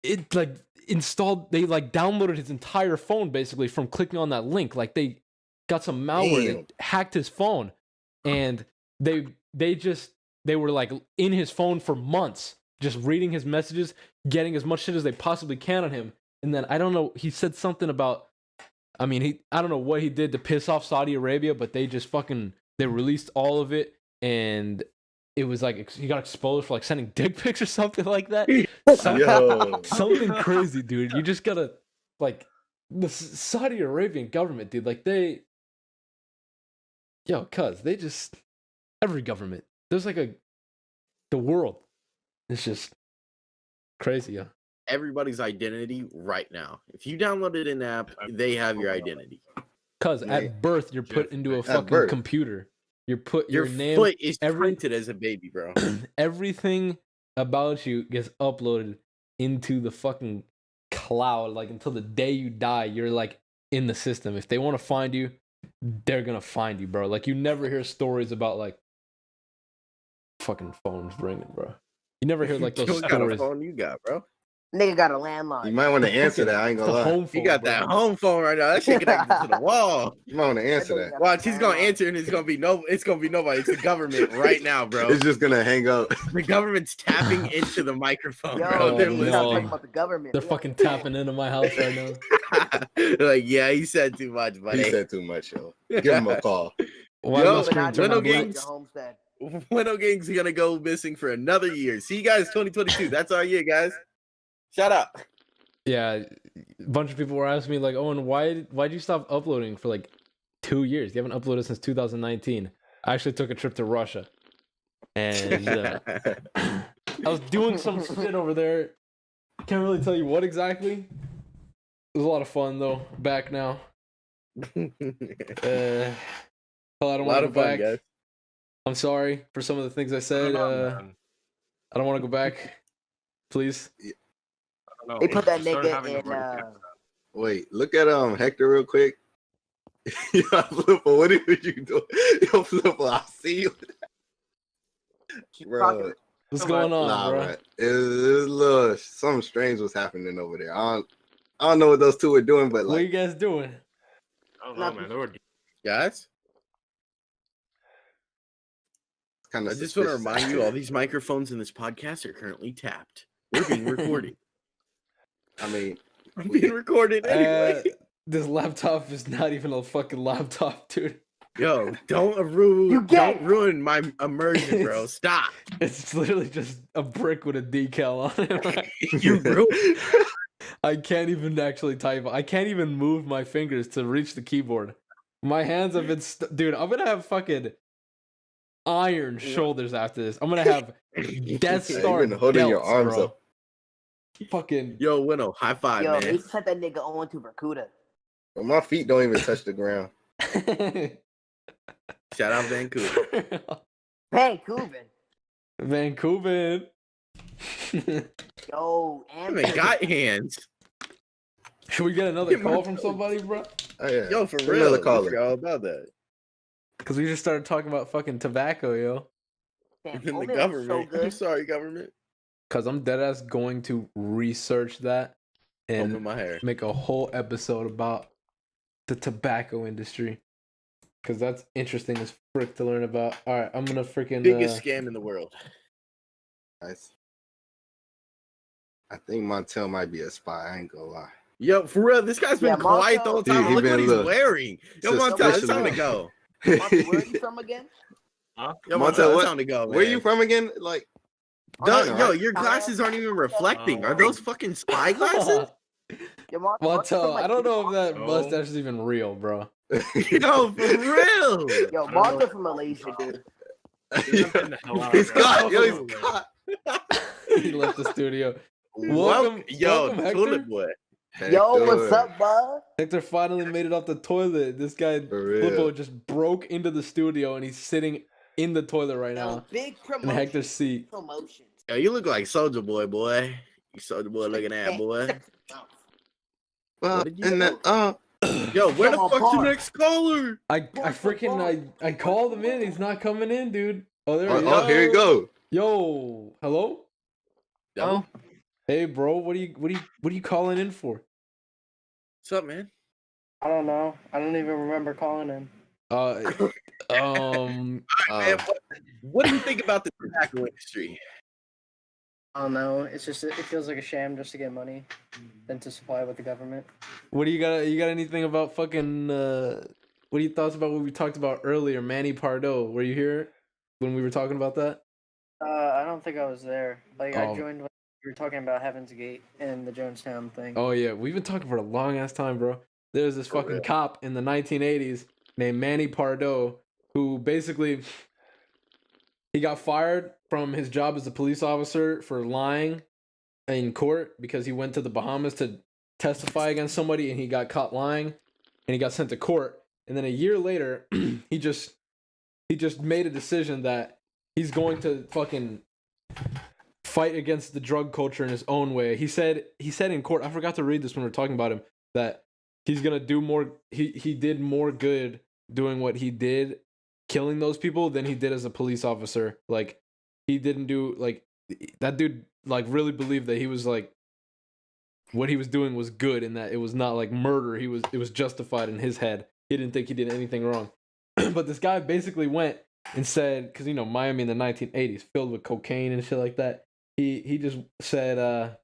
it like installed, they like downloaded his entire phone basically from clicking on that link. Like, they got some malware that hacked his phone, and they were like in his phone for months, just reading his messages, getting as much shit as they possibly can on him. And then I don't know, he said something about, I don't know what he did to piss off Saudi Arabia, but they just they released all of it, and it was like he got exposed for like sending dick pics or something like that. Yo. Something crazy, dude. You just gotta, like, the Saudi Arabian government, dude. Like, they just, every government. There's like the world. It's just crazy, yeah. Everybody's identity right now. If you downloaded an app, they have your identity. Because at birth, you're put into a fucking birth. computer. You're put Your name, foot is printed as a baby, bro. everything about you gets uploaded into the fucking cloud. Like until the day you die, you're like in the system. If they want to find you, they're gonna find you, bro. Like you never hear stories about like fucking phones ringing, bro. You never hear like those What kind of stories. phone you got, bro? Nigga got a landline. You might want to answer that. I ain't gonna The lie. home phone, You got bro. that home phone right now. That shit connected to the wall. You might want to answer that. Watch, he's gonna answer, and it's gonna be nobody. It's the government right now, bro. It's just gonna hang up. The government's tapping into the microphone, Yo, bro. They're no. we not listening. talking about the government. They're fucking tapping into my house right now. Like, yeah, he said too much, buddy. He said too much, yo. Give him a call. Why Yo, my screen Illuminati turn Weno on black? gangs. homestead. Weno Gang's gonna go missing for another year. See you guys 2022. That's our year, guys. Shut up. Yeah, a bunch of people were asking me like, "Owen, why'd you stop uploading for like 2 years? You haven't uploaded since 2019." I actually took a trip to Russia, and I was doing some shit over there. Can't really tell you what exactly. It was a lot of fun though. Back now. Hell, I don't A want lot to of go fun, back. guys. I'm sorry for some of the things I said. I don't want to go back. Please. They put that Started nigga having a in. break. Wait, look at Hector real quick. Yo, Flipper, what are you doing? Yo, Flipper, I see you. Bro, What's going on, nah, bro? right. It was a little something strange was happening over there. I don't know what those two were doing, but What are you like guys doing? I don't know, man. They were Guys, kind I of. just want to remind you, all these microphones in this podcast are currently tapped. We're being recorded. I mean, I'm being recorded anyway. This laptop is not even a fucking laptop, dude. Yo, don't You get don't ruin my immersion, bro. Stop. It's literally just a brick with a decal on it. Right? You ruined. I can't even actually type. I can't even move my fingers to reach the keyboard. My hands have been, dude. I'm gonna have fucking iron shoulders after this. I'm gonna have Death you've Star been holding your delts, arms bro. up. Fucking Yo, Weno, high five, Yo, man. they sent that nigga on to Bermuda. But my feet don't even touch the ground. Shout out Vancouver. Vancouver. Vancouver. Yo, I haven't got hands. Should we get another call from somebody, bro? Oh yeah. Yo, for Get real. another I caller. forgot all about that. Because we just started talking about fucking tobacco, yo. And the Vancouver is government. so I'm good. sorry, government. Because I'm deadass going to research that Open and my hair. make a whole episode about the tobacco industry. Because that's interesting as frick to learn about. All right, I'm going to freaking... Biggest scam in the world. Nice. I think Montel might be a spy. I ain't gonna lie. Yo, for real, this guy's been Yeah, quiet the whole Montel- time. He Look been what he's look. wearing. Yo, It's Montel, it's suspicious. time to go. Montel, where are you from again? Huh? Yo, Montel, Montel, it's what- time to go, man. Where you from again? Like, Yo, China, yo, right? your glasses aren't even reflecting. Are those fucking spy glasses? Your Montel, Montel, I don't know if that No. mustache is even real, bro. Yo, for real. Yo, Montel from Malaysia, dude. Getting the hell out He's of here. caught. Yo, he's caught. He left the studio. Welcome, yo, welcome, Hector. Tulip boy. Yo, Hector. what's up, bud? Hector finally made it off the toilet. This guy, For real. Flippo, just broke into the studio and he's sitting in the toilet right Yo, now big in promotion. Hector's seat. Promotions. Yo, you look like Soldier Boy, boy. You Soldier Boy looking at, boy. Well, What did you and then, Yo, where the Come on, fuck's the Pardo. next caller? I freaking I called him in. He's not coming in, dude. Oh, there he is. oh, here you go. Yo, hello. Yo, Hey, bro. What are you calling in for? what's up, man? I don't know. I don't even remember calling him. Man, what do you think about the tobacco industry? I don't know. It's just it feels like a sham just to get money, than to supply with the government. What do you got? You got anything about fucking? What are your thoughts about what we talked about earlier? Manny Pardo. Were you here when we were talking about that? I don't think I was there. Like Oh. I joined when you were talking about Heaven's Gate and the Jonestown thing. Oh yeah, we've been talking for a long ass time, bro. There's this fucking real. cop in the 1980s named Manny Pardo who basically he got fired from his job as a police officer for lying in court because he went to the Bahamas to testify against somebody and he got caught lying and he got sent to court. And then a year later, he just made a decision that he's going to fucking fight against the drug culture in his own way. He said in court, I forgot to read this when we were talking about him, that he's gonna do more. He did more good doing what he did, killing those people, than he did as a police officer. Like, he didn't do, like, that dude like really believed that he was like, what he was doing was good and that it was not like murder. It was justified in his head. He didn't think he did anything wrong. But this guy basically went and said, because Miami in the 1980s filled with cocaine and shit like that. He just said,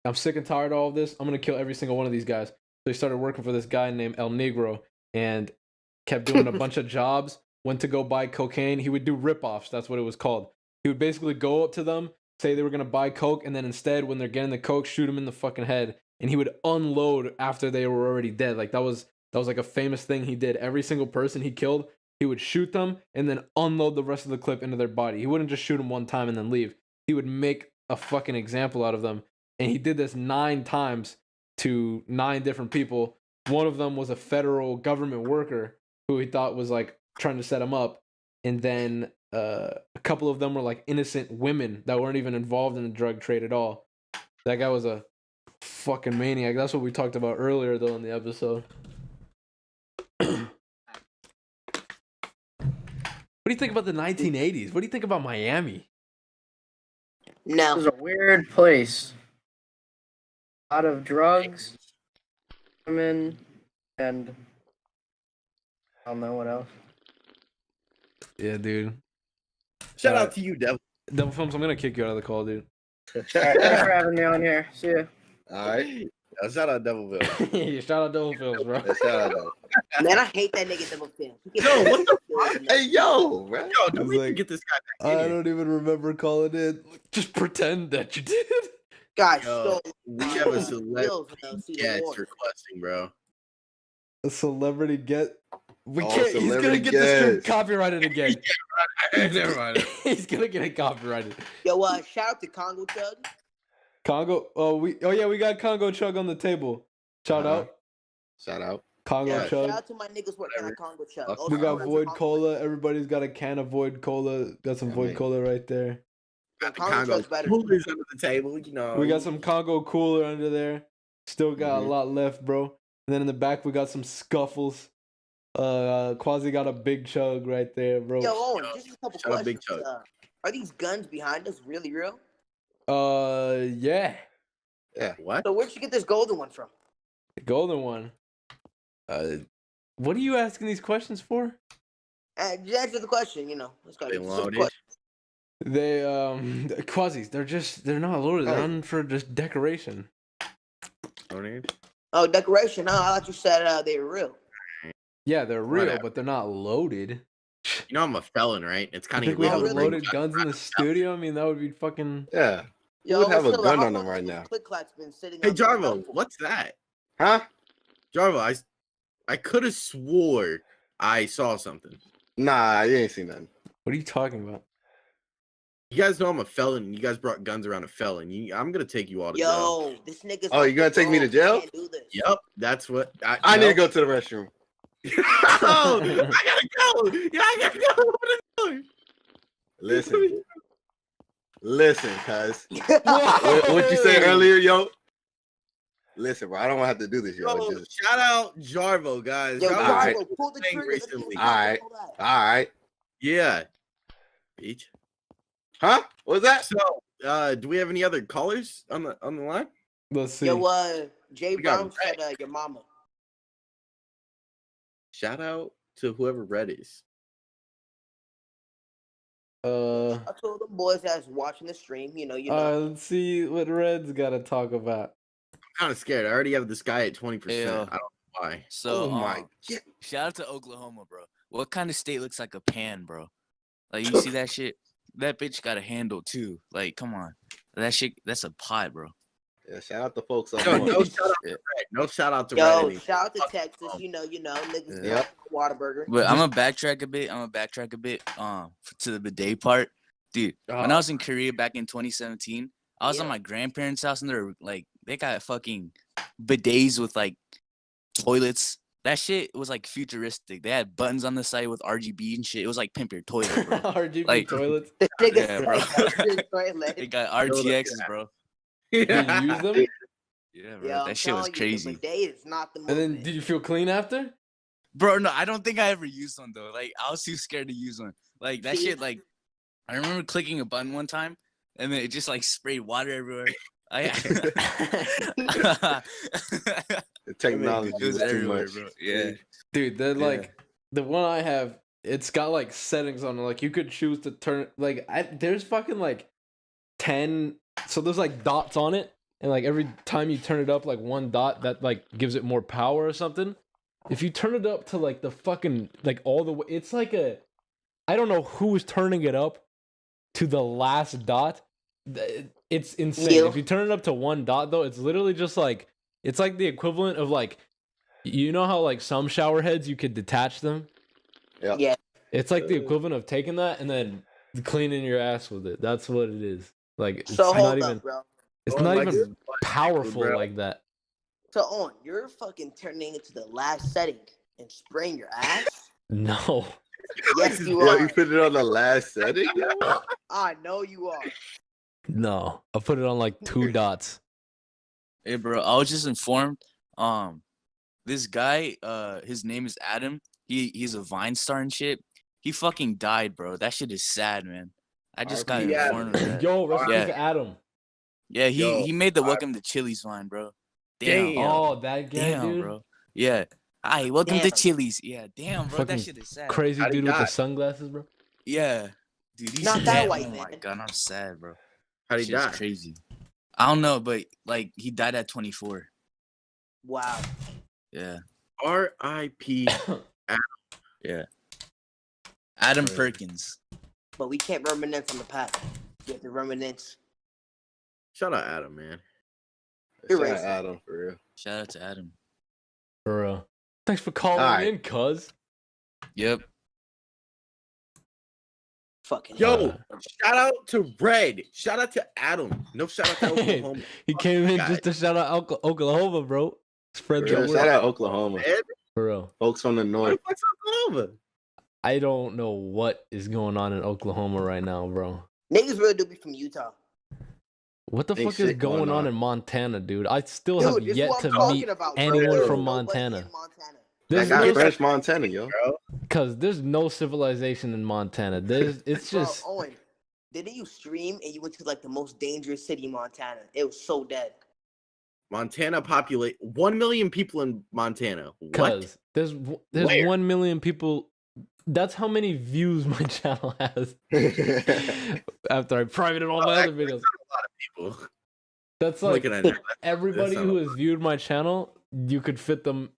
I'm sick and tired of all of this. I'm gonna kill every single one of these guys. So he started working for this guy named El Negro and kept doing a bunch of jobs. Went to go buy cocaine. He would do rip-offs. That's what it was called. He would basically go up to them, say they were gonna buy coke, and then instead, when they're getting the coke, shoot them in the fucking head. And he would unload after they were already dead. Like, that was like a famous thing he did. Every single person he killed, he would shoot them and then unload the rest of the clip into their body. He wouldn't just shoot them one time and then leave. He would make a fucking example out of them. And he did this 9 times to 9 different people. One of them was a federal government worker who he thought was like trying to set him up. And then a couple of them were like innocent women that weren't even involved in the drug trade at all. That guy was a fucking maniac. That's what we talked about earlier though in the episode. What do you think about the 1980s? What do you think about Miami? No. It was a weird place. A lot of drugs, women, and I don't know what else. Yeah, dude. Shout out to you, Devil. Devil Films, I'm gonna kick you out of the call, dude. Alright, thanks for having me on here. See ya. All right. Shout out Devilville. Shout out Devil Films, bro. Yeah, shout out, though. Man, I hate that nigga double film. Yo, what the fuck? Hey, yo, bro. Yo, I don't was we like, get this guy back in I here. don't even remember calling it. Just pretend that you did. Guys, Yo, so we have a Bills, celebrity season guest one. requesting, bro. A celebrity get. We Oh, can't. He's gonna celebrity get this shit guest. copyrighted again. Never mind. He's gonna get it copyrighted. Yo, shout out to Congo Chug. Congo. Oh yeah, we got Congo Chug on the table. Shout out Shout out. Congo Yeah. Chug. Shout out to my niggas working at Congo Chug. We Also, We got shout out to Void Congo Cola. Everybody's got a can of Void Cola. Got some Yeah, Void man. Cola right there. Got the Congo Congo Chug's better. coolers under the table, you know. We got some Congo Cooler under there. Still got a lot left, bro. And then in the back we got some Scuffles. Quasi got a big chug right there, bro. Yo, Owen, just a couple Shout out Big questions. Chug. Are these guns behind us really real? Yeah. What? So where'd you get this golden one from? The golden one. What are you asking these questions for? Just answer the question, Let's go. They It's a loaded. question. They Quasis, they're not loaded, they're on for just decoration. Donated? Oh, decoration, huh? I thought you said they were real. Yeah, they're real, Whatever. but they're not loaded. You know I'm a felon, right? It's kind I of think we have illegal. to bring loaded guns in the studio. I mean, that would be fucking. Yeah. You Yo, would have a Priscilla, gun how on them long right has now. this click-clack's been sitting Hey on the Jarvo, table? what's that? Huh? Jarvo, I could have swore I saw something. Nah, you ain't seen nothing. What are you talking about? You guys know I'm a felon. You guys brought guns around a felon. I'm gonna take you all to jail. Yo, this nigga's. Oh, you gonna take me to jail? Can't do this. Yep, that's what I need to go to the restroom. Oh, I gotta go. Yeah, I gotta go. What are you doing? Listen, cuz. What you said earlier, yo? Listen, bro, I don't want to have to do this, yo. Yo, Just, shout out Jarvo, guys. Yo, How was Alright. Jarvo, pull the playing trigger. recently? Alright. all right. Yeah. Beach. Huh? What was that? So, do we have any other callers on the line? Let's see. Yo, Jay We got Brown said your mama. Shout out to whoever Red is. Uh, I told them boys that's watching the stream, you know. let's see what Red's got to talk about. I'm kind of scared. I already have this guy at 20%. Hey, I don't know why. So, Oh my God. shout out to Oklahoma, bro. What kind of state looks like a pan, bro? Like, you see that shit? That bitch got a handle, too. Like, come on. That shit, that's a pot, bro. Yeah, shout out to folks up No, north. no shout out to Red. No shout out to Red. Yo, anymore. shout out to Texas. You know, niggas Yep. Whataburger. But I'm gonna backtrack a bit. To the bidet part, dude. When I was in Korea back in 2017, I was at my grandparents' house and they got fucking bidets with like toilets. That shit was like futuristic. They had buttons on the side with RGB and shit. It was like pimp your toilet, bro. RGB Like- toilets. The niggas Yeah, bro. toilet. They got RTXs, bro. Did you use them? Yeah, bro. Yo, I'm that shit was telling you, crazy. the bidet is not the And movement. then, did you feel clean after? Bro, no, I don't think I ever used one though. Like I was too scared to use one. Like that shit, like I remember clicking a button one time and then it just like sprayed water everywhere. The technology it was was too everywhere, much. bro. Yeah. Dude, they're like the one I have. It's got like settings on it. Like you could choose to turn. Like there's fucking like 10. So there's like dots on it, and like every time you turn it up, like one dot that like gives it more power or something. If you turn it up to like the fucking like all the way, it's like a. I don't know who's turning it up to the last dot. It's insane. You. If you turn it up to one dot though, it's literally just like it's like the equivalent of like, you know how like some shower heads you could detach them. Yep. Yeah. It's like the equivalent of taking that and then cleaning your ass with it. That's what it is. Like it's So not hold even. up, bro. It's Oh, not like even this powerful bro. like that. So you're fucking turning it to the last setting and spraying your ass? No. Yes, you Yo, are. you put it on the last setting? I know you are. No. I put it on like 2 dots. Hey, bro, I was just informed. This guy, his name is Adam. He's a Vine star and shit. He fucking died, bro. That shit is sad, man. I just got Yeah. informed of that. Yo, rest in Yeah. peace to Adam. Yeah, Yo, he made the Welcome to Chili's Vine, bro. Damn. Damn. Oh, that guy, Damn, dude. bro. Yeah. Hi, welcome to Damn. Chili's. Yeah, damn, bro. Fucking That shit is sad. Crazy How'd he dude with the die? sunglasses, bro. Yeah. Dude, he's Not that dead. white Oh my man. god, I'm sad, bro. How'd he Shit's die? crazy. I don't know, but like he died at 24. Wow. Yeah. R.I.P. Yeah. Adam Crazy. Perkins. But we can't reminisce on the past. We have to reminisce. Shout out Adam, man. You're Shout out racist. Adam, for real. Shout out to Adam. For real. Thanks for calling Alright. in, cuz. Yep. Fucking Yo, shout out to Red. Shout out to Adam. No shout out to Hey, Oklahoma. He came in guy. just to shout out Oklahoma, bro. Spread For the real. word. Shout out Oklahoma. Ed, For real. Folks from the what north. the fuck's Oklahoma? I don't know what is going on in Oklahoma right now, bro. niggas really do be from Utah. What the Ain't fuck is shit going going on on. in Montana, dude? I still Dude, have this is yet what to I'm talking meet about, bro. anyone There's from nobody Montana. in Montana. There's I got no, French Montana, yo. Bro. cause there's no civilization in Montana. It's just Bro, Owen, didn't you stream and you went to like the most dangerous city in Montana? It was so dead. Montana populate 1 million people in Montana. What? cause there's Where? 1 million people. That's how many views my channel has. After I privated all my other videos, People. that's I'm like looking at it. everybody That's who not- has viewed my channel. You could fit them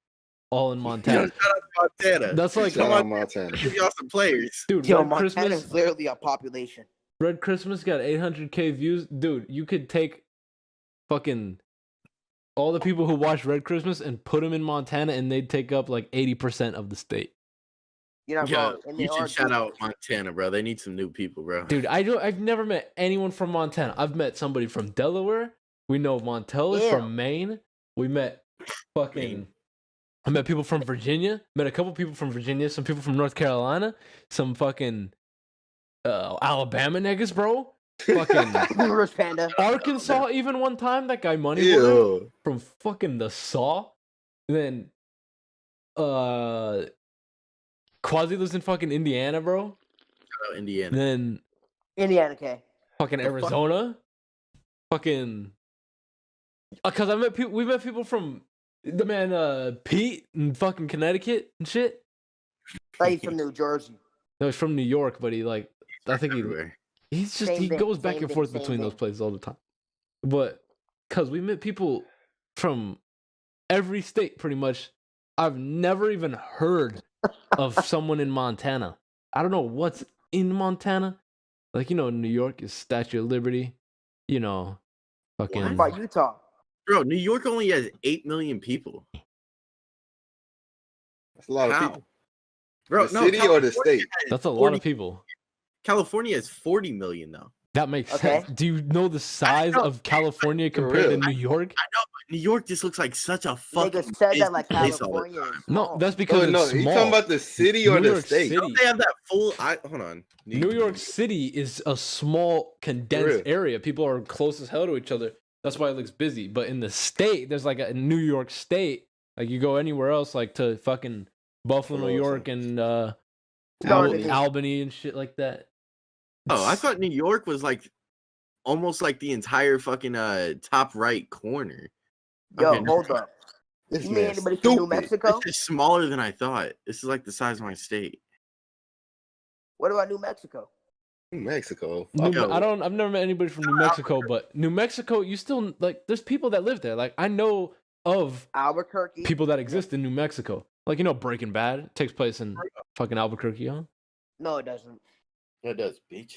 all in Yo, Montana. shout out to Montana. That's like, Shout out Montana. Give y'all some players. dude, Yo, Red Montana Christmas. is literally a population. Red Christmas got 800K views. Dude, you could take fucking all the people who watch Red Christmas and put them in Montana and they'd take up like 80% of the state. You're not Yo, wrong. And they you are should shout good. out Montana, bro. They need some new people, bro. Dude, I've never met anyone from Montana. I've met somebody from Delaware. We know Montel is Yeah. from Maine. We met fucking Maine. I met people from Virginia. Met a couple people from Virginia, some people from North Carolina, some fucking Alabama niggas, bro. Fucking Rich Panda. Arkansas even one time. That guy Money Boy Ew. from fucking the Saw. Then Quasi lives in fucking Indiana, bro. Shout out Indiana. Then Indiana K. fucking The fuck? Arizona. Fucking cause we met people from the man Pete in fucking Connecticut and shit. Like he's from New Jersey. No, he's from New York, but I think Everywhere. he's just Same he thing, goes back same and thing, forth same between those thing. places all the time. But cause we met people from every state pretty much. I've never even heard of someone in Montana. I don't know what's in Montana. Like, New York is Statue of Liberty. What Fucking about Utah? Bro, New York only has 8 million people. That's a lot of How? people. Bro, The no, city or the California state? has That's a 40 lot of people. California has 40 million though. That makes Okay. sense. Do you know the size know. of California compared to real. New York? I know, but New York just looks like such a fucking Nigga said busy that like place all the California time. is No, small. that's because Oh no, it's you small. talking about the city or New the York state? City. Don't they have that full? Hold on. New York City is a small condensed area. People are close as hell to each other. That's why it looks busy. But in the state, there's like a New York State. Like you go anywhere else, like to fucking Buffalo, New York, and Albany and shit like that. Oh, I thought New York was like almost like the entire fucking top right corner. Yo, Okay, hold up. This You mean man anybody from New stupid. Mexico? This is smaller than I thought. This is like the size of my state. What about New Mexico? New Mexico. I've never met anybody from New Mexico, but New Mexico, you still like. There's people that live there. Like I know of Albuquerque. people that exist in New Mexico. Like Breaking Bad takes place in fucking Albuquerque, huh? No, it doesn't. It does, bitch.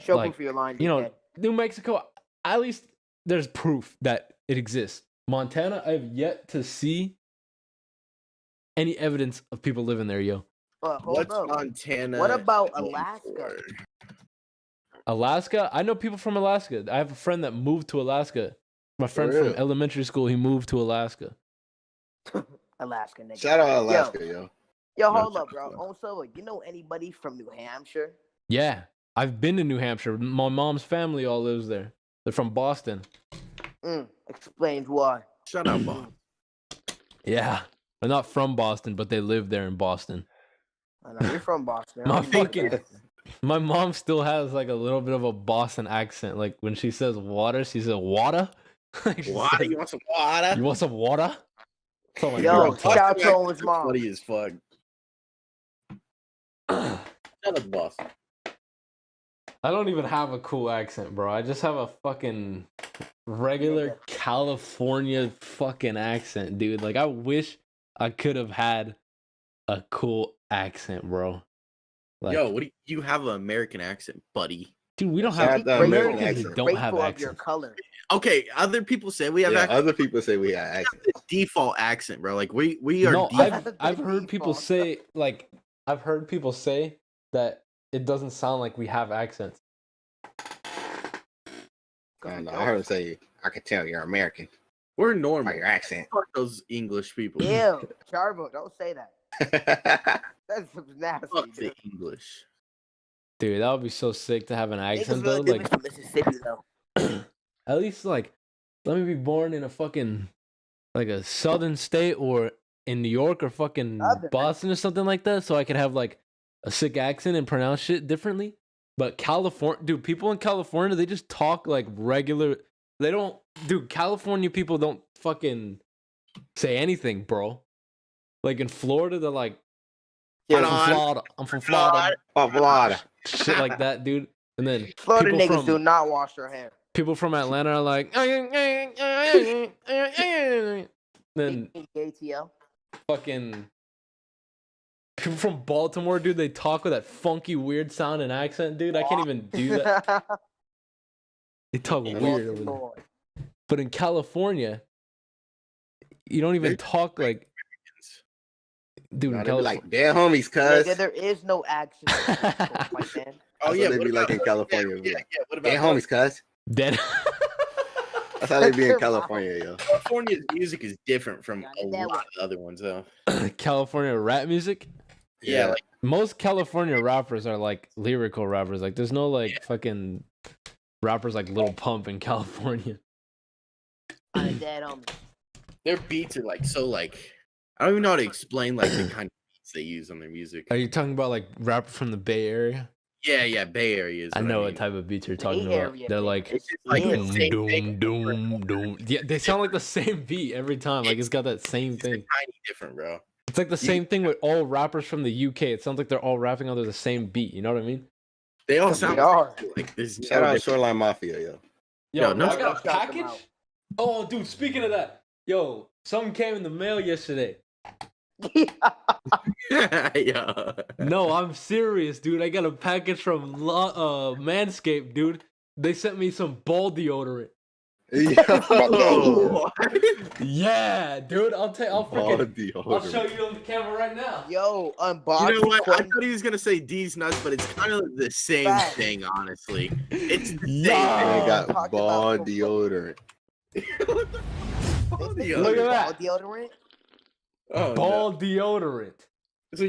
Show like, proof for your line. New Mexico. At least there's proof that it exists. Montana, I've yet to see any evidence of people living there, yo. Hold What's up. Montana? What about known Alaska? for? Alaska, I know people from Alaska. I have a friend that moved to Alaska. My friend real? from elementary school, he moved to Alaska. Alaska, nigga. Shout out Alaska, yo. Yo, hold up, bro. Also, you know anybody from New Hampshire? Yeah, I've been to New Hampshire. My mom's family all lives there. They're from Boston. Explains why. Shut up, boss. Yeah, they're not from Boston, but they live there in Boston. I know you're from Boston. My mom still has like a little bit of a Boston accent. Like when she says water, she says water. Water? You want some water? You want some water? Oh Yo, shout out to Owen's mom. Funny as fuck. Shut up, boss. I don't even have a cool accent, bro. I just have a fucking regular California fucking accent, dude. Like I wish I could have had a cool accent, bro. Like, Yo, what do you have an American accent, buddy? Dude, we don't have Americans don't have accents. Your color. Okay, other people say we have accents. Other people say we have accents. Default accent, bro. Like we are. No, I've heard people say that it doesn't sound like we have accents. I heard him say, "I can tell you're American We're normal. by your accent." Fuck those English people. Ew, Charvo, don't say that. That's nasty. Fuck the English. Dude, that would be so sick to have an accent though. Really Like from Mississippi though. at least like let me be born in a fucking like a southern state or in New York or fucking Boston or something like that, so I could have like a sick accent and pronounce shit differently. But California, dude, people in California, they just talk like regular. They don't, dude. California people don't fucking say anything, bro. Like in Florida, they're like, "Yeah, I'm from Florida. I'm from Florida." Florida. Shit like that, dude. And then Florida niggas do not wash their hair. People from Atlanta are like, then ATL. fucking people from Baltimore, dude, they talk with that funky, weird sound and accent, dude. I can't even do that. They talk weird over there. But in California, you don't even talk like, dude. In California, like, damn homies, cuz. Nigga, there is no accent. My man. Oh yeah, they be like in California. Yeah, what about damn homies, cuz. Dead. That's how they be in California, yo. California's music is different from a lot of the other ones, though. California rap music. Yeah, like most California rappers are like lyrical rappers. Like, there's no like fucking rappers like Lil Pump in California. Their beats are like so like I don't even know how to explain like the kind of beats they use on their music. Are you talking about like rappers from the Bay Area? Yeah, Bay Area. I know what type of beats you're talking about. They're like, doom. Yeah, they sound like the same beat every time. Like it's got that same thing. Tiny different, bro. It's like the same thing with all rappers from the UK. It sounds like they're all rapping under the same beat. You know what I mean? They all sound like this. Shout out Shoreline Mafia, yo. Yo, no, I got a package. Oh, dude, speaking of that, yo, something came in the mail yesterday. Yeah. No, I'm serious, dude. I got a package from Manscaped, dude. They sent me some ball deodorant. Yo. Yeah, dude. I'll Ball freaking. I'll deodorant. show you on the camera right now. Yo, You unbox. know what? I thought he was gonna say D's nuts, but it's kind of the same Fact. thing, honestly. It's the Yeah. And I got Talked ball about- deodorant. same. What the fuck? Look at that. Ball deodorant. Oh, Ball deodorant. no. So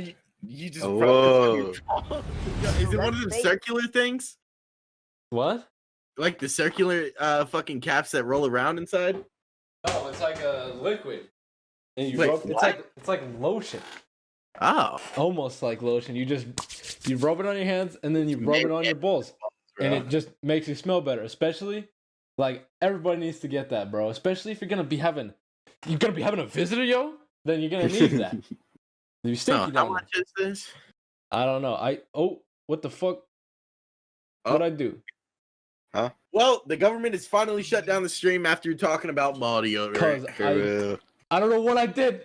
you just Whoa. Is it one of the circular things? What? Like the circular fucking caps that roll around inside? Oh, it's like a liquid. And you Wait, rub, what? it's like lotion. Oh. Almost like lotion. You rub it on your hands and then you rub it on your balls. And it just makes you smell better. Especially like everybody needs to get that, bro. Especially if you're gonna be having a visitor, yo, then you're gonna need that. You So, stinky how down much is this? I don't know. What the fuck? Oh. What'd I do? Well, the government has finally shut down the stream after talking about ball deodorant. Cause For real. I don't know what I did.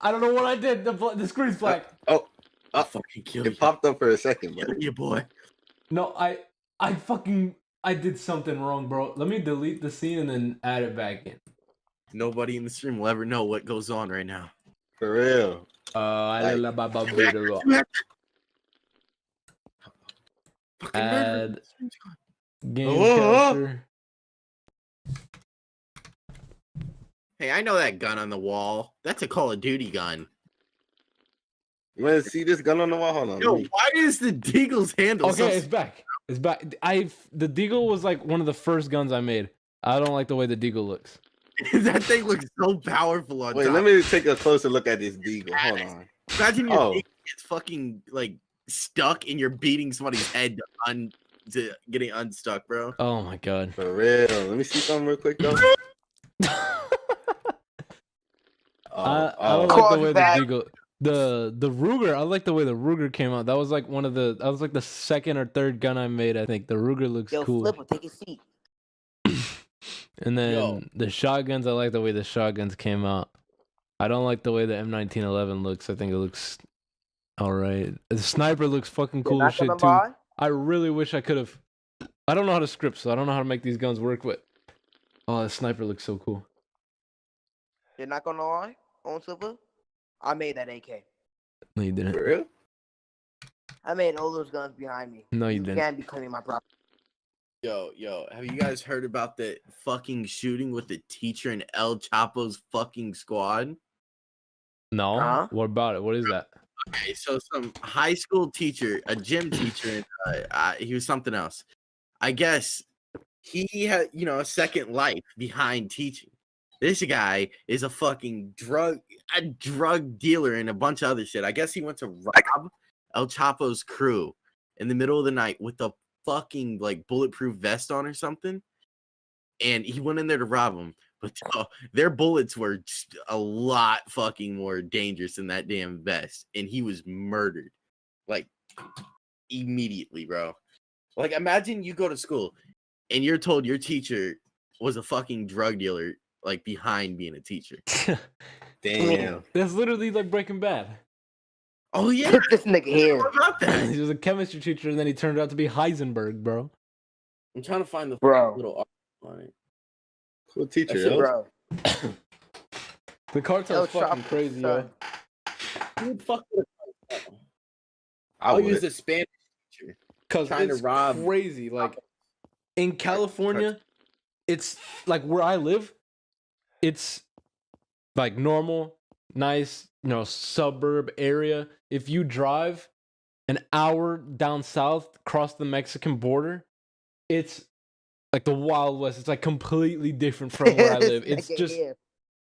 I don't know what I did. The screen's black. Oh, I'll fucking kill you. it popped up for a second, but Kill you, boy. No, I did something wrong, bro. Let me delete the scene and then add it back in. Nobody in the stream will ever know what goes on right now. for real. Add game Oh. capture. Hey, I know that gun on the wall. That's a Call of Duty gun. You want to see this gun on the wall? Hold on. Yo, let me- why is the Deagle's handle so Okay, it's back. It's back. The Deagle was like one of the first guns I made. I don't like the way the Deagle looks. That thing looks so powerful on Wait, top. let me take a closer look at this deagle. Hold on. Imagine your Oh. Deagle gets fucking like stuck and you're beating somebody's head to getting unstuck, bro. Oh my god. For real. Let me see something real quick though. I Oh, don't like the way the Back. Deagle. The Ruger. I like the way the Ruger came out. That was like that was like the second or third gun I made. I think the Ruger looks Yo, cool. Flipper, take a seat. And then Yo. the shotguns. I like the way the shotguns came out. I don't like the way the M1911 looks. I think it looks all right. The sniper looks fucking You're cool not as shit gonna too. lie? I really wish I could have. I don't know how to script, so I don't know how to make these guns work. But oh, the sniper looks so cool. You're not gonna lie on Flipper? I made that AK. No, you didn't. for real? I made all those guns behind me. No, you You didn't. can't be claiming my property. Yo, have you guys heard about the fucking shooting with the teacher in El Chapo's fucking squad? No. Huh? What about it? What is that? Okay, so some high school teacher, a gym teacher, and he was something else. I guess he had, a second life behind teaching. This guy is a fucking drug dealer and a bunch of other shit. I guess he went to rob El Chapo's crew in the middle of the night with a fucking like bulletproof vest on or something. And he went in there to rob them, but their bullets were just a lot fucking more dangerous than that damn vest. And he was murdered like immediately, bro. Like, imagine you go to school and you're told your teacher was a fucking drug dealer, like behind being a teacher. Damn. That's literally like Breaking Bad. Oh yeah, Put this nigga here. what about that? He was a chemistry teacher, and then he turned out to be Heisenberg, bro. I'm trying to find the Bro. little article on it. Cool teacher, That shit, yo. Bro. The cartel's Yo, fucking Chop, crazy, yo. son. Who the fuck would I I'll would. use a Spanish teacher. Cause Trying to it's rob- crazy. Like in California, it's like where I live. It's like normal, nice, suburb area. If you drive an hour down south, across the Mexican border, it's like the Wild West. It's like completely different from where I This live. It's nigga just here.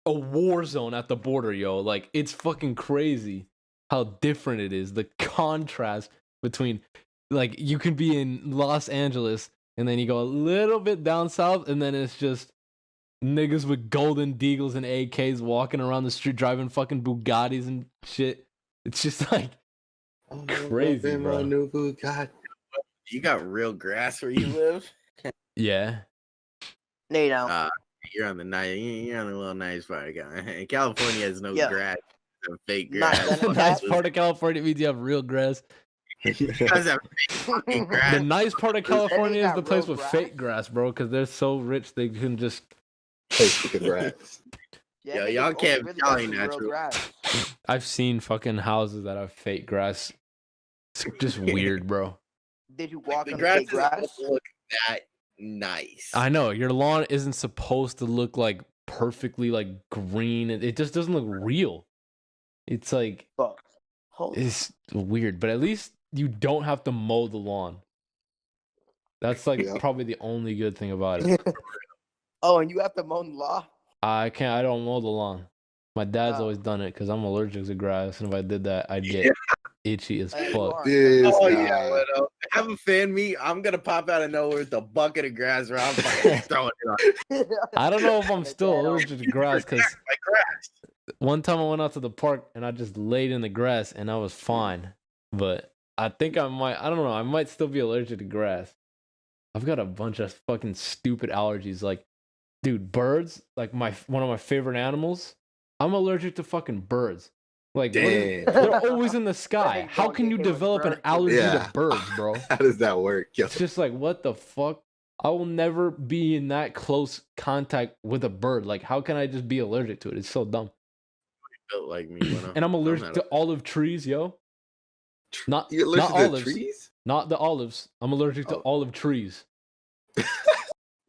a war zone at the border, yo. Like, it's fucking crazy how different it is. The contrast between, like, you can be in Los Angeles and then you go a little bit down south and then it's just niggas with golden deagles and AKs walking around the street driving fucking Bugattis and shit. It's just like crazy, In bro. my new Bugatti. You got real grass where you live. Yeah. No, you don't. You're on the little nice part, guy. California has no Yeah. grass, no fake Not grass. gonna Nice part of California means you have real grass. You guys have fucking grass. The nice part of California is got the place real with grass? fake grass, bro, because they're so rich they can just. Take the grass. Yo, niggas y'all only can't really y'all got ain't some real natural. grass. I've seen fucking houses that have fake grass. It's just weird, bro. Did you walk The on grass the fake grass? doesn't look that nice. I know your lawn isn't supposed to look like perfectly like green. It just doesn't look real. It's like Fuck. Holy it's weird, but at least you don't have to mow the lawn. That's like Yeah. probably the only good thing about it. Oh, and you have to mow the lawn? I don't mow the lawn. My dad's Oh. always done it because I'm allergic to grass, and if I did that, I'd get itchy as You fuck. are. This Oh guy. yeah, Weno. Have a fan meet. I'm gonna pop out of nowhere with a bucket of grass where I'm fucking throwing it on. I don't know if I'm still Dad, allergic to grass because My grass. one time I went out to the park and I just laid in the grass and I was fine. But I think I don't know, I might still be allergic to grass. I've got a bunch of fucking stupid allergies. Like, dude, birds, like one of my favorite animals. I'm allergic to fucking birds. Like, Damn. they're always in the sky. Dang, How don't can get you him with develop an birds. allergy Yeah. to birds, bro? How does that work? Yo. It's just like, what the fuck? I will never be in that close contact with a bird. Like, how can I just be allergic to it? It's so dumb. Built like me, Weno. And I'm allergic not to olive trees, yo. Not You allergic not to olives, trees? not the olives. I'm allergic to Oh. olive trees. You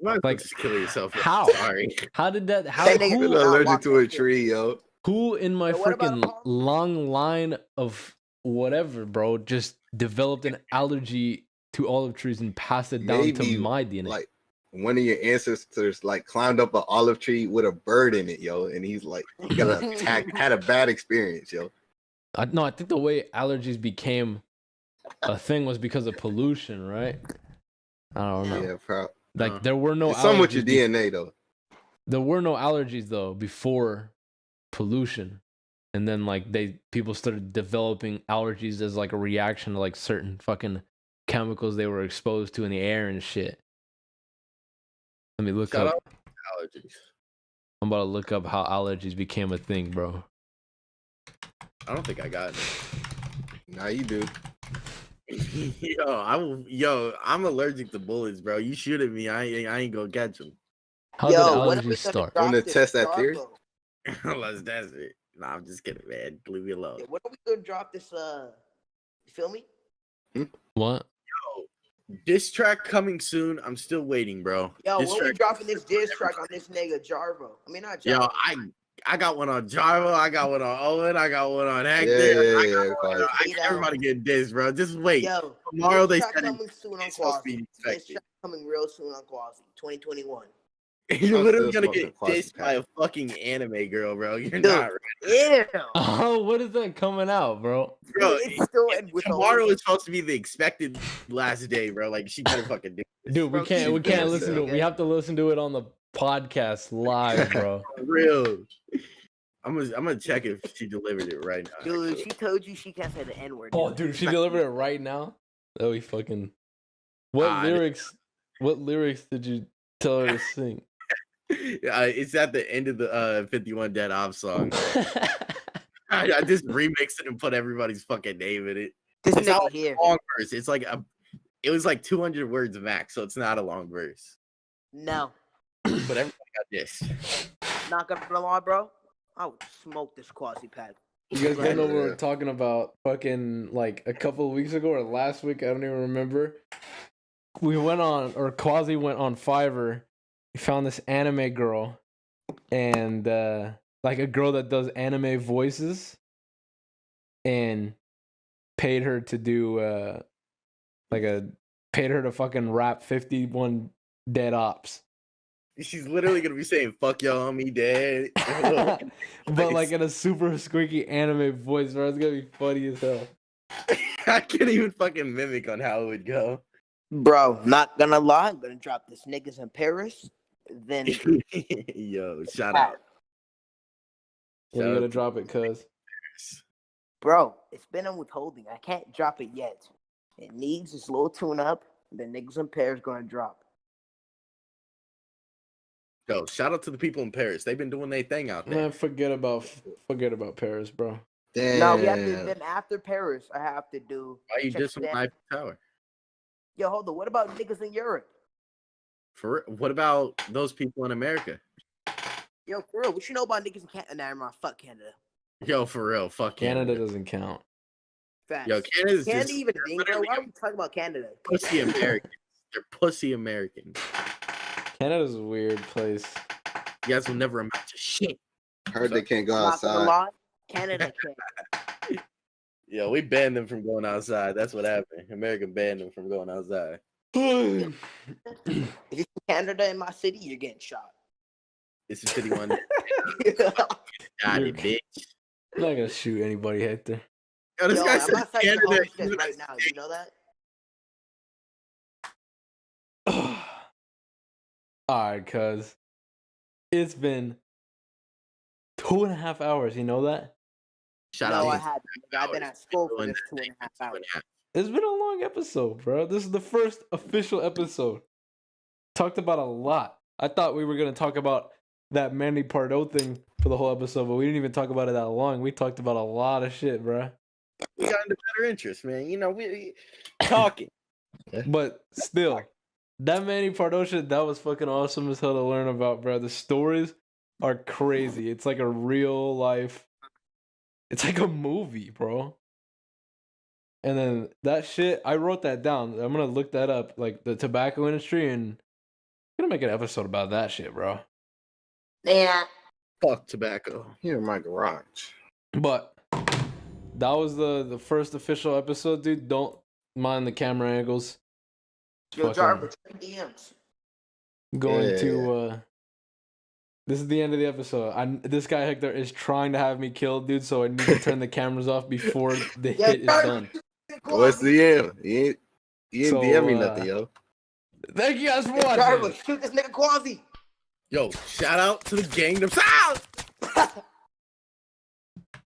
might as well Like, just kill yourself. how? Sorry. How did that? How? That nigga You're Who- allergic to a walk that tree, yo. Who in my Yo, what about freaking Pardo? long line of whatever, bro, just developed an allergy to olive trees and passed it down Maybe to my DNA? like one of your ancestors like climbed up an olive tree with a bird in it, yo, and he's like he got had a bad experience, yo. I think the way allergies became a thing was because of pollution, right? I don't know. Yeah, proud. Like there were no It's some with your allergies DNA though. there were no allergies though before pollution, and then like people started developing allergies as like a reaction to like certain fucking chemicals they were exposed to in the air and shit. Let me look Shout up. out to allergies. I'm about to look up how allergies became a thing, bro. I don't think I got it. Nah, you do. I'm allergic to bullets, bro. You shoot at me, I ain't gonna catch them. How did Yo, when are we allergies gonna start? drop Wanna this test that theory? Pardo? Let's test it. Nah, I'm just kidding, man. Leave me alone. Yeah, when are we gonna drop this? You feel me? What? Diss track coming soon. I'm still waiting, bro. Yo, Diss when we track- dropping this diss track on this nigga Jarvo? I mean, not Yo, Jarvo. I got one on Jarvo. I got one on Owen. I got one on Hector. Yeah. Everybody get dissed, bro. Just wait. Yo, Tomorrow they diss track said coming soon on it's supposed to Quasi. be Diss expected. track coming real soon on Quasi. 2021. You're I'm literally still gonna smoking get Quasi dissed by a pack. fucking anime girl, bro. You're Dude. not, Ew. Oh, what is that coming out, bro? bro. It's still with Tomorrow the is supposed to be the expected last day, bro. Like she better fucking do this. Dude, we Bro, can't keep listen to it. We have to listen to it on the podcast live, bro. For real. I'm gonna check if she delivered it right now. Dude, actually. she told you she can't say the N word. Oh, dude, if she delivered it right now, that would be fucking. What lyrics did you tell her to sing? It's at the end of the 51 Dead Off song. I just remixed it and put everybody's fucking name in it. This It's not nigga like here. a long verse. It's like it was like 200 words max, so it's not a long verse. No, But everybody got this. not gonna lie, bro. I would smoke this Quasi pack. You guys don't know what we Yeah. were talking about fucking like a couple of weeks ago or last week, I don't even remember. We went on, or Quasi went on Fiverr. We found this anime girl, and like a girl that does anime voices, and paid her to do paid her to fucking rap 51 Dead Ops. She's literally gonna be saying "fuck y'all, me dead." But like in a super squeaky anime voice, bro. It's gonna be funny as hell. I can't even fucking mimic on how it would go. Bro, not gonna lie, I'm gonna drop this niggas in Paris. Then Yo, shout out. Yeah, you gotta drop it, cuz. bro, it's been on withholding. I can't drop it yet. It needs this little tune up. The niggas in Paris gonna drop. Yo, shout out to the people in Paris. They've been doing their thing out there. Man, forget about Paris, bro. Damn. No, we have to. Then after Paris, I have to do. Why you check just from the- Eiffel Tower? Yo, hold on. What about niggas in Europe? What about those people in America? Yo, for real, what you know about niggas in Canada? Nah, never mind. Fuck Canada. Yo, for real, fuck Canada doesn't count. Facts. Yo, Canada's Canada just even a thing, bro. Why are we talking about Canada? pussy Americans. They're pussy Americans. Canada's a weird place. You guys will never amount to shit. Heard they can't go I'm not gonna outside. lie. Canada can't. Yo, we banned them from going outside. That's what happened. America banned them from going outside. If you're from Canada in my city, you're getting shot. It's a city one. Got it, bitch. I'm not gonna shoot anybody, Hector. Yo, this Yo, guy I'm said outside the Canada. homestead right now. You know that? Alright, cuz. It's been 2.5 hours, you know that? Shout No, out. I haven't. I've been at school for this 2.5 hours. It's been a long episode, bro. This is the first official episode. Talked about a lot. I thought we were gonna talk about that Manny Pardo thing for the whole episode, but we didn't even talk about it that long. We talked about a lot of shit, bro. We got into better interest, man. You know, we talking. But still, that Manny Pardo shit, that was fucking awesome as hell to learn about, bro. The stories are crazy. It's like a real life. It's like a movie, bro. And then that shit, I wrote that down. I'm gonna look that up, like the tobacco industry, and I'm gonna make an episode about that shit, bro. Yeah. Fuck tobacco. Here in my garage. But that was the first official episode, dude. Don't mind the camera angles. Yo, Fucking Jarvis, check DMs. going to this is the end of the episode. This guy Hector is trying to have me killed, dude, so I need to turn the cameras off before the hit is done. What's the end? You ain't DM me nothing, yo. Thank you guys for Yo, watching. Jarvis, shoot this nigga Quasi. Yo, shout out to the Gangnam Style.